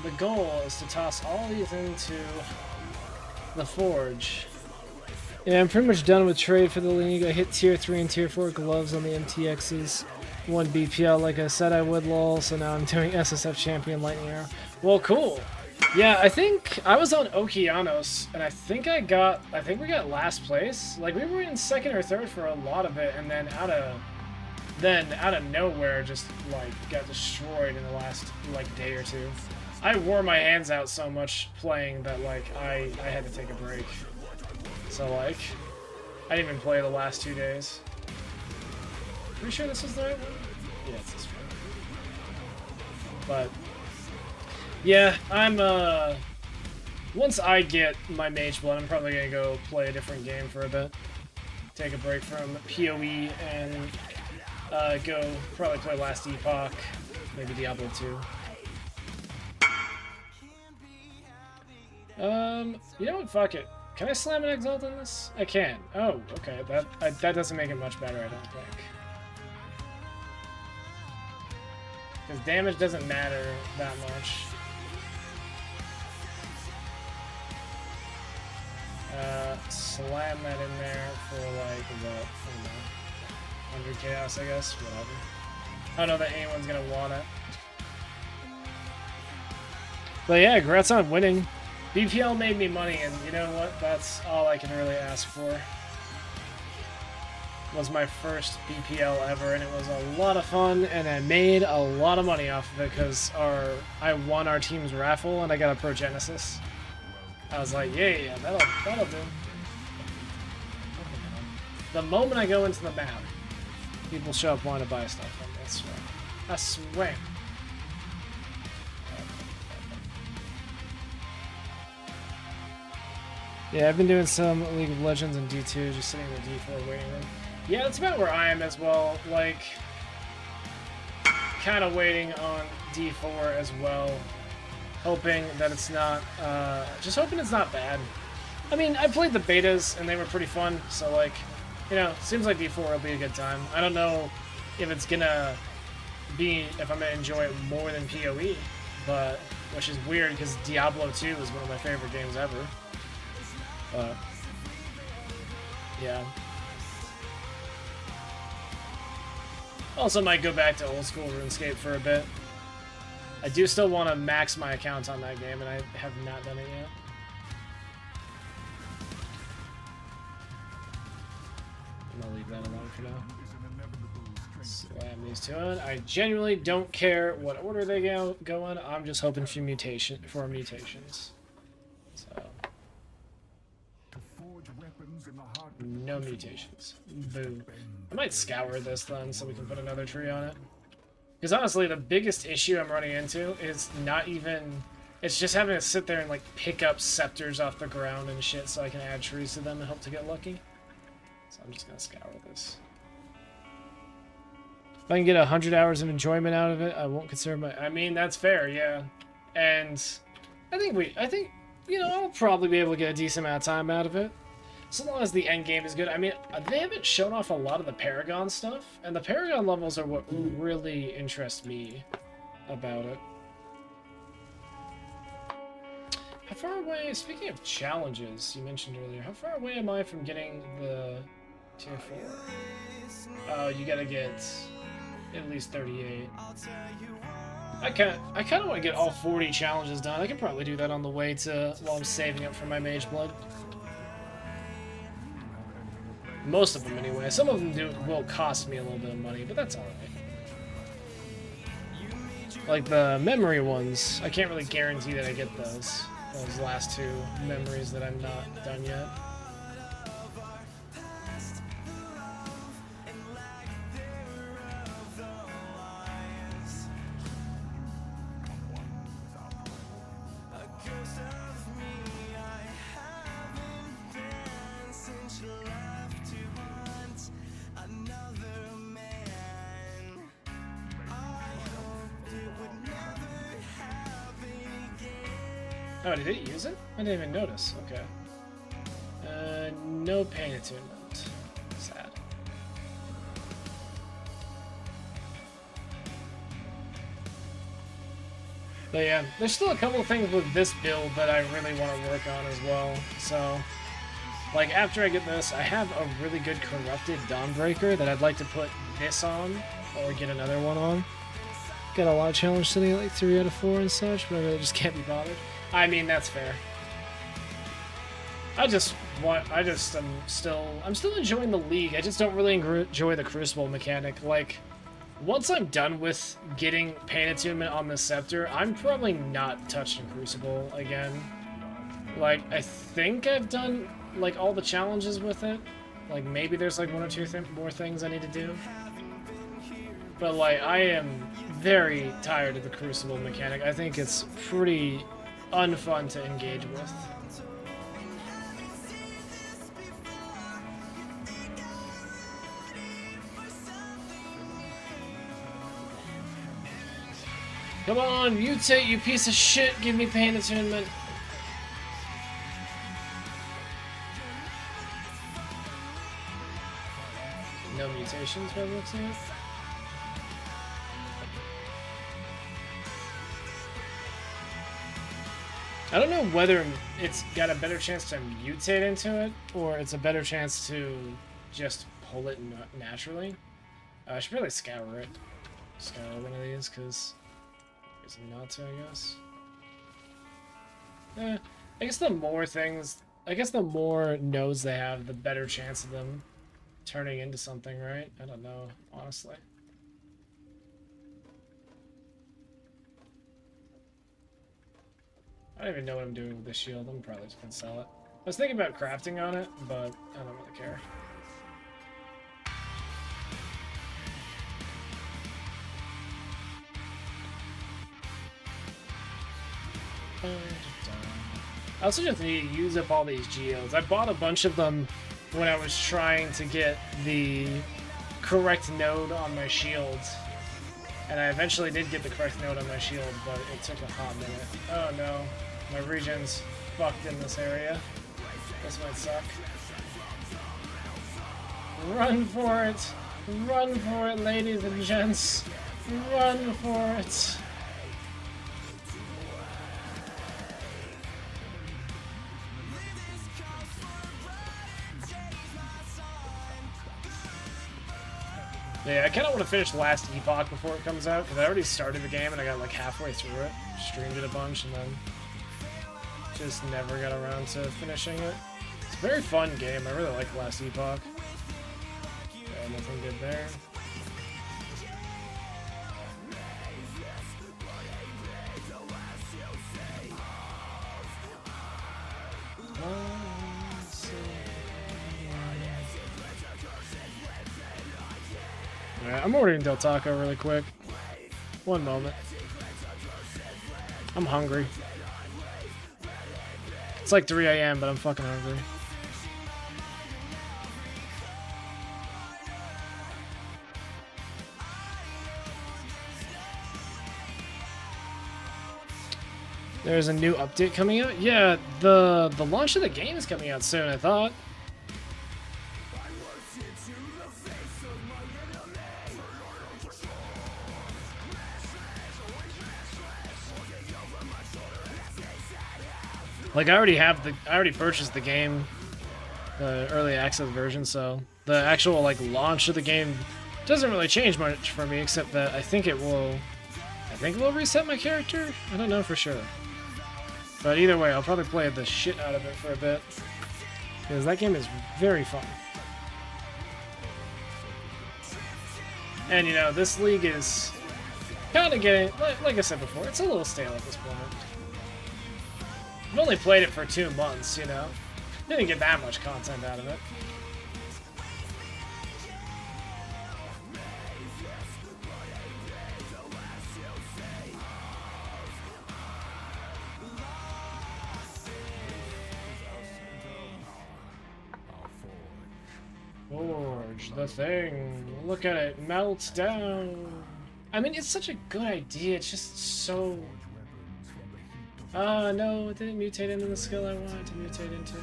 The goal is to toss all these into the forge. Yeah, I'm pretty much done with trade for the league. I hit tier 3 and tier 4 gloves on the MTXs. 1 BPL like I said I would, lol, so now I'm doing SSF Champion Lightning Arrow. Well, cool. Yeah, I think I was on Okeanos, and I think we got last place. Like, we were in second or third for a lot of it, and then out of nowhere, just, like, got destroyed in the last, like, day or two. I wore my hands out so much playing that, like, I had to take a break. So, like, I didn't even play the last 2 days. Pretty sure this is the right one? Yeah, it's this one. But, yeah, I'm, once I get my Mage Blood, I'm probably gonna go play a different game for a bit. Take a break from PoE and, go probably play Last Epoch, maybe Diablo 2. You know what? Fuck it. Can I slam an Exalt on this? I can. Oh, okay. That doesn't make it much better, I don't think. Because damage doesn't matter that much. Slam that in there for like, what? I don't know. 100 chaos, I guess? Whatever. I don't know that anyone's gonna want it. But yeah, congrats on winning. BPL made me money, and you know what? That's all I can really ask for. It was my first BPL ever, and it was a lot of fun, and I made a lot of money off of it because I won our team's raffle, and I got a Pro Genesis. I was like, yeah, that'll do. The moment I go into the map, people show up wanting to buy stuff from me. I swear. I swear. Yeah, I've been doing some League of Legends and D2, just sitting in the D4 waiting room. Yeah, that's about where I am as well. Like, kind of waiting on D4 as well. Hoping that it's not, just hoping it's not bad. I mean, I played the betas and they were pretty fun, so like, you know, seems like D4 will be a good time. I don't know if it's gonna be, if I'm gonna enjoy it more than PoE, but, which is weird because Diablo 2 is one of my favorite games ever. Yeah. Also might go back to old school RuneScape for a bit. I do still want to max my account on that game, and I have not done it yet. I'm gonna leave that alone for now. So I have these two on. I genuinely don't care what order they go in. I'm just hoping for mutations. So no mutations. Boo. I might scour this then, so we can put another tree on it. Because honestly, the biggest issue I'm running into is not even... It's just having to sit there and like pick up scepters off the ground and shit so I can add trees to them and hope to get lucky. So I'm just going to scour this. If I can get 100 hours of enjoyment out of it, I won't consider my... I mean, that's fair, yeah. And I think, you know, I'll probably be able to get a decent amount of time out of it. So long as the end game is good. I mean, they haven't shown off a lot of the Paragon stuff, and the Paragon levels are what really interest me about it. How far away, speaking of challenges you mentioned earlier, how far away am I from getting the tier 4? Oh, you gotta get at least 38. I kind of want to get all 40 challenges done. I can probably do that on the way to, while I'm saving up for my Mage Blood. Most of them, anyway. Some of them will cost me a little bit of money, but that's alright. Like the memory ones, I can't really guarantee that I get those. Those last two memories that I'm not done yet. Oh, did it use it? I didn't even notice. Okay. No pain attunement. Sad. But yeah, there's still a couple of things with this build that I really want to work on as well. So, like, after I get this, I have a really good Corrupted Dawnbreaker that I'd like to put this on, or get another one on. Got a lot of challenge sitting at like 3 out of 4 and such, but I really just can't be bothered. I mean, that's fair. I'm still enjoying the League. I just don't really enjoy the Crucible mechanic. Like, once I'm done with getting pain attunement on the Scepter, I'm probably not touching Crucible again. Like, I think I've done, like, all the challenges with it. Like, maybe there's, like, 1 or 2 more things I need to do. But, like, I am very tired of the Crucible mechanic. I think it's pretty unfun to engage with. Come on, mutate, you piece of shit! Give me pain attunement. No mutations by the looks of it. I don't know whether it's got a better chance to mutate into it, or it's a better chance to just pull it naturally. I should probably scour it. Scour one of these, because there's not to, I guess. I guess the more things... I guess the more nodes they have, the better chance of them turning into something, right? I don't know, honestly. I don't even know what I'm doing with this shield. I'm probably just gonna sell it. I was thinking about crafting on it, but I don't really care. I also just need to use up all these geodes. I bought a bunch of them when I was trying to get the correct node on my shield. And I eventually did get the correct node on my shield, but it took a hot minute. Oh no, my regen's fucked in this area. This might suck. Run for it! Run for it, ladies and gents! Run for it! Yeah, I kind of want to finish Last Epoch before it comes out, because I already started the game and I got like halfway through it. Streamed it a bunch and then just never got around to finishing it. It's a very fun game. I really like Last Epoch. Yeah, nothing good there. Alright, I'm ordering Del Taco really quick. One moment. I'm hungry. It's like 3 a.m., but I'm fucking hungry. There's a new update coming out? Yeah, the launch of the game is coming out soon, I thought. Like, I already purchased the game, the early access version, so the actual, like, launch of the game doesn't really change much for me, except that I think it will reset my character? I don't know for sure. But either way, I'll probably play the shit out of it for a bit, because that game is very fun. And, you know, this league is kind of getting, like I said before, it's a little stale at this point. I've only played it for 2 months, you know. Didn't get that much content out of it. Forge the thing. Look at it melt down. I mean, it's such a good idea. It's just so... Ah, no, it didn't mutate into the skill I wanted to mutate into.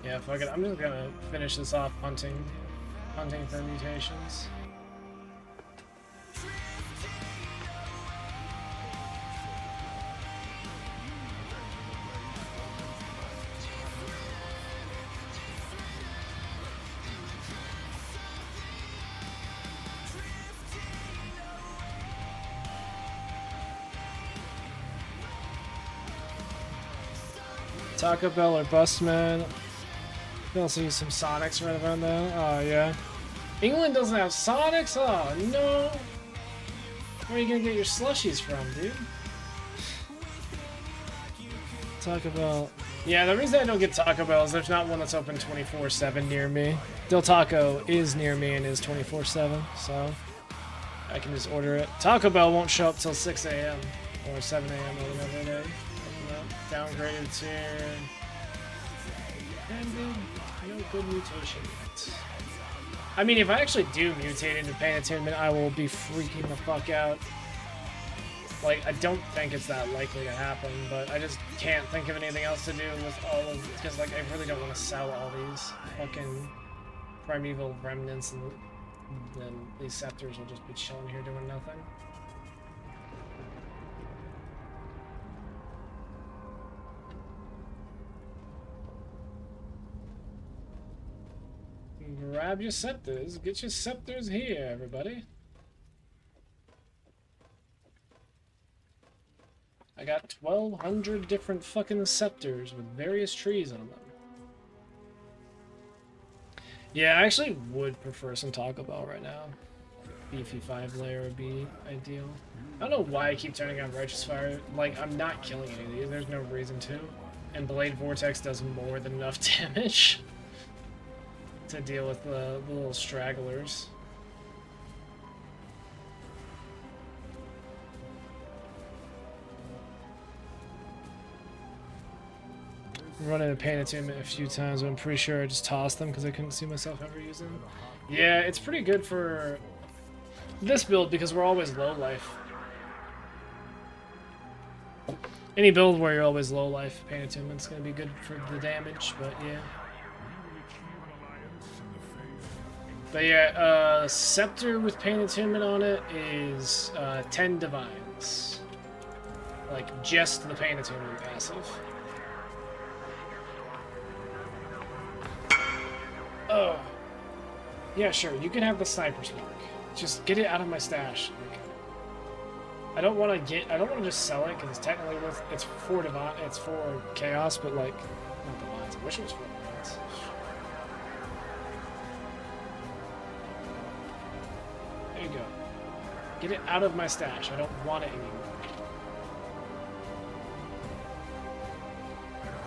Yeah, fuck it. I'm just gonna finish this off hunting for mutations. Taco Bell or Busman. We also use some Sonics right around there. Oh, yeah. England doesn't have Sonics? Oh, no. Where are you gonna get your slushies from, dude? Taco Bell. Yeah, the reason I don't get Taco Bell is there's not one that's open 24/7 near me. Del Taco is near me and is 24/7, so I can just order it. Taco Bell won't show up till 6 a.m. or 7 a.m. or whatever it is. Downgraded tier. And no good mutation yet. I mean, if I actually do mutate into Pain Attunement, I will be freaking the fuck out. Like, I don't think it's that likely to happen, but I just can't think of anything else to do with all of... Because, like, I really don't want to sell all these fucking primeval remnants, and then these scepters will just be chilling here doing nothing. Grab your scepters. Get your scepters here, everybody. I got 1,200 different fucking scepters with various trees on them. Yeah, I actually would prefer some Taco Bell right now. Beefy 5-layer would be ideal. I don't know why I keep turning on Righteous Fire. Like, I'm not killing any of these. There's no reason to. And Blade Vortex does more than enough damage to deal with the little stragglers. I'm running a Pain Attunement a few times, but I'm pretty sure I just tossed them because I couldn't see myself ever using them. Yeah, it's pretty good for this build because we're always low life. Any build where you're always low life, Pain Attunement's gonna be good for the damage, but yeah. But yeah, Scepter with Pain Attunement on it is 10 Divines. Like, just the Pain Attunement passive. Oh. Yeah, sure, you can have the Sniper's Mark. Just get it out of my stash. Like, I don't want to just sell it, because it's technically worth, it's 4 Divine, it's 4 Chaos, but like, not Divines, I wish it was 4 Divines. There you go. Get it out of my stash, I don't want it anymore.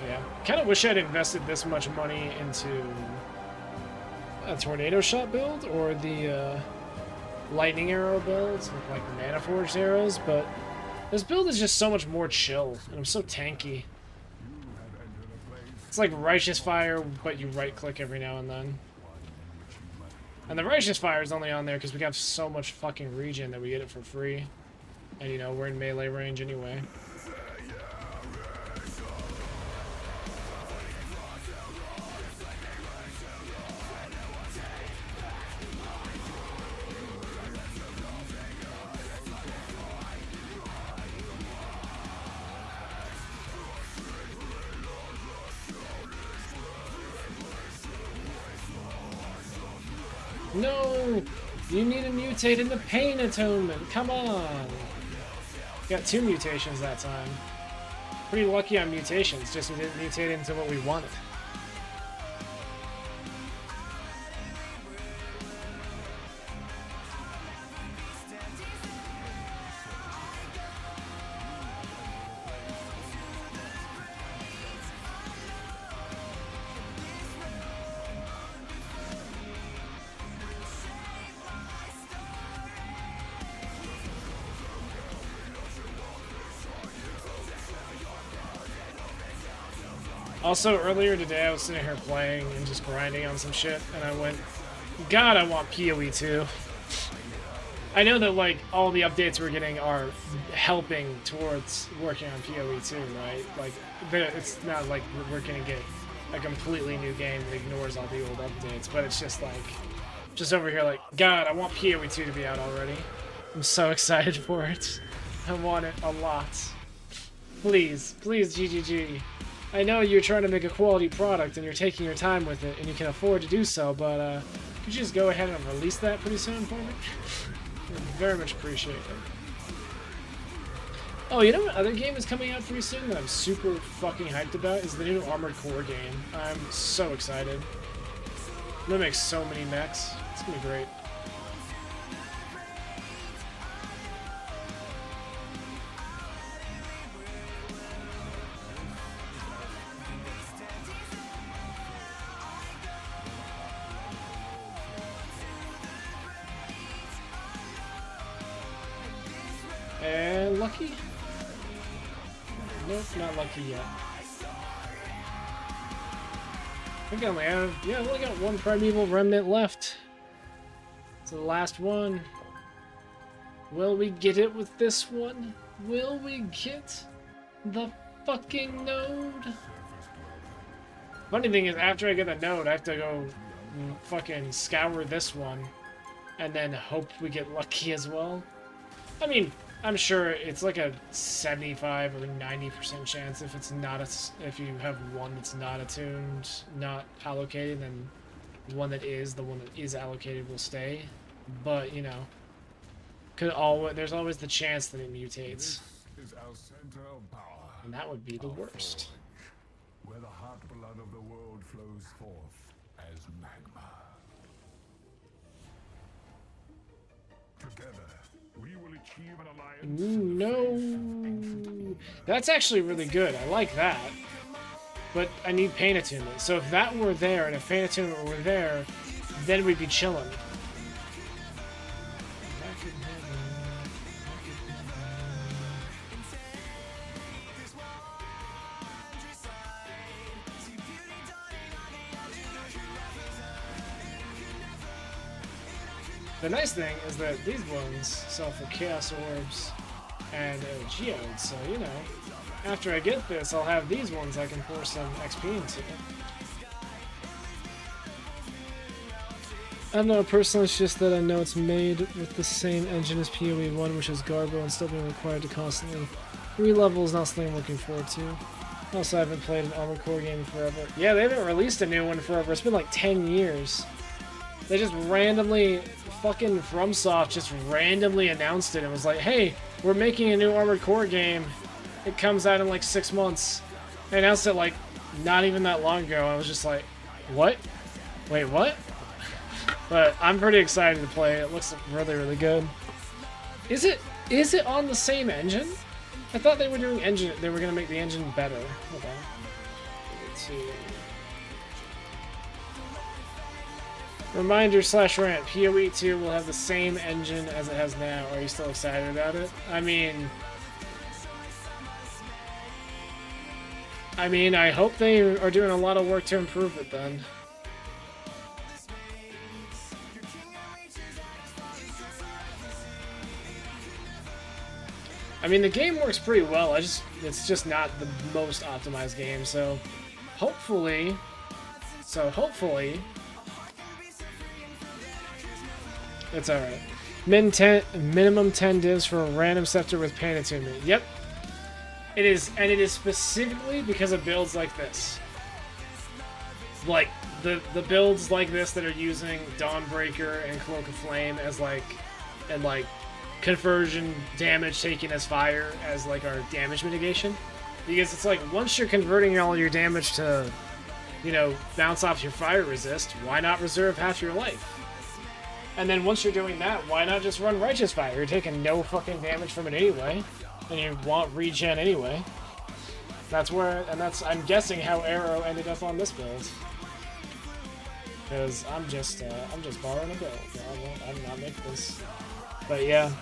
Yeah, kind of wish I'd invested this much money into a Tornado Shot build, or the, Lightning Arrow builds with like Mana Forged arrows, but this build is just so much more chill, and I'm so tanky. It's like Righteous Fire, but you right click every now and then. And the Righteous Fire is only on there because we have so much fucking regen that we get it for free. And you know, we're in melee range anyway. No! You need to mutate into Pain Attunement! Come on! Got 2 mutations that time. Pretty lucky on mutations, just we didn't mutate into what we wanted. Also, earlier today, I was sitting here playing and just grinding on some shit, and I went, God, I want PoE 2. I know that, like, all the updates we're getting are helping towards working on PoE 2, right? Like, it's not like we're gonna get a completely new game that ignores all the old updates, but it's just like, just over here like, God, I want PoE 2 to be out already. I'm so excited for it. I want it a lot. Please, please, GGG. I know you're trying to make a quality product and you're taking your time with it and you can afford to do so, but could you just go ahead and release that pretty soon for me? I'd very much appreciate it. Oh, you know what other game is coming out pretty soon that I'm super fucking hyped about is the new Armored Core game. I'm so excited. I'm gonna make so many mechs. It's gonna be great. And lucky? Nope, not lucky yet. I think I only have, yeah, I've only got 1 Primeval Remnant left. It's the last one. Will we get it with this one? Will we get the fucking node? Funny thing is, after I get the node, I have to go fucking scour this one and then hope we get lucky as well. I mean, I'm sure it's like a 75 or 90% chance if it's not if you have one that's not attuned, not allocated, then the one that is allocated will stay. But you know, there's always the chance that it mutates, and that would be the worst. Where the hot blood of the world flows forth as magma. Together, we will achieve an alliance. No, that's actually really good. I like that, but I need Pain Attunement. So if that were there and if Pain Attunement were there, then we'd be chilling. The nice thing is that these ones sell for Chaos Orbs and Geodes, so you know, after I get this, I'll have these ones I can pour some XP into. I don't know, personally, it's just that I know it's made with the same engine as PoE 1, which is Garbo, and still being required to constantly re-level is not something I'm looking forward to. Also, I haven't played an Armored Core game forever. Yeah, they haven't released a new one forever. It's been like 10 years. They just randomly, fucking FromSoft just randomly announced it and was like, hey, we're making a new Armored Core game. It comes out in like 6 months. They announced it like not even that long ago. I was just like, what? Wait, what? But I'm pretty excited to play it. It looks really, really good. Is it on the same engine? I thought they were doing engine. They were gonna make the engine better. Hold on. Let's see. Reminder / rant. PoE 2 will have the same engine as it has now. Are you still excited about it? I mean, I hope they are doing a lot of work to improve it then. I mean, the game works pretty well. It's just not the most optimized game. So hopefully, it's all right. Minimum 10 divs for a random scepter with pain attunement. Yep, it is, and it is specifically because of builds like this. Like the builds like this that are using Dawnbreaker and Cloak of Flame as like conversion damage taken as fire as like our damage mitigation, because it's like once you're converting all your damage to, you know, bounce off your fire resist, why not reserve half your life? And then once you're doing that, why not just run Righteous Fire? You're taking no fucking damage from it anyway, and you want regen anyway. That's I'm guessing how Arrow ended up on this build. Because I'm just borrowing a build. I'm not making this. But yeah.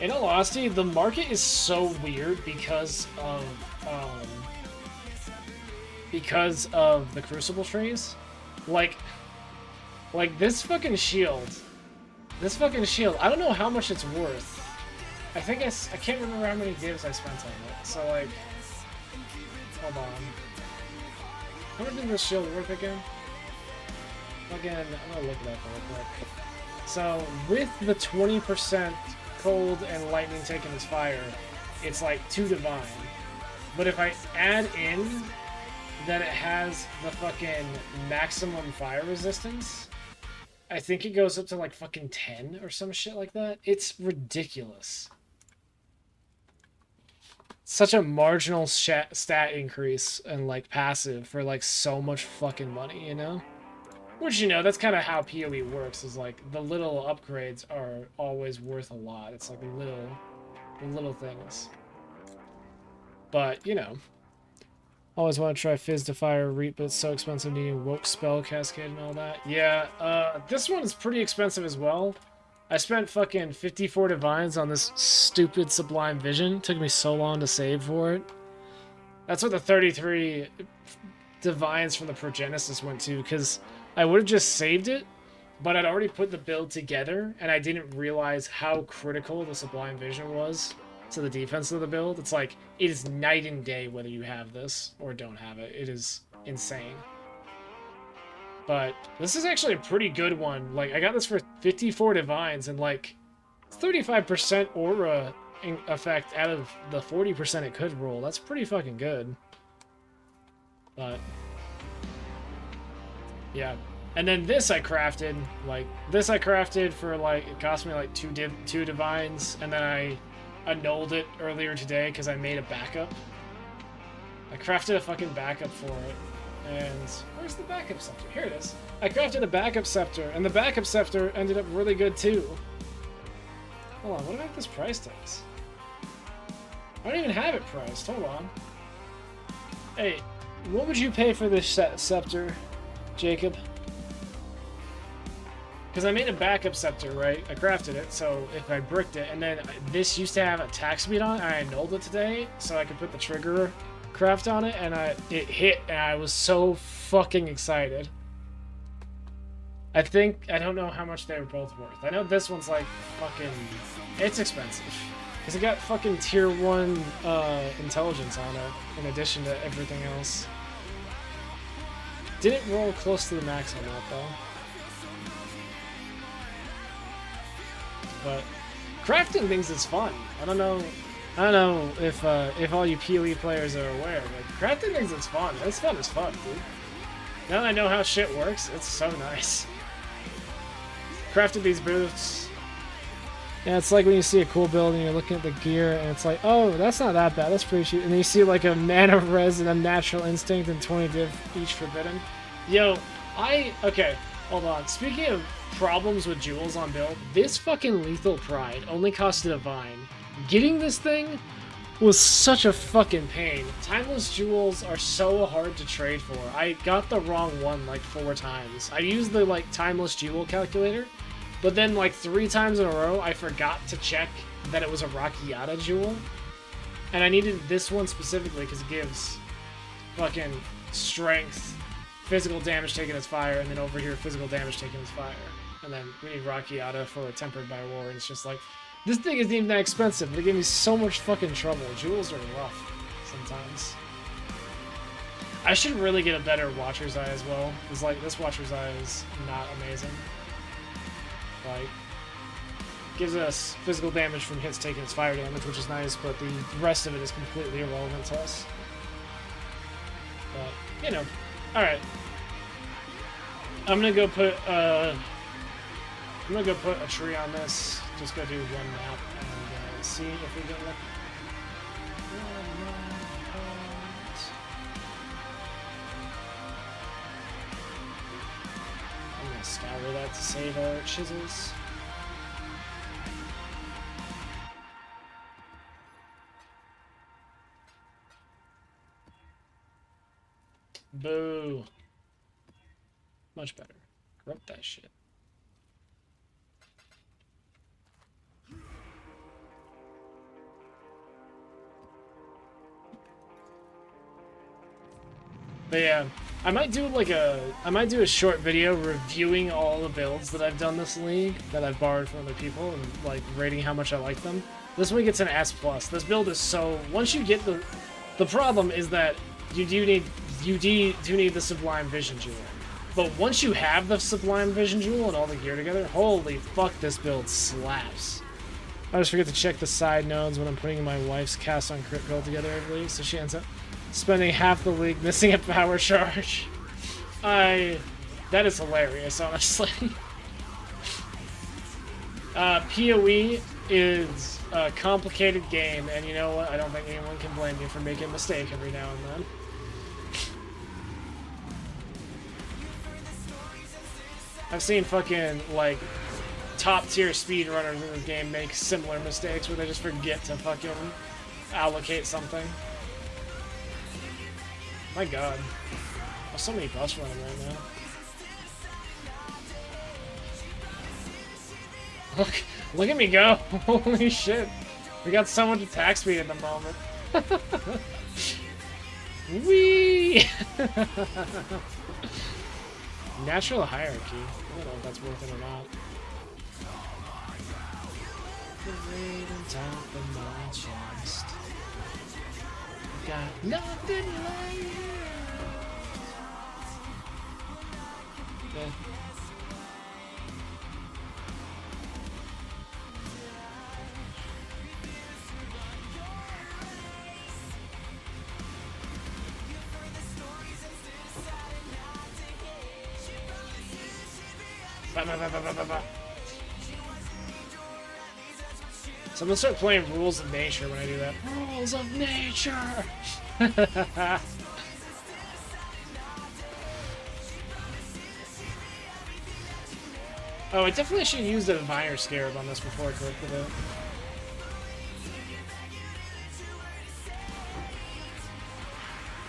In all honesty, the market is so weird because of the Crucible trees. Like this fucking shield. I don't know how much it's worth. I can't remember how many divs I spent on it. So like, hold on. How much is this shield worth again? Again, I'm gonna look it up real quick. So with the 20% cold and lightning taken as fire, it's like 2 divine. But if I add in that it has the fucking maximum fire resistance, I think it goes up to like fucking 10 or some shit like that. It's ridiculous. Such a marginal stat increase and like passive for like so much fucking money, you know? Which, you know, that's kind of how PoE works, is like the little upgrades are always worth a lot. It's like the little things. But, you know, always want to try Fizz to Fire Reap, but it's so expensive needing Woke Spell Cascade and all that. Yeah, this one is pretty expensive as well. I spent fucking 54 divines on this stupid Sublime Vision. It took me so long to save for it. That's what the 33 divines from the Progenesis went to, because I would have just saved it, but I'd already put the build together, and I didn't realize how critical the Sublime Vision was to the defense of the build. It's like, it is night and day whether you have this or don't have it. It is insane. But this is actually a pretty good one. Like, I got this for 54 divines, and like 35% aura effect out of the 40% it could roll. That's pretty fucking good. But yeah. And then this I crafted, for like, it cost me like 2 divines, and then I annulled it earlier today because I made a backup. I crafted a fucking backup for it. And where's the backup scepter? Here it is. I crafted a backup scepter, and the backup scepter ended up really good too. Hold on, what about this price tags? I don't even have it priced. Hold on. Hey, what would you pay for this scepter, Jacob? Because I made a backup scepter, right? I crafted it, so if I bricked it, and then this used to have attack speed on it, I annulled it today, so I could put the trigger craft on it, and it hit, and I was so fucking excited. I think, I don't know how much they were both worth. I know this one's like fucking, it's expensive. Because it got fucking tier 1 intelligence on it, in addition to everything else. Didn't roll close to the max on that though. But crafting things is fun. I don't know if all you PoE players are aware, but crafting things is fun. It's fun as fuck, dude. Now that I know how shit works, it's so nice. Crafted these boots. Yeah, it's like when you see a cool build and you're looking at the gear and it's like, oh, that's not that bad, that's pretty cheap. And then you see like a mana res and a natural instinct and 20 div each forbidden. Yo, okay, hold on. Speaking of problems with jewels on build, this fucking Lethal Pride only cost a divine. Getting this thing was such a fucking pain. Timeless jewels are so hard to trade for. I got the wrong one like 4 times. I used the like timeless jewel calculator, but then like 3 times in a row I forgot to check that it was a Rakiata jewel. And I needed this one specifically because it gives fucking strength, physical damage taken as fire, and then over here physical damage taken as fire. And then we need Rakiata for Tempered by War, and it's just like, this thing isn't even that expensive, but it gave me so much fucking trouble. Jewels are rough sometimes. I should really get a better Watcher's Eye as well, because like this Watcher's Eye is not amazing. Like, gives us physical damage from hits taken as fire damage, which is nice, but the rest of it is completely irrelevant to us. But, you know, alright. I'm gonna go put a tree on this. Just go do one map and see if we get lucky. I'm gonna scour that to save our chisels. Boo. Much better. Corrupt that shit. But yeah, I might do a short video reviewing all the builds that I've done this league that I've borrowed from other people and like rating how much I like them. This one gets an S+. This build is so, once you get the problem is that you do need the Sublime Vision Jewel. But once you have the Sublime Vision Jewel and all the gear together, holy fuck, this build slaps. I always forget to check the side nodes when I'm putting my wife's cast on crit build together every league, so she ends up spending half the league missing a power charge. That is hilarious, honestly. PoE is a complicated game, and you know what? I don't think anyone can blame you for making a mistake every now and then. I've seen fucking, like, top-tier speedrunners in this game make similar mistakes where they just forget to fucking allocate something. My god. There's so many buffs running right now. Look at me go! Holy shit. We got so much attack speed at the moment. Whee! Natural hierarchy. I don't know if that's worth it or not. The raid on top of my chest. Got nothing like you. Yeah. So I'm gonna start playing Rules of Nature when I do that. Rules of Nature! Oh, I definitely should use the Diviner Scarab on this before I corrected it.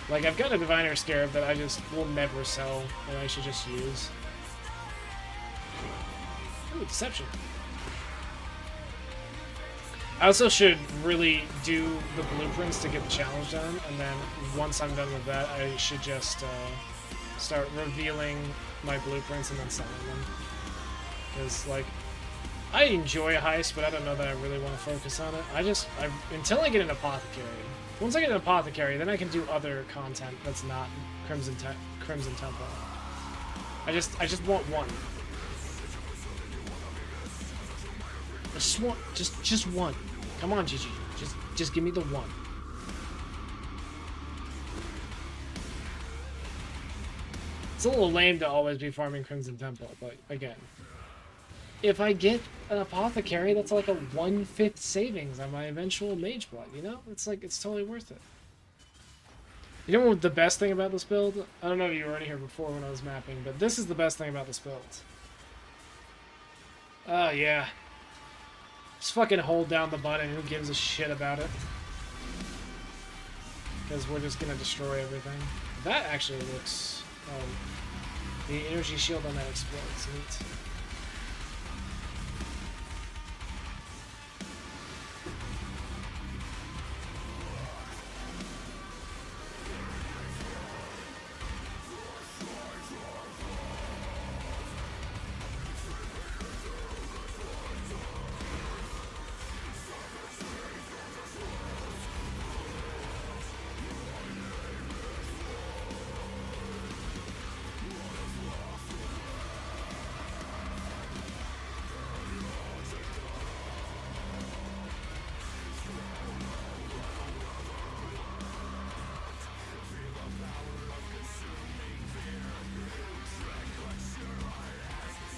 Like, I've got a Diviner Scarab that I just will never sell, and I should just use. Ooh, Deception. I also should really do the blueprints to get the challenge done, and then once I'm done with that, I should just start revealing my blueprints and then selling them. Because, like, I enjoy heist, but I don't know that I really want to focus on it. Until I get an apothecary. Once I get an apothecary, then I can do other content that's not Crimson Temple. I just want one. Just one. Come on, Gigi. Just give me the one. It's a little lame to always be farming Crimson Temple, but again, if I get an apothecary, that's like a 1/5 savings on my eventual Mage Blood, you know? It's like, it's totally worth it. You know what the best thing about this build? I don't know if you were in here before when I was mapping, but this is the best thing about this build. Oh, yeah. Just fucking hold down the button, who gives a shit about it? Because we're just gonna destroy everything. That actually looks... the energy shield on that explodes. Neat.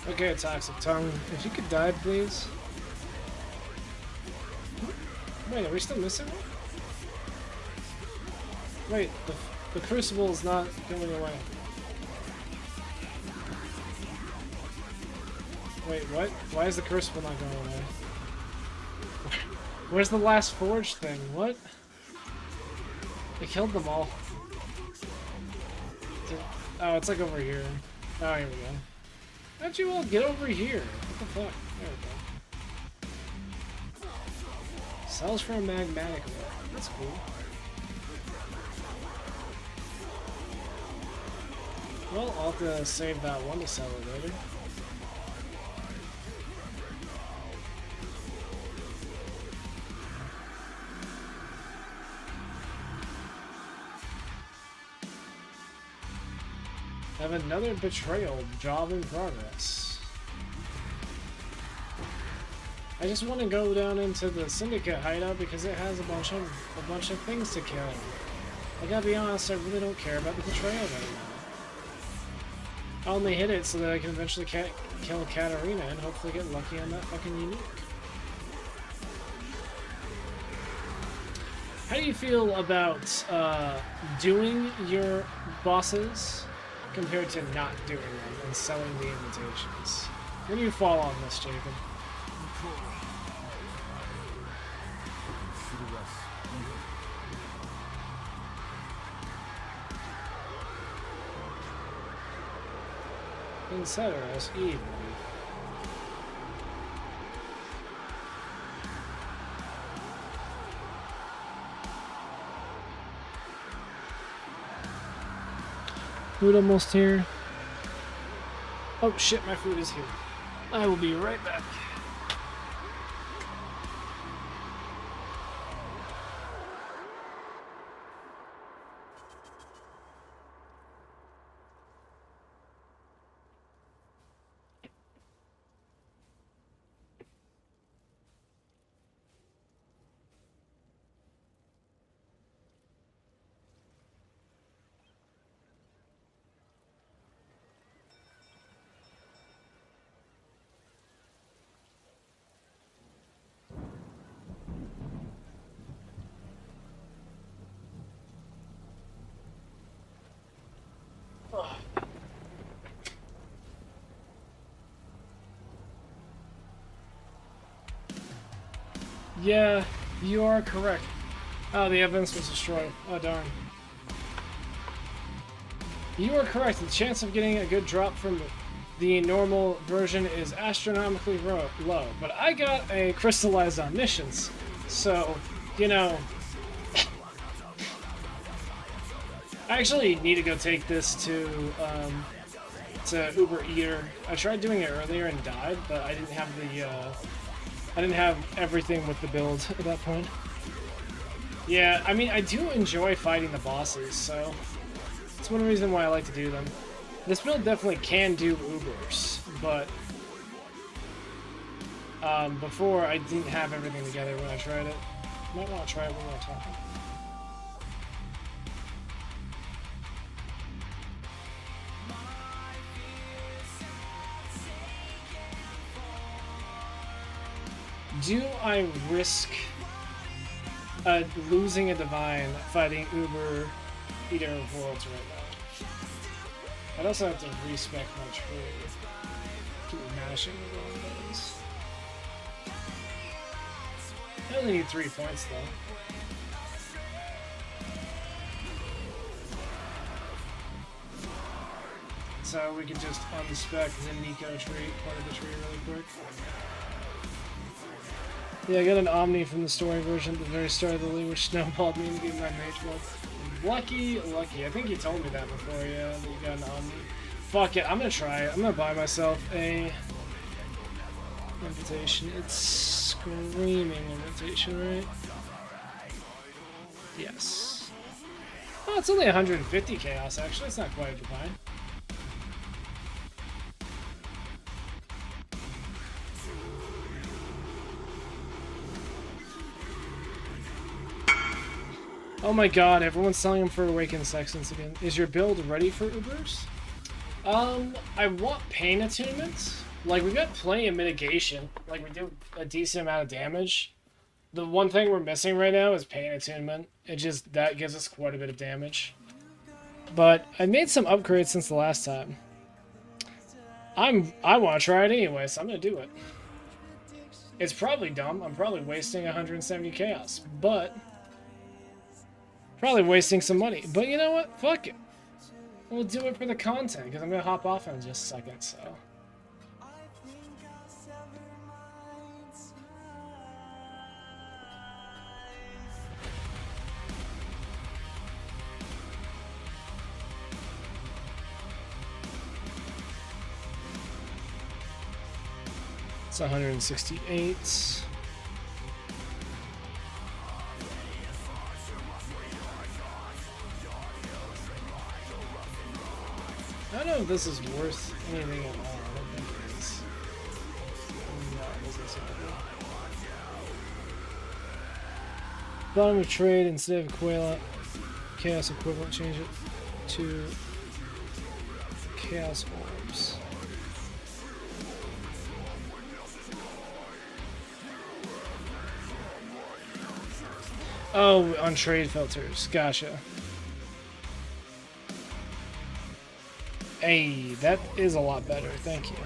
Okay, Toxic Tongue. If you could die, please. Wait, are we still missing one? Wait, the Crucible is not going away. Wait, what? Why is the Crucible not going away? Where's the last Forge thing? What? They killed them all. Oh, it's like over here. Oh, here we go. How'd you all get over here? What the fuck? There we go. Cells for a magmatic ore. That's cool. Well, I'll have to save that one to sell it later. Have another betrayal job in progress. I just want to go down into the Syndicate hideout because it has a bunch of things to kill. I gotta be honest, I really don't care about the betrayal anymore. I only hit it so that I can eventually kill Katarina and hopefully get lucky on that fucking unique. How do you feel about doing your bosses compared to not doing them and selling the invitations? Where do you fall on this, Jacob? Consider us even. Food almost here. Oh shit, my food is here. I will be right back. Yeah, you are correct. Oh, the evidence was destroyed. Oh, darn. You are correct. The chance of getting a good drop from the normal version is astronomically low. But I got a crystallized omniscience, so, you know... I actually need to go take this to Uber Eater. I tried doing it earlier and died, but I didn't have the I didn't have everything with the build at that point. Yeah, I mean, I do enjoy fighting the bosses, so it's one reason why I like to do them. This build definitely can do Ubers, but before I didn't have everything together when I tried it. Might want to try it one more time. Do I risk losing a divine fighting Uber Eater of Worlds right now? I'd also have to respec my trade. Keep mashing the wrong buttons. I only need 3 points though. So we can just unspec the Nico tree, part of the tree really quick. Yeah, I got an Omni from the story version at the very start of the league, which snowballed me into getting my Mage Blood. Lucky. I think you told me that before, yeah, that you got an Omni. Fuck it, I'm gonna try it. I'm gonna buy myself a invitation. It's screaming invitation, right? Yes. Oh, it's only 150 chaos, actually. It's not quite a divine. Oh my god, everyone's selling them for Awakened Sextants again. Is your build ready for Ubers? I want Pain Attunement. Like, we've got plenty of mitigation. Like, we do a decent amount of damage. The one thing we're missing right now is Pain Attunement. That gives us quite a bit of damage. But I made some upgrades since the last time. I want to try it anyway, so I'm going to do it. It's probably dumb. I'm probably wasting 170 chaos, but probably wasting some money. But you know what? Fuck it. We'll do it for the content, because I'm going to hop off in just a second, so. It's 168. I don't know if this is worth anything at all. I don't think it is. No, it doesn't seem to be. Bottom of trade instead of Chaos equivalent, change it to Chaos Orbs. Oh, on trade filters. Gotcha. Hey, that is a lot better. Thank you.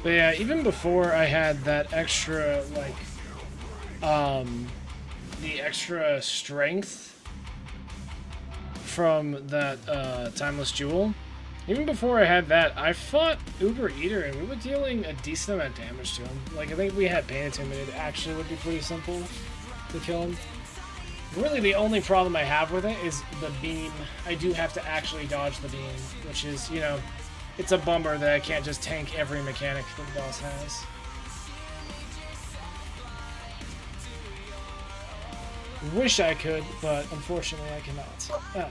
But yeah, even before I had that extra, like, the extra strength from that, Timeless Jewel, even before I had that, I fought Uber Eater and we were dealing a decent amount of damage to him. Like, I think we had Pain Attunement. It actually would be pretty simple to kill him. Really, the only problem I have with it is the beam. I do have to actually dodge the beam, which is, you know, it's a bummer that I can't just tank every mechanic that the boss has. Wish I could, but unfortunately I cannot. Ah.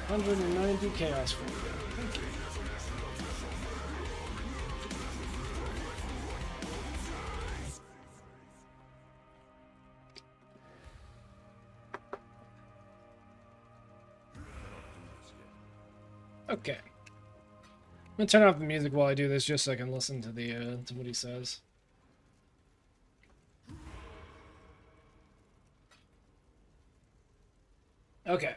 $190 chaos for you. Thank you. Okay. I'm gonna turn off the music while I do this, just so I can listen to the to what he says. Okay.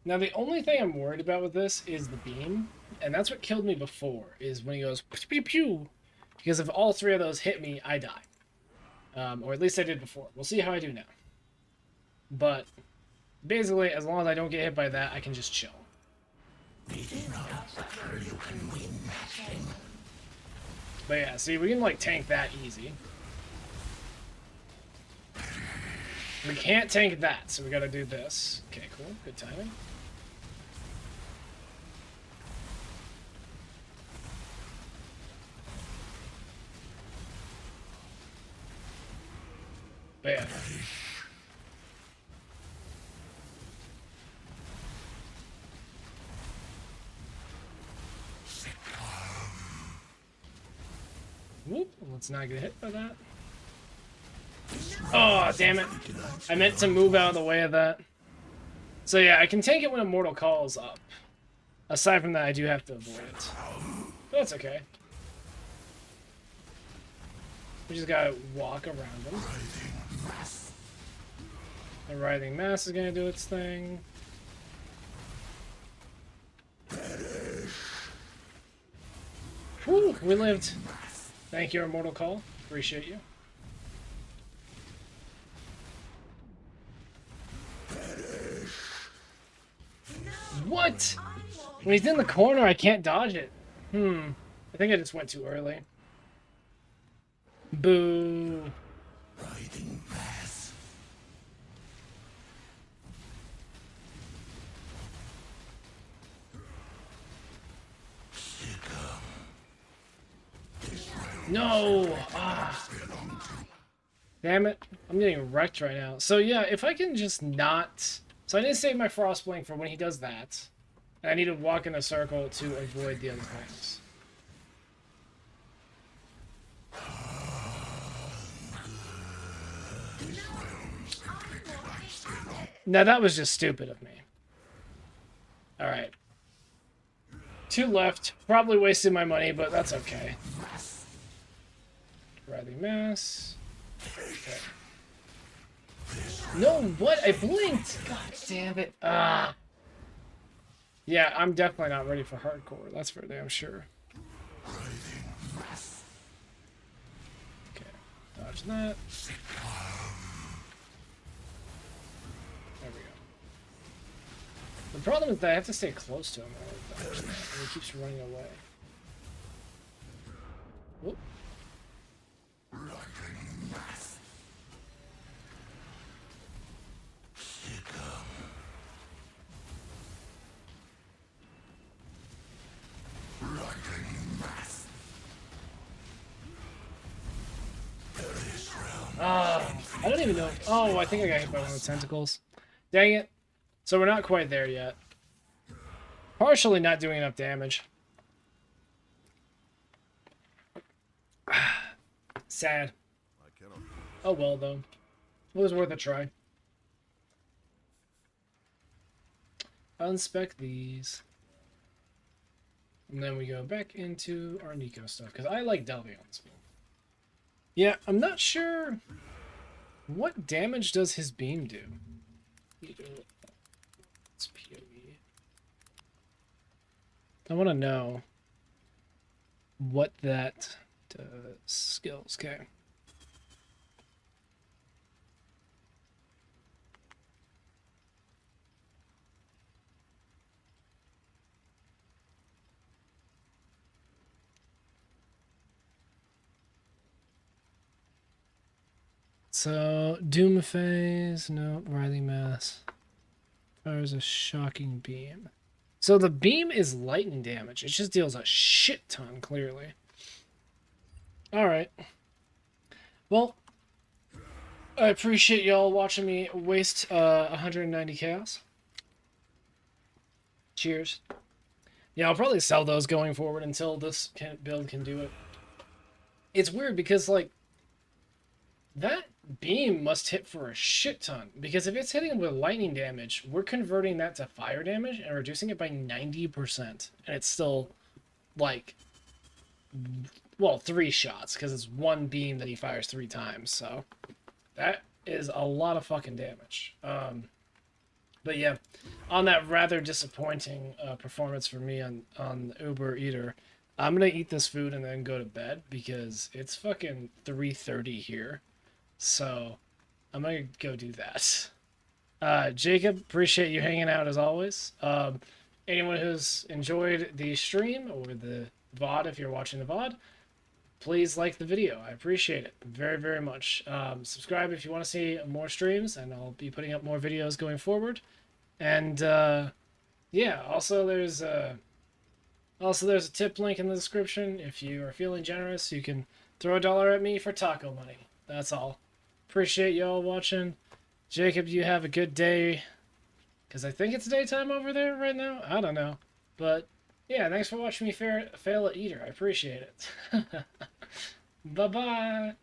Now the only thing I'm worried about with this is the beam, and that's what killed me before. Is when he goes pew pew pew, because if all three of those hit me, I die. Or at least I did before. We'll see how I do now. But basically, as long as I don't get hit by that, I can just chill. But yeah, see, we can like tank that easy. We can't tank that, so we gotta do this. Okay, cool. Good timing. But yeah. Whoop, let's not get hit by that. Oh, damn it. I meant to move out of the way of that. So yeah, I can tank it when Immortal Call's up. Aside from that, I do have to avoid it. But that's okay. We just gotta walk around them. The Writhing Mass is gonna do its thing. Whew, we lived. Thank you, Immortal Call. Appreciate you. What? When he's in the corner, I can't dodge it. I think I just went too early. Boo. No! Ah. Damn it. I'm getting wrecked right now. So yeah, if I can just not... So I need to save my Frostblink for when he does that. And I need to walk in a circle to avoid the other things. Now that was just stupid of me. Alright. 2 left. Probably wasted my money, but that's okay. Writhing Mass. Okay. No, what? I blinked! God damn it. Ah. Yeah, I'm definitely not ready for hardcore. That's for damn sure. Okay. Dodge that. There we go. The problem is that I have to stay close to him. And he keeps running away. Whoop. I don't even know. Oh, I think I got hit by one of the tentacles. Dang it. So we're not quite there yet. Partially not doing enough damage. Sad. Oh well, though. It was worth a try. Unspec these. And then we go back into our Nico stuff, because I like delving on this one. Yeah, I'm not sure... What damage does his beam do? It's PoE. I want to know what that does. Skills, okay. So, Doom Phase, no, Writhing Mass. Fires a Shocking Beam. So the beam is lightning damage. It just deals a shit ton, clearly. Alright. Well, I appreciate y'all watching me waste 190 chaos. Cheers. Yeah, I'll probably sell those going forward until this build can do it. It's weird because, like, that beam must hit for a shit ton, because if it's hitting with lightning damage, we're converting that to fire damage and reducing it by 90%, and it's still like, well, 3 shots, because it's 1 beam that he fires 3 times, so that is a lot of fucking damage. But yeah, on that rather disappointing performance for me on Uber Eater, I'm gonna eat this food and then go to bed, because it's fucking 3:30 here. So I'm gonna go do that. Jacob, appreciate you hanging out as always. Anyone who's enjoyed the stream or the VOD, if you're watching the VOD, please like the video. I appreciate it very, very much. Subscribe if you want to see more streams, and I'll be putting up more videos going forward. And yeah, also there's a tip link in the description. If you are feeling generous, you can throw $1 at me for taco money. That's all. Appreciate y'all watching. Jacob, you have a good day, because I think it's daytime over there right now. I don't know. But yeah, thanks for watching me fail at Eater. I appreciate it. Bye-bye.